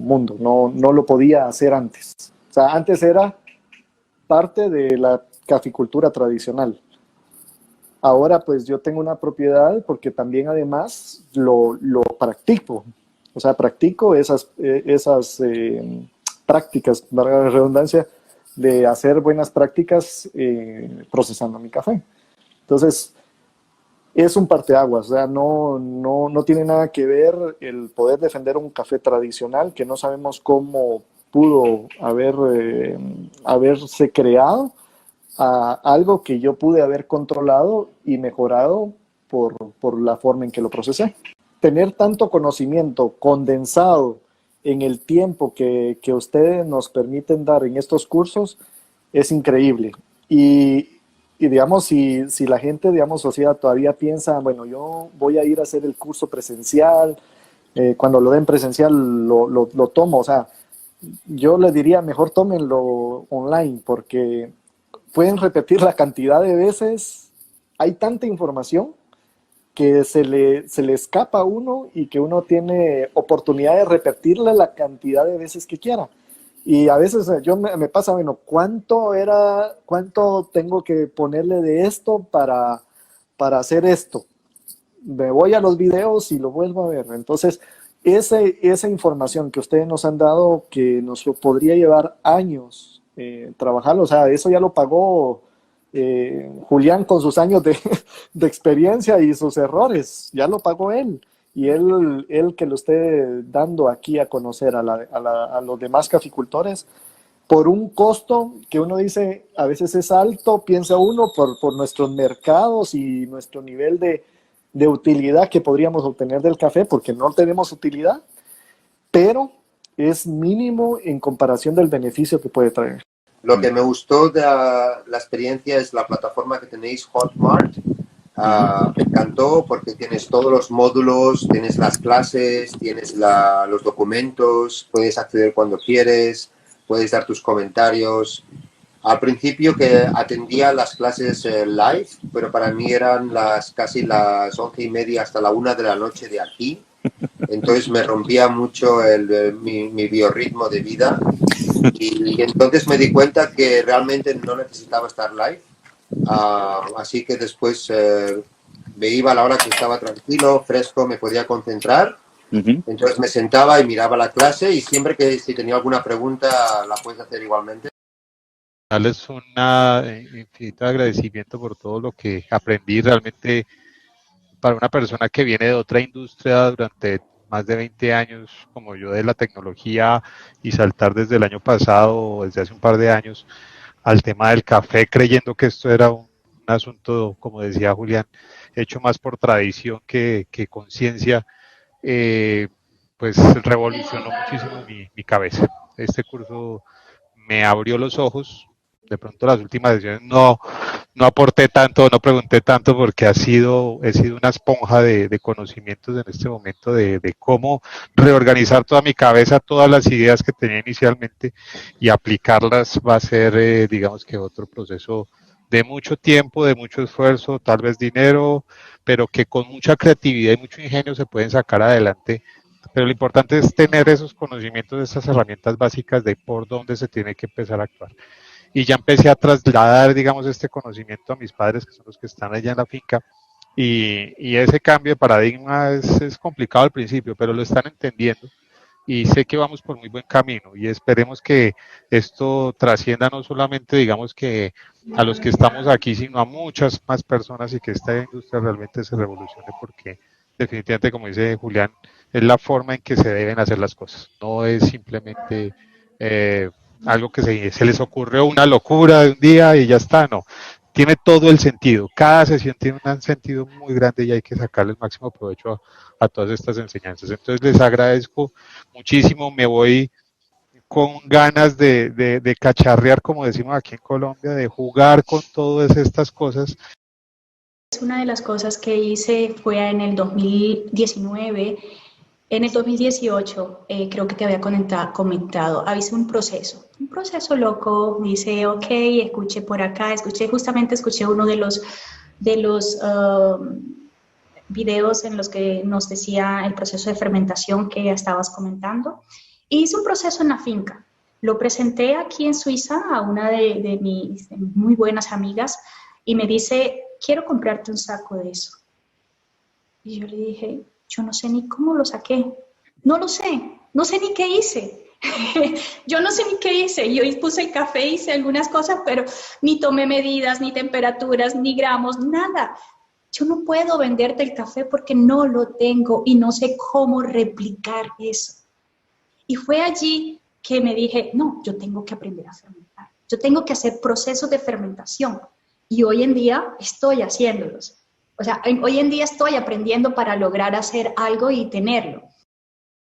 mundo. No lo podía hacer antes. O sea, antes era parte de la caficultura tradicional. Ahora pues yo tengo una propiedad porque también además lo practico. O sea, practico esas prácticas, valga la redundancia, de hacer buenas prácticas procesando mi café. Entonces, es un parteaguas. O sea, no tiene nada que ver el poder defender un café tradicional que no sabemos cómo pudo haberse creado, a algo que yo pude haber controlado y mejorado por la forma en que lo procesé. Tener tanto conocimiento condensado en el tiempo que ustedes nos permiten dar en estos cursos es increíble. Y digamos, si la gente, digamos, o sea, todavía piensa, bueno, yo voy a ir a hacer el curso presencial, cuando lo den presencial lo tomo. O sea, yo les diría, mejor tómenlo online, porque pueden repetir la cantidad de veces. Hay tanta información que se le escapa a uno y que uno tiene oportunidad de repetirla la cantidad de veces que quiera. Y a veces me pasa, bueno, ¿cuánto tengo que ponerle de esto para hacer esto? Me voy a los videos y lo vuelvo a ver. Entonces, esa información que ustedes nos han dado, que nos podría llevar años trabajarlo, o sea, eso ya lo pagó Julián con sus años de experiencia y sus errores, ya lo pagó él. Y él que lo esté dando aquí a conocer a los demás caficultores por un costo que uno dice a veces es alto, piensa uno, por nuestros mercados y nuestro nivel de utilidad que podríamos obtener del café, porque no tenemos utilidad, pero es mínimo en comparación del beneficio que puede traer. Lo que me gustó de la experiencia es la plataforma que tenéis, Hotmart. Me encantó porque tienes todos los módulos, tienes las clases, tienes los documentos, puedes acceder cuando quieres, puedes dar tus comentarios. Al principio que atendía las clases live, pero para mí eran casi las 11:30 hasta la 1 de la noche de aquí. Entonces me rompía mucho mi biorritmo de vida. Y entonces me di cuenta que realmente no necesitaba estar live. Así que después me iba a la hora que estaba tranquilo, fresco, me podía concentrar. Entonces me sentaba y miraba la clase y siempre que si tenía alguna pregunta la puedes hacer igualmente. Darles un infinito agradecimiento por todo lo que aprendí. Realmente, para una persona que viene de otra industria durante más de 20 años, como yo, de la tecnología, y saltar desde el año pasado o desde hace un par de años al tema del café, creyendo que esto era un asunto, como decía Julián, hecho más por tradición que conciencia, pues revolucionó muchísimo mi cabeza. Este curso me abrió los ojos. De pronto las últimas sesiones no aporté tanto, no pregunté tanto, porque he sido una esponja de conocimientos en este momento de cómo reorganizar toda mi cabeza, todas las ideas que tenía inicialmente, y aplicarlas va a ser, digamos que otro proceso de mucho tiempo, de mucho esfuerzo, tal vez dinero, pero que con mucha creatividad y mucho ingenio se pueden sacar adelante. Pero lo importante es tener esos conocimientos, esas herramientas básicas de por dónde se tiene que empezar a actuar. Y ya empecé a trasladar, digamos, este conocimiento a mis padres, que son los que están allá en la finca, y ese cambio de paradigma es complicado al principio, pero lo están entendiendo, y sé que vamos por muy buen camino, y esperemos que esto trascienda no solamente, digamos, que a los que estamos aquí, sino a muchas más personas, y que esta industria realmente se revolucione, porque definitivamente, como dice Julián, es la forma en que se deben hacer las cosas, no es simplemente algo que se les ocurrió una locura de un día y ya está, no. Tiene todo el sentido. Cada sesión tiene un sentido muy grande y hay que sacarle el máximo provecho a todas estas enseñanzas. Entonces les agradezco muchísimo. Me voy con ganas de cacharrear, como decimos aquí en Colombia, de jugar con todas estas cosas. Una de las cosas que hice fue en el 2019. En el 2018, creo que te había comentado, hice un proceso loco. Dice, ok, escuché por acá, escuché uno de los videos en los que nos decía el proceso de fermentación que estabas comentando. Hice un proceso en la finca. Lo presenté aquí en Suiza a una de mis muy buenas amigas y me dice, quiero comprarte un saco de eso. Y yo le dije, yo no sé ni cómo lo saqué, no sé ni qué hice. Yo no sé ni qué hice. Yo puse el café, hice algunas cosas, pero ni tomé medidas, ni temperaturas, ni gramos, nada. Yo no puedo venderte el café porque no lo tengo y no sé cómo replicar eso. Y fue allí que me dije, no, yo tengo que aprender a fermentar. Yo tengo que hacer procesos de fermentación. Y hoy en día estoy haciéndolos. O sea, hoy en día estoy aprendiendo para lograr hacer algo y tenerlo.